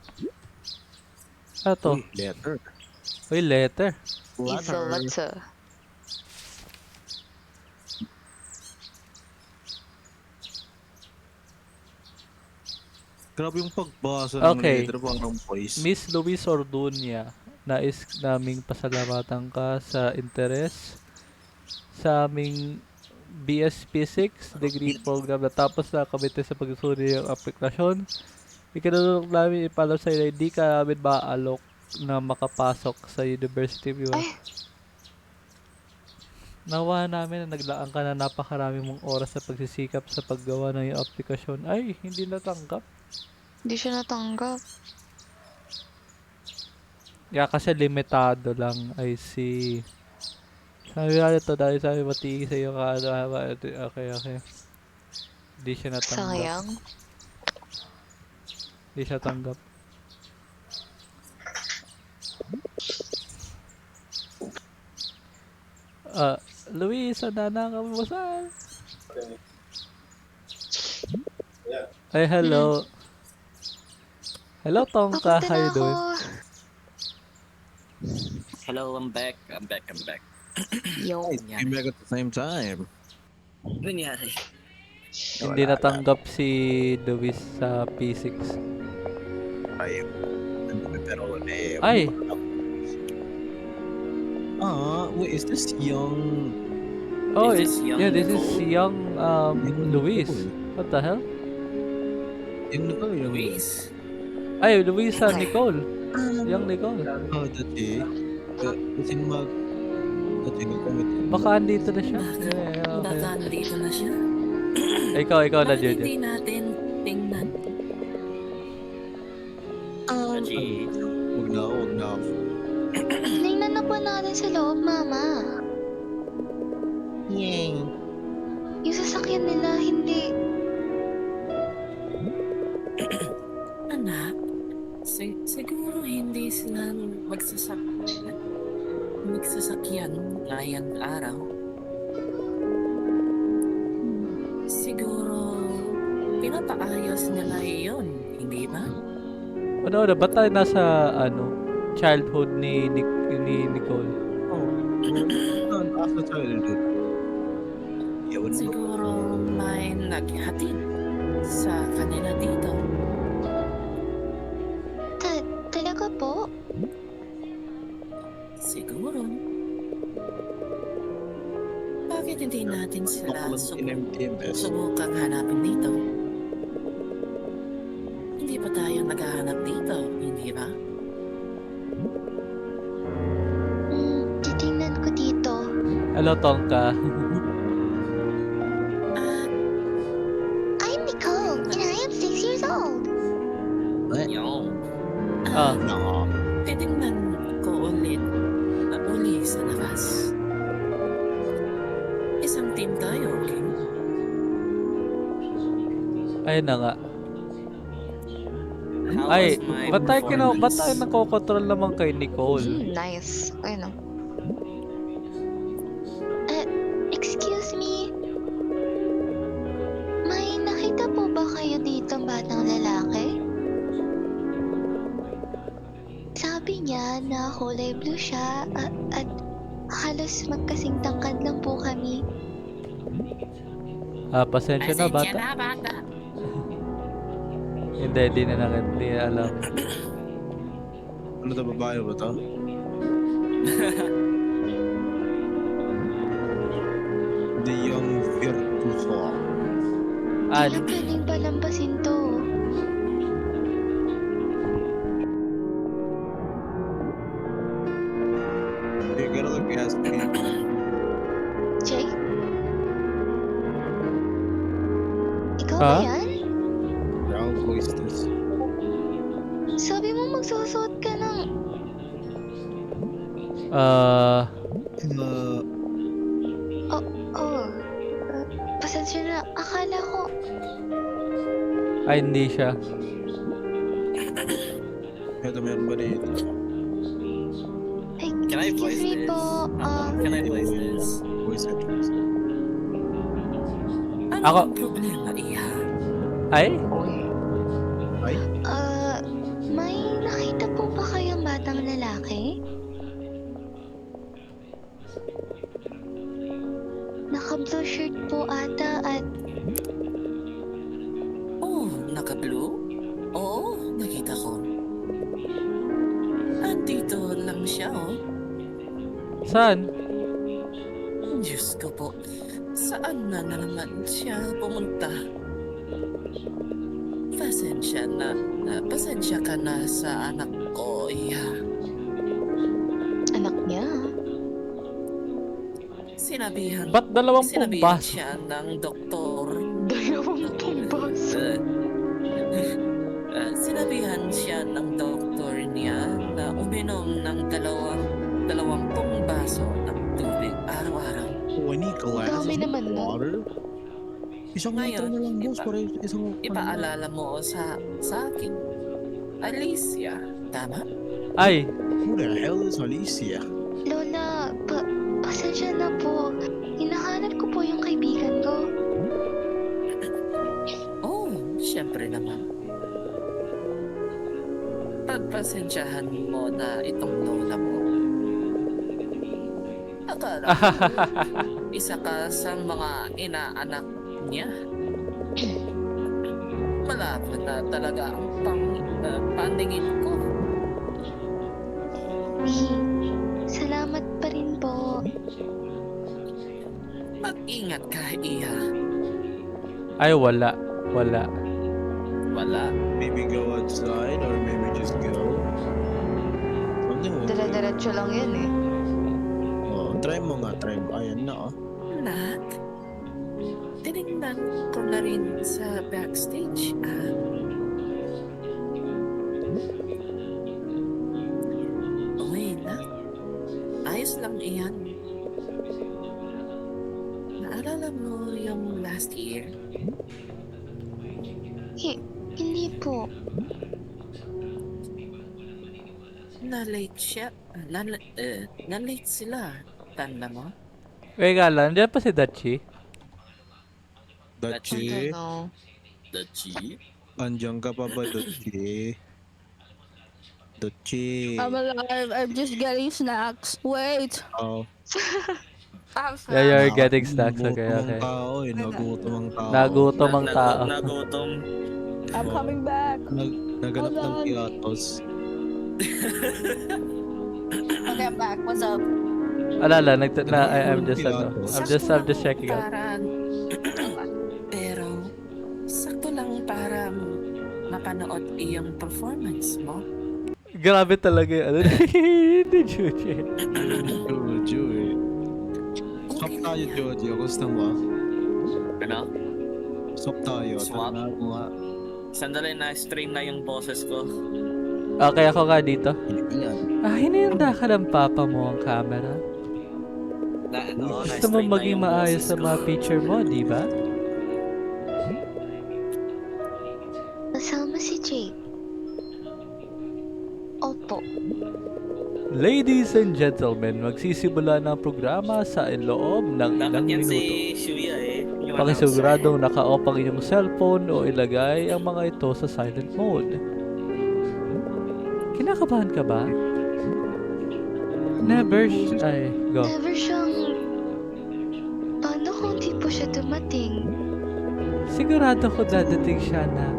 ano to? Uy, letter. Uy, letter. Is a letter. Grabe yung pagbasa ng Okay. letter, parang voice. Miss Luis Orduña, nais naming pasalamatan ka sa interes sa aming BS Physics degree program na tapos na kamite sa pagsusuri ng aplikasyon. Ikinulong namin ipalo sa iyo na hindi ka namin maalok na makapasok sa University of US. Ay! Nawa namin na naglaan ka na napakarami mong oras sa pagsisikap sa paggawa ng iyong aplikasyon. Ay, hindi natanggap. Hindi siya natanggap. Yeah, kasi limitado lang. I see. Sabi nga ito dahil sabi matiigi sa iyo ka. Okay. Hindi siya natanggap. Sayang. Hindi siya tanggap. Luis, na ka mo saan? Ay, hello. Hello, Tongka. Papunta How na you ako. doing? Hello, I'm back. I'm back. Yo. Came back at the same time. Nangyari. Hindi natanggap si Luis sa P6. Ay, pero Ay! wait, is this young? Oh, Is this young yeah, this is Nicole? young Luis. What the hell? Young Nicole, young Luis? Ay, Luisa Nicole. Young Nicole. Oh, dati. Kasi dati nag-comment. Baka andito na siya. Yeah, okay. Baka nandito na siya. Ikaw na, Bakit Jojo. hindi natin tingnan? Haji. Wag na. Tingnan na po natin sa loob, Mama. Yay. Yung sasakyan nila, hindi. Anak, siguro hindi sila magsasakyan ngayong araw. Siguro pinapaayos nila iyon, hindi ba? Ano, ba't tayo nasa, childhood ni Nicole? Asa childhood. Yawan mo. Siguro may naghatid sa kanila dito. Talaga po? Siguro. Bakit hindi natin sila subukang hanapin dito? Hindi pa tayo naghahanap dito, hindi ba? Titingnan ko dito. Hello, Tongka. I'm Nicole, and I am 6 years old. Yo. No. Titingnan ko uli sa labas. Isang team tayo, okay? Ayun na nga. How Ay, was my ba't tayo performance? nakokontrol naman kay Nicole? Nice. Ayun o. Excuse me. May nakita po ba kayo dito batang lalaki? Sabi niya na kulay blue siya at halos magkasing tangkad lang po kami. Pasensya na, bata. bata. Hindi alam. Ano to, babae ba to? The young virtuoso. Tila pwedeng palampasin to. You're gonna look past me. Jay? Ikaw Ah? ba yan? I'll voice this. Sabi mo magsusuot ka ng... Pasensya na. Akala ko... Ay, hindi siya. Ito meron ba dito? Ay, Can I voice excuse me this? po. Can I voice this? Voice it. Ano Ako- ang problema, Iha? Ay? May nakita po ba kayong batang lalaki? Naka-blue shirt po ata at Oh, naka-blue? Oo, nakita ko. Andito lang siya, oh. Saan? Diyos ko po. Saan na naman siya pumunta? Pasensya ka na sa anak ko, Iha. Anak niya. Sinabihan Ba't dalawang Sinabihan baso? siya ng doktor. Dalawang pambaso. Sinabihan siya ng doktor niya na uminom ng dalawampung baso ng tubig araw-araw. Oh, I need glasses Dami of naman nun. water. Isang Ngayon, litro na lang, boss. Para isang... Ipaalala mo sa akin Alicia, tama? Ay, Who the hell is Alicia? Lola, pasensya na po. Hinahanap ko po yung kaibigan ko. Oh, syempre naman. Pagpasensyahan mo na itong lola mo. Akala ko isa ka sa mga inaanak niya. Malabo na talaga ang paningin ko. Salamat pa rin po. Mag-ingat ka, Iha. ay wala. Wala. Maybe go outside or maybe just go. Something like that. Dire-diretso lang yan eh. Oh, try mo nga, try mo. Ayan na, oh. Nak, tinignan ko na rin sa backstage. Okay na. Ayos lang iyan. Naalala mo yung last year? Hindi po. Na-late siya. Na-late sila. Tanda mo? Wait nga lang, diyan pa si Dachi. Dachi, No. Dachi? andiyan ka pa ba, Dachi? Dachi. I'm alive. I'm just getting snacks. Wait. Oh, Yeah, you're getting snacks. Okay, okay. Tao, eh. Nagutom ang tao. Nagutom ang tao. Nagutom. I'm coming back. Naganap Hold ng on. piatos. Okay, I'm back. What's up? Alala, I'm just checking out. Parang, pero, sakto lang para mapanood iyong performance mo. Grabe talaga yung ano. Hindi, Juji. Jojo, eh. Swap tayo, Jojo. Gusto mo? Ano? Swap tayo. Swap? Tara mo nga. Sandali na stream na yung boses ko. Okay, ako nga dito. Yan. Hinihanda ka ng papa mo ang camera. Gusto mo maging maayos sa mga picture mo, di ba? Kasama si Jake. Opo. Ladies and gentlemen, magsisimula na ang programa sa loob ng Dapat ilang yan minuto. si Shuya eh. Yung Pakisiguradong naka-off ang inyong cellphone o ilagay ang mga ito sa silent mode. Kinakabahan ka ba? Never. Ay, go. Never siyang... Paano kung di po siya dumating? Sigurado ko dadating siya, anak.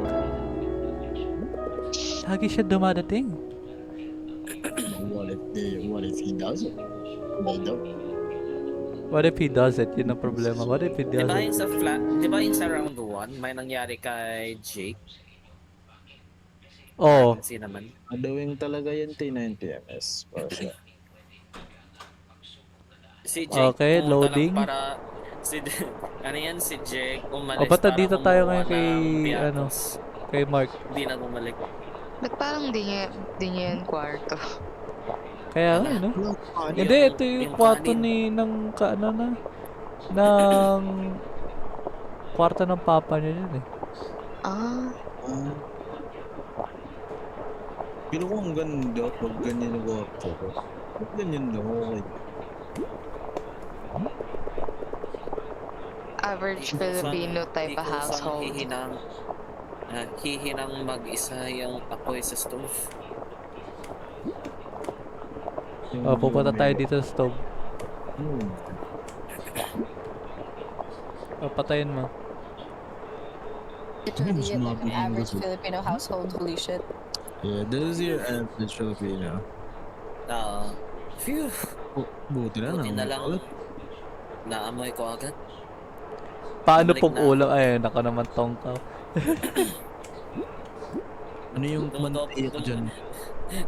Lagi siya dumadating. What if he doesn't? They don't. What if he does it? Yun ang problema. What if he Di ba does it? yung sa round 1, may nangyari kay Jake? Oo. Kasi naman. Adawing talaga yan, T90MS. For sure. Si Jake, Okay, pumunta loading. lang para... ano yan, si Jake umalis O, ba't para dito tayo kumuha ngayon kay, ng piatos. ano, kay Mark? Hindi na bumalik. Ba't parang di niya yung kwarto? Kaya nga, no? Hindi, ito yung kwarto ni, ng, ano na, ng, kwarto ng papa niya yun eh. Ah, Pero kung ang ganda, pag ganyan na guwapo ko. Pag ganyan lang, okay. average Filipino type Di of ko saan household. hihinang mag-isa yung apoy sa stove. O, pupunta tayo dito sa stove. O, patayin mo. Literally like an average Filipino household. Holy shit. Yeah, this is your average Filipino. Phew! Buti na Buti na naman. lang. Naamoy ko agad. Paano Balik pong na. ulam? Ay, nako naman tongkaw. Ano yung mantiya ko dyan?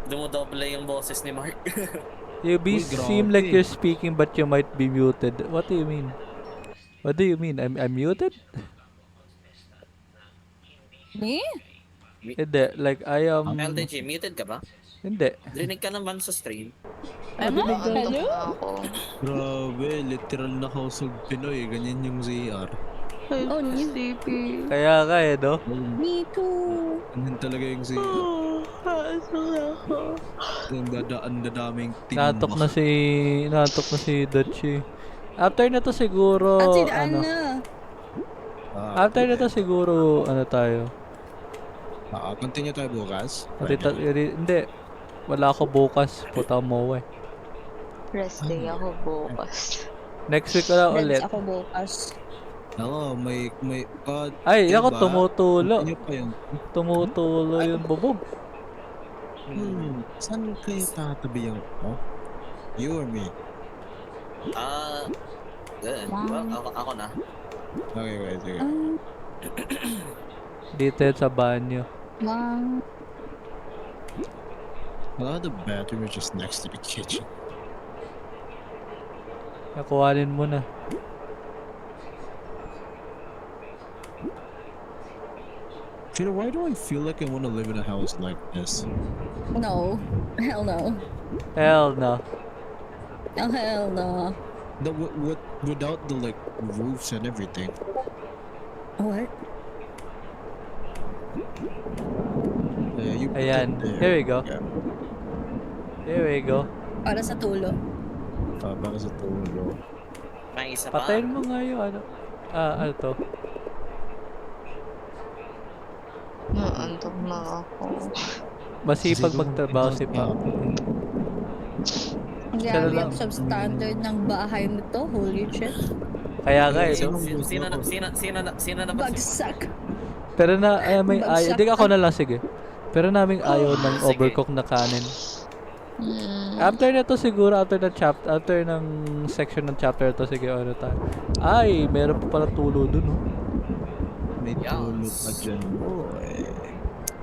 Dumudoble yung boses ni Mark. You Uy, seem like grabe. you're speaking but you might be muted. What do you mean? What do you mean? I'm muted? Me? Hindi, like I am... LTG, muted ka ba? Hindi. Rinig ka naman sa stream. Ano? Hello? Ako. Grabe, literal na house of Pinoy. Ganyan yung ZR. Oh, Sleepy. Kaya ka eh, no? me too. Ganyan talaga yung ZR. Ang dadaming Natok na si Dutchie. After na to siguro, At si ano, Anna. after na to siguro, ano tayo? Continue tayo bukas. Hindi. Wala ako bukas. Puta mo eh. Rest day ako bukas. Next week na ulit. Ako bukas. Oo, may Ay, ako diba? tumutulo. Continue pa yun. Tumutulo yung bubog. Saan kayo tatabi yung You or me? Well, ako na. Okay, sige. Dito yan sa banyo. Wow. The bathroom is just next to the kitchen. Nakuhanin mo na. Peter, why do I feel like I want to live in a house like this? No. Hell no. Hell no. Oh, hell no. Without the like roofs and everything. What? Yeah, you put Ayan. it there. Here we go. Yeah. Here we go. Para sa tulo. Para sa tulo. May isa pa. Patayin mo nga yung ano. Ano to? Naantok na ako. Masipag magtrabaho si Pao. Grabe lang. ang substandard ng bahay mo to. Holy shit. Kaya nga eh. Sino na ba? Bagsak. Pero na, may Bagsak hindi ako ka. na lang, sige. Pero naming ayaw ng sige. overcooked na kanin. After na to siguro, after ng section ng chapter to, sige, ano tayo. Ay, meron pa pala tulo dun, oh. May tulo pa dyan, boy.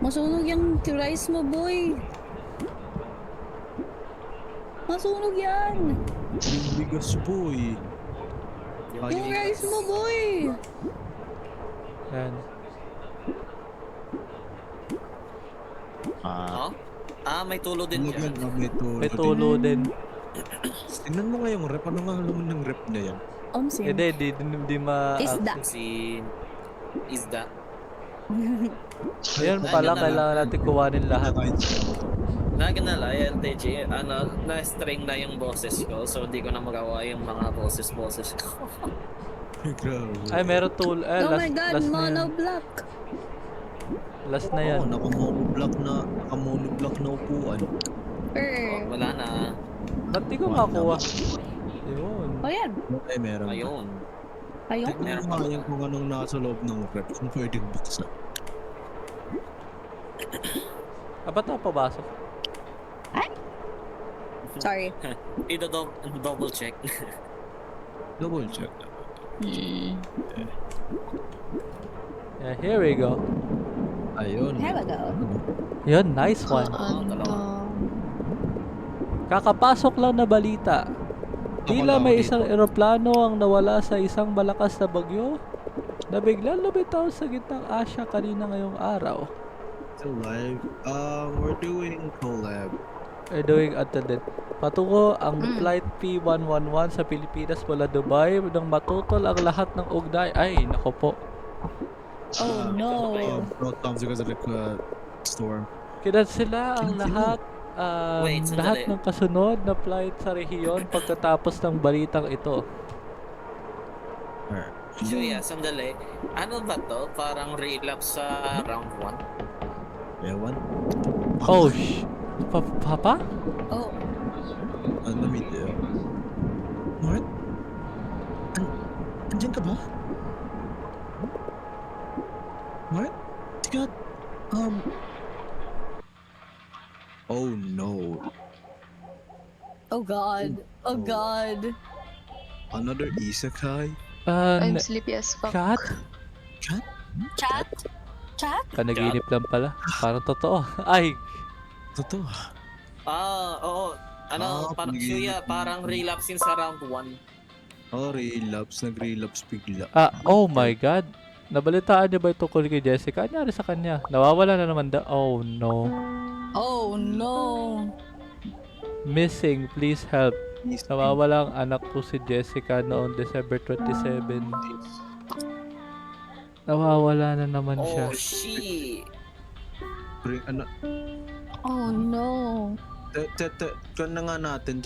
Masunog yung rice mo, boy. Masunog yan. Yung bigas, boy. Yung rice mo, boy. Yan. May tulo din dyan. May tulo. May tulo din. Tingnan mo nga yung rep. Ano nga laman ng rep na yan? Omsim. Hindi Isda. Isda. Ayan pala, kailangan natin kuhanin lahat. Naganala, LTG, na-string na yung boses ko, so hindi ko na magawa yung mga boses ko. Grabe. Ay, meron tulo. Oh my god, last na yan. monoblock. Last na yan. Naka-monoblock na upuan. Wala na. Ba't di ko makuha? Yun. Oh, yan. Ay, meron. Ayun. Ayun. Tingnan mo nga yung kung anong nasa loob ng rep. Kung pwedeng buksan. Ba't napabasok? Sorry. Double check. Double check. Yeah, here we go. Ayun. Here we go. Yun, nice one. Kakapasok lang na balita. Tila may isang eroplano ang nawala sa isang malakas na bagyo na biglang lumitaw sa gitnang Asya kanina ngayong araw. Still live. We're doing collab. Doing attendant. Patungo ang flight P111 sa Pilipinas mula Dubai nang matutol ang lahat ng ugnay. Ay, nako po. Oh no. Comes because of the storm. Kinansela ang lahat Wait, sandali. lahat ng kasunod na flight sa rehiyon pagkatapos ng balitang ito. Julia, sandali. Ano ba to? Parang relapse sa round 1? Ewan. Oh, Papa? Oh. Ano may Mart? Andyan ka ba? Mart? Tika, Oh no. Oh god. Oh god. Another isekai? I'm sleepy as fuck. Cat? Chat? Chat? Panaginip lang pala. Parang totoo. Ay, Totoo. Oo. Parang Julia, parang relapse yun sa round 1. Oh, relapse. Nag-relapse bigla. oh my god. Nabalitaan niyo ba ito tungkol kay Jessica? Ano nangyari sa kanya? Nawawala na naman daw. Oh no. Oh no. Missing, please help. Nawawala ang anak ko si Jessica noong December 27. Nawawala na naman siya. Oh shit. Bring, ano? Oh no. Kung na nga natin,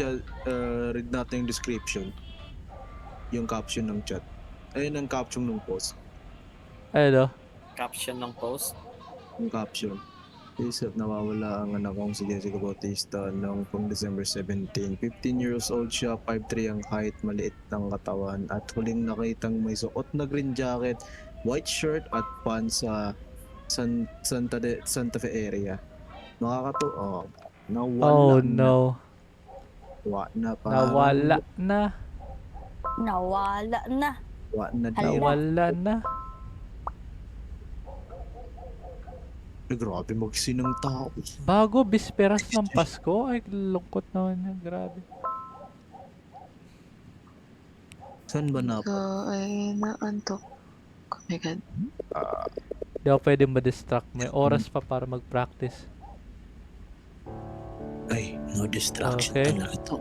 read natin yung description. Yung caption ng chat. Ayun ang caption ng post. Ano? Caption ng post. Yung caption. Isip nawawala ang anak kong si Jessica Bautista noong pang December 17. 15 years old siya, 5'3 ang height, maliit ng katawan, at huling nakitang may suot na green jacket, white shirt at pants sa Santa Fe area. Nawala Oh na. no. Nawala Nawala na. Nawala na. Nawala na. Grabe magsinang tao. Bago bisperas ng Pasko. Ay, lungkot naman yan. Grabe. Saan ba na? Ay naantok. Oh my god. Di ako pwede ma-distract. May oras pa para mag-practice. Ay, no distraction Okay. talaga to.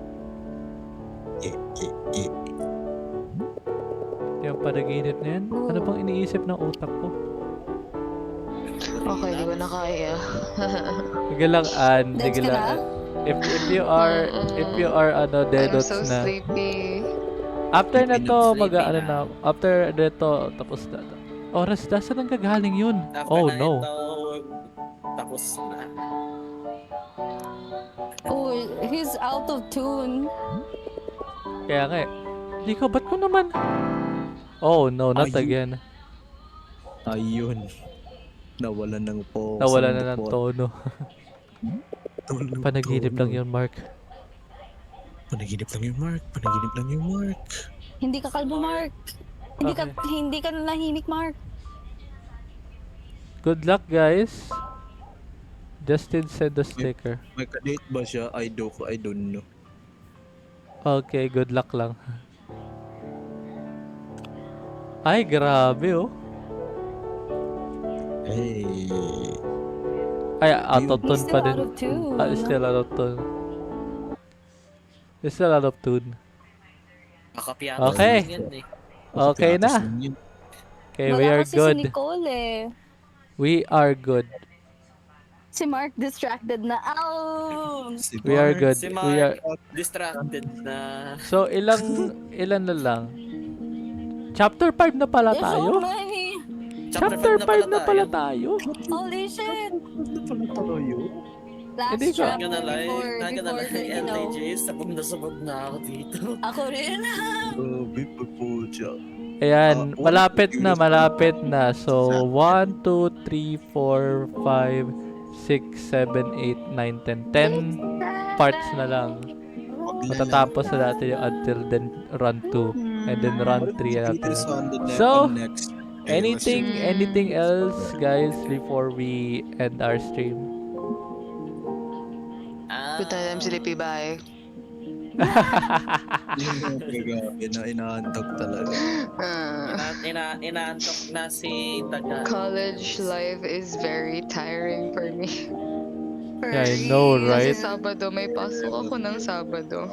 Yung panaginip na yan. Ano bang iniisip ng utak ko? Okay, di ko na kaya. Sige lang, Ann. Dance Sige ka lang. na? If you are ano, I'm dedots so na. sleepy. After na to, Sleepy ano na. na. After nito, tapos na. Oras na, saan ang gagaling yun? After Oh na no. ito, tapos na. Oh, he's out of tune. Kaya nga eh. Hindi ko, ba't ko naman? Oh no, not Ayun. again. Ayun. Nawala ng po. Nawala na ng tono. Tono. Panaginip lang yun, Mark. Panaginip lang yung Mark. Panaginip lang yung Mark. Hindi ka kalbo, Mark. Hindi ka nahimik, Mark. Good luck, guys. Justin send a sticker. May kadate ba siya? I don't know. Okay, good luck lang. Ay, grabe oh. Hey. Ay, out of He's tune still pa out din. of tune. Still out of tune. Still out of tune. Kakapiatas Okay. lang yan eh. Okay na. Okay, we Wala are kasi si good. Nicole eh. We are good. Si Mark distracted na. Ow! We are good. Si We are... Mark, distracted na. So, ilan na lang? Chapter 5 na pala There's so tayo? many. Chapter 5 na pala tayo? Holy shit. Last Hindi ko- chapter Naganalay, before the, you know. LTJ, sabog na ako dito. Ako rin. Grabe pa po siya. Ayan, Ah, malapit na, one, malapit na. So, 1, 2, 3, 4, 5, 6, 7, 8, 9, 10. 10 parts na lang. Matatapos na natin yung until then run 2. And then run 3 natin. So, anything else, guys, before we end our stream? Good night, I'm sleepy. Bye. Grabe na inaantok talaga. Inaantok na si Taga. College life is very tiring for me. Yeah, I know, right? Kasi Sabado, may pasok ako ng Sabado.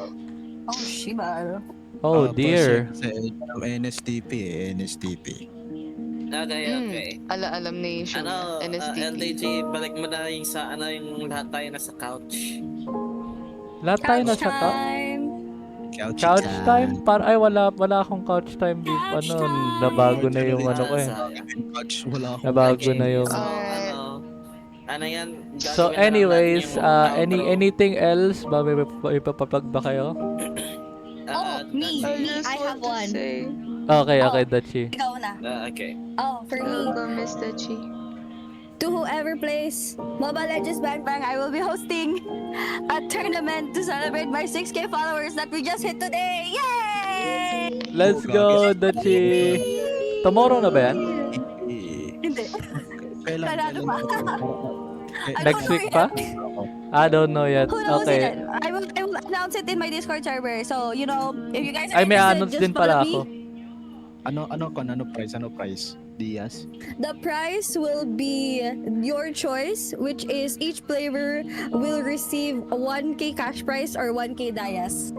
Oh, shiba. Oh, dear. Sa NSTP NSTP. Okay. Alam ni Shun. Ano, NSTP. LTJ, balik mo na yung sa ano yung lahat tayo nasa couch. Lahat tayo Couch nasa time. couch time? Ay, wala akong couch time beef. Couch Ano, time! nabago na yung ano ko eh. Wala akong Nabago na yung... So, Alright. ano yan? So gagawin na lang anyways, natin yung outro. anything else? Ba, may ipapapag ba kayo? Oh, me. I just I have want to one. say, Okay, Oh. okay, Dachi. Ikaw na. Okay. Oh, for me. welcome, Miss Dachi. To whoever plays Mobile Legends Bang Bang, I will be hosting a tournament to celebrate my 6K followers that we just hit today. Yay! Let's go, Dachi! Tomorrow na ba yan? Hindi. Panalo pa. I Next don't know week pa? yet. I don't know yet. Who knows Okay. yet? I will announce it in my Discord server. So, you know, if you guys are Ay, may interested, announce just din pala follow ako. me. Ano price? Diaz? The prize will be your choice, which is each player will receive a 1K cash prize or 1K Dias.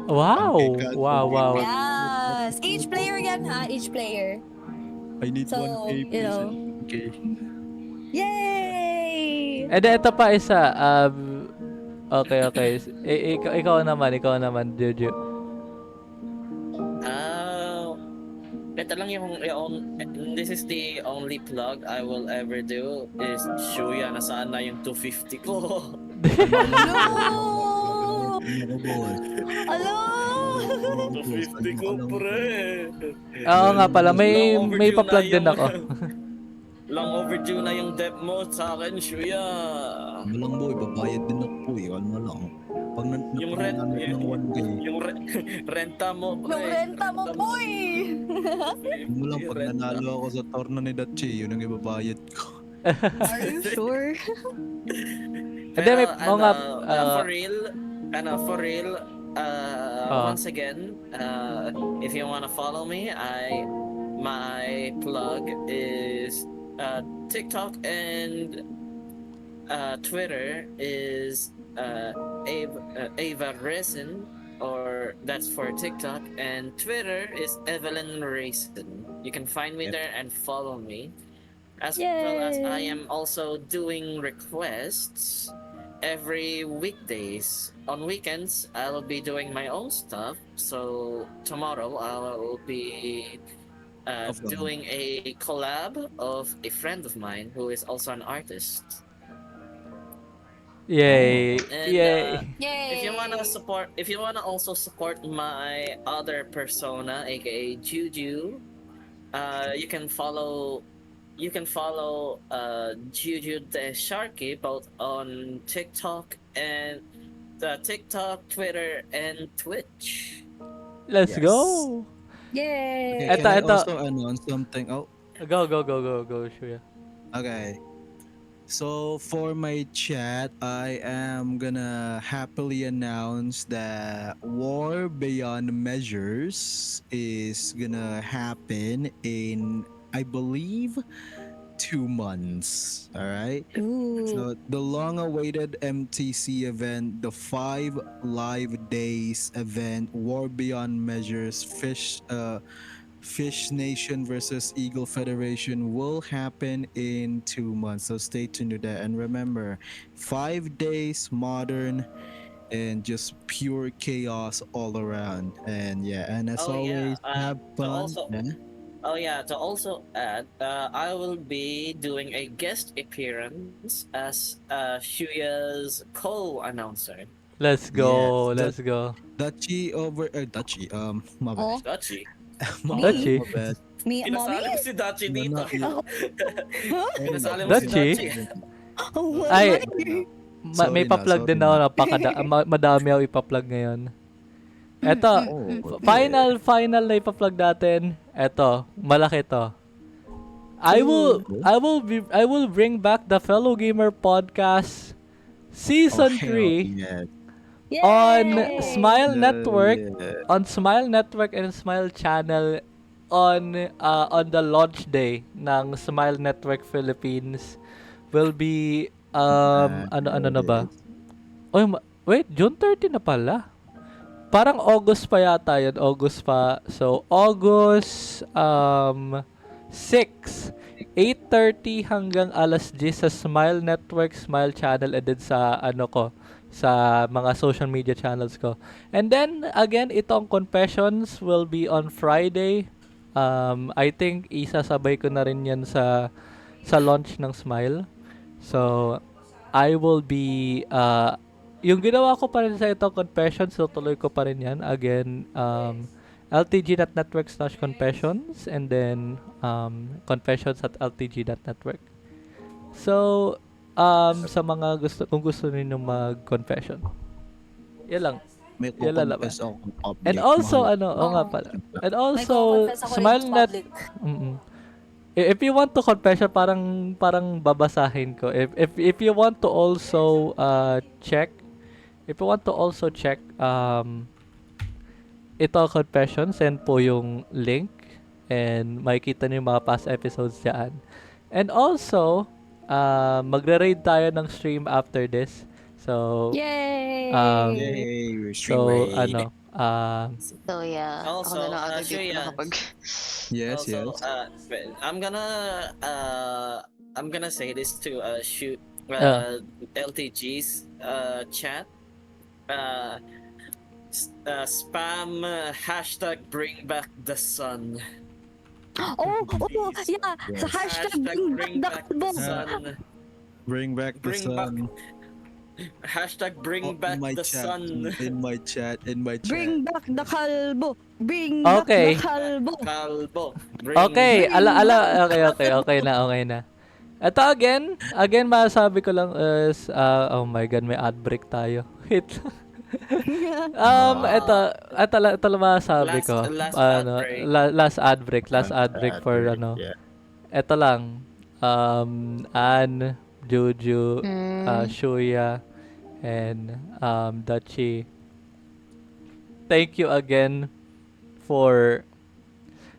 Wow! Okay, Wow, wow. Yes! Each player yan ha, each player. I need So, 1K you know. Okay. Yay! And then ito pa isa, okay. Ikaw naman, Juju. Ito lang this is the only plug I will ever do is Shuya, nasaan na yung 250 ko? Hello! 250 ko, pre! Oo nga pala, may Long overdue pa-plug na din yung- ako. Long overdue na yung dep mo sa akin, Shuya. Ano lang boy, babayad din ako boy. Kalma lang. Pag Yung rent, ng 1K, yung renta mo, pre. Yung renta mo, boy! mo lang pag nanalo ako sa torna ni Dachi, yun ang ibabayad ko. Are you sure? Hindi, may mga... for real, Oh. once again, if you wanna follow me, my plug is TikTok and Twitter is Ava Resin, or that's for TikTok, and Twitter is Evelyn Raisin. You can find me there and follow me. As well as I am also doing requests every weekdays. On weekends, I'll be doing my own stuff. So tomorrow, I'll be doing a collab of a friend of mine who is also an artist. Yay! And, Yay! If you wanna also support my other persona, aka Juju, you can follow Juju the Sharky both on TikTok and TikTok, Twitter, and Twitch. Let's Yes. go! Yay! Okay, Eto, can I eto. also announce something? Oh, Go, Shuya. okay. So for my chat, I am gonna happily announce that War Beyond Measures is gonna happen in, I believe, 2 months. All right. Ooh. So the long-awaited MTC event, the 5 live days event, War Beyond Measures, Fish Nation versus Eagle Federation will happen in 2 months. So stay tuned to that. And remember, 5 days, modern, and just pure chaos all around. And yeah, and as Oh, yeah. always, have fun. also- Yeah. To also add, I will be doing a guest appearance as Shuya's co-announcer. Let's go, Yes, let's go. Dachi my Oh, bad. Dachi. Dachi? My bad. me, Pinasali mommy? mo si Dachi dito. Pinasali mo si Dachi? Dachi. Oh, Ay, Sorry may na, pa-plug sorry din na. ako. Madami ako ipa-plug ngayon. Eto, final na ipa-plug natin. Eto, malaki to. I will bring back the Fellow Gamer Podcast Season 3 Yay! on Smile Network, on Smile Network and Smile Channel on the launch day ng Smile Network Philippines will be ano na ba? Oy, wait, June 30 na pala. Parang August pa yata yun. August pa. So, August 6, 8:30 hanggang alas 10 sa Smile Network, Smile Channel, and then sa sa mga social media channels ko. And then, again, itong Confessions will be on Friday. I think isasabay ko na rin yan sa launch ng Smile. So, I will be yung ginawa ko pa rin sa itong Confessions, so tuloy ko pa rin yan. Again, ltg.network/confessions, and then confessions at ltg.network. So, sa mga kung gusto niyo mag-confession. Yan lang. May Yan lang. confess ako in public. And also, Mahal. nga pala. And May also, confess ako Smile in Net, public. if you want to confession, parang babasahin ko. If you want to also check, ito confession, send po yung link and makikita niyo yung mga past episodes diyan. And also, magre-raid tayo ng stream after this. So, Yay! Yay, we're so streaming. So yeah, Also, ako na lang agad dito Shuya. nakapag... Yes, Also, yes. I'm gonna say this to LTG's chat. Spam hashtag bring back the sun. Oh, yeah. So hashtag bring back the kalbo. sun. Bring back the Bring back sun. Hashtag bring back in my the chat, sun. in my chat. Bring back the kalbo. Bring Okay. back the kalbo. Kalbo. Bring Okay, Bring okay na. Ito again masasabi ko lang is, oh my god, may ad break tayo. Wait lang. Ito lang masasabi ko. Last Ano, ad break. last ad break for ano. Yeah. Ito lang. Anne, Juju, Shuya, and Dachi. Thank you again for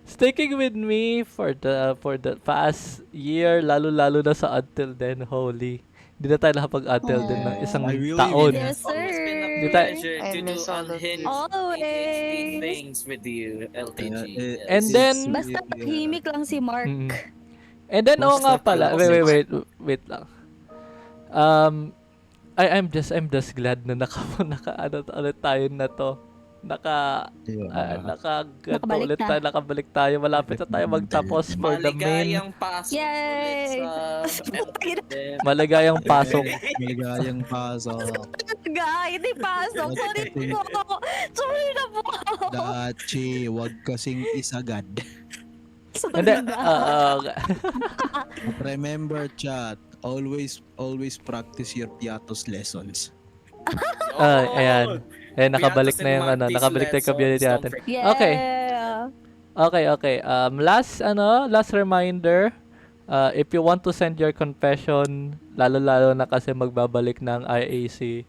sticking with me for the past year, lalo na sa Until Then. Holy, hindi na tayo nakapag-Until Then ng isang I really taon. mean Yes, sir. It's been a Di tayo- pleasure I to do miss all of unhinged you. Always. ADHD things with you, LTG. And then- Basta tahimik lang si Mark. Mm. And then, oo nga pala. Wait lang. I'm just glad na naka tayo na to. Nakabalik na. Nakabalik tayo. Malapit na tayo magtapos for the main. Maligayang pasok Yay! ulit sa Maligayang pasok. Maligayang pasok. Guy, hindi pasok. Sorry na po. Dachi, wag kasing isagad. Hindi, Remember, chat, always practice your piatos lessons. ayan. Nakabalik na yung nakabalik na yung community natin. Yeah. Okay. Last reminder. If you want to send your confession, lalo na kasi magbabalik ng IAC.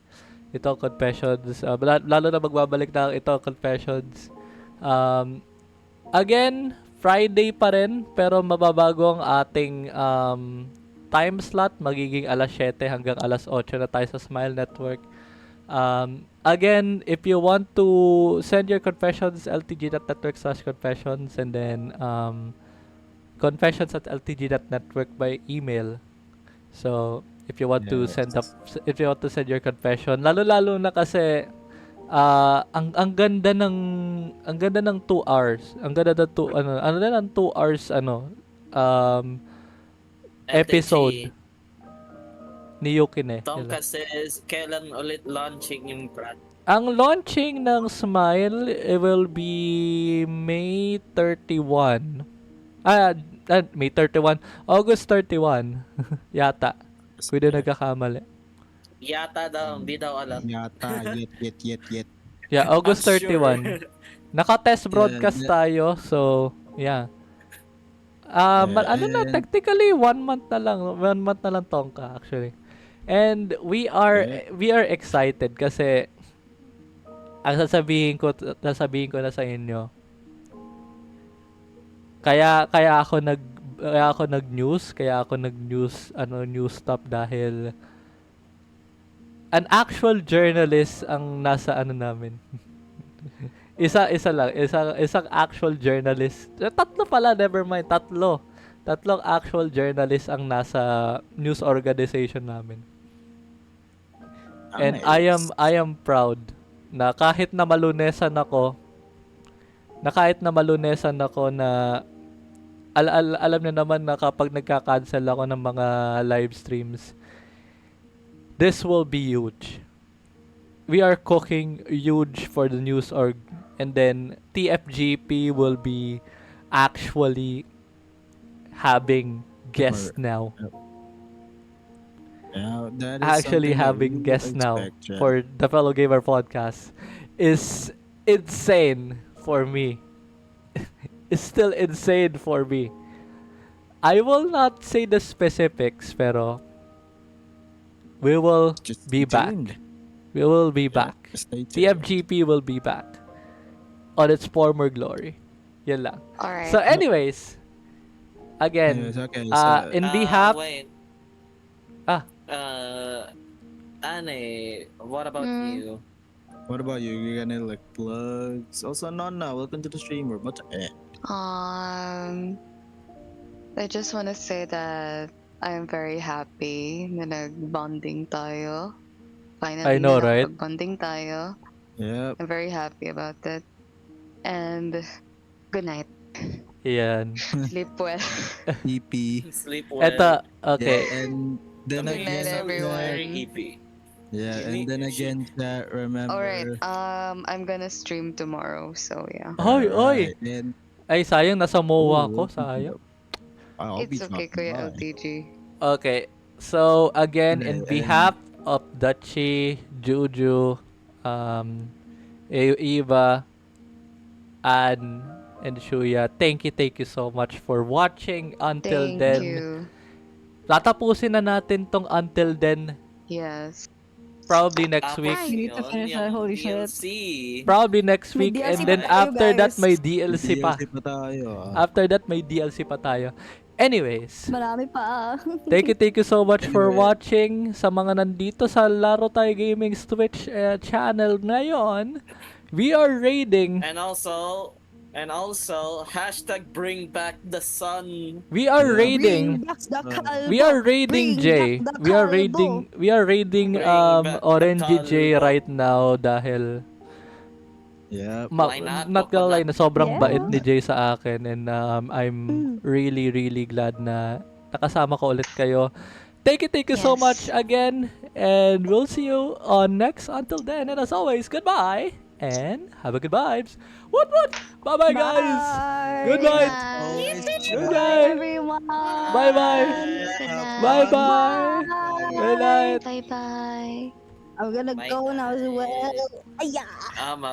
Ito confessions. Lalo na magbabalik ng ito confessions. Again, Friday pa rin, pero mababago ang ating time slot. Magiging alas 7 hanggang alas 8 na tayo sa Smile Network. Again, if you want to send your confessions, ltg.network/confessions, and then confessions@ltg.network by email. So, if you want to send your confession, lalo na kasi ang ganda ng 2 hours. Ang ganda ng 2 hours episode ni Yukine. Tomka says, kailan ulit launching yung brand? Ang launching ng Smile, it will be May 31. May 31. August 31. Yata. Kung di nagkakamali. Yata daw, hindi daw alam. Yata, yet. Yeah, August I'm sure. 31. Naka-test broadcast tayo, so, yeah. Technically, 1 month na lang. 1 month na lang Tongka, actually. And we are excited kasi ang sasabihin ko na sa inyo. Kaya ako nag-news news stop dahil an actual journalist ang nasa namin. Isang actual journalist. Tatlo pala, never mind, tatlong actual journalist ang nasa news organization namin. And Nice. I am proud na kahit na malunesan ako na alam niyo naman na kapag nagka-cancel ako ng mga live streams, this will be huge. We are cooking huge for the news org, and then TFGP will be actually having guests now. Yeah, that is Actually something I having really guests now expect, Chat. for the Fellow Gamer podcast is insane for me. It's still insane for me. I will not say the specifics, pero we will Just be stay back. tuned. We will be back. Stay tuned. TFGP will be back on its former glory. Yan lang. Alright. So anyways, again, Anyways, okay, in behalf... Wait. Ah. Anne, what about you? what about you? You got any like plugs? Also, Nonna, welcome to the stream. We're about to end. I just want to say that I am very happy na nag-bonding tayo. Finally, I know, right? nakapag-bonding tayo. Yep. I'm very happy about it. And good night. Yan. Sleep well. EP. Sleep well. Eto, okay. Yeah, and then I mean, Good night, it again, sounds everyone. very EP. yeah, You and need- then you again, chat, remember. Alright, I'm gonna stream tomorrow, so yeah. Oy, oy! Alright, and Ay, sayang, nasa MOA ko. Ooh, Sayang. I'll It's be okay, dropping Kuya by. LTG. Okay. So, again, in And- behalf of Dachi, Juju, Eva, Ann, and Shuya, thank you so much for watching. Until Thank then, you. tatapusin na natin tong Until Then Yes. probably next week. I need to finish that, holy shit. DLC. Probably next May week, DLC and pa then tayo, after that guys. may DLC pa. DLC pa tayo. After that may DLC pa tayo. Anyways, Marami pa. thank you so much for Anyway. watching. Sa mga nandito sa Laro Tayo Gaming's Twitch channel ngayon, we are raiding. And also, hashtag bring back the sun. We are Yeah. raiding. Bring back the kalbo. We are raiding Bring Jay. back the We are kalbo. raiding Bring back the Orange J kalbo. right now dahil Yep. Why not? not gonna lie, na sobrang Yeah. bait ni Jay sa akin, and I'm really glad na nakasama ko ulit kayo. Thank you so Yes. much again, and we'll see you on next. Until then, and as always, goodbye and have a good vibes. What? Bye bye guys. Bye. Good night. Always Good Bye, night. everyone. Bye bye. Good night. Bye bye. Good night. Bye bye. I'm gonna Bye, go now as well. guys. Aya.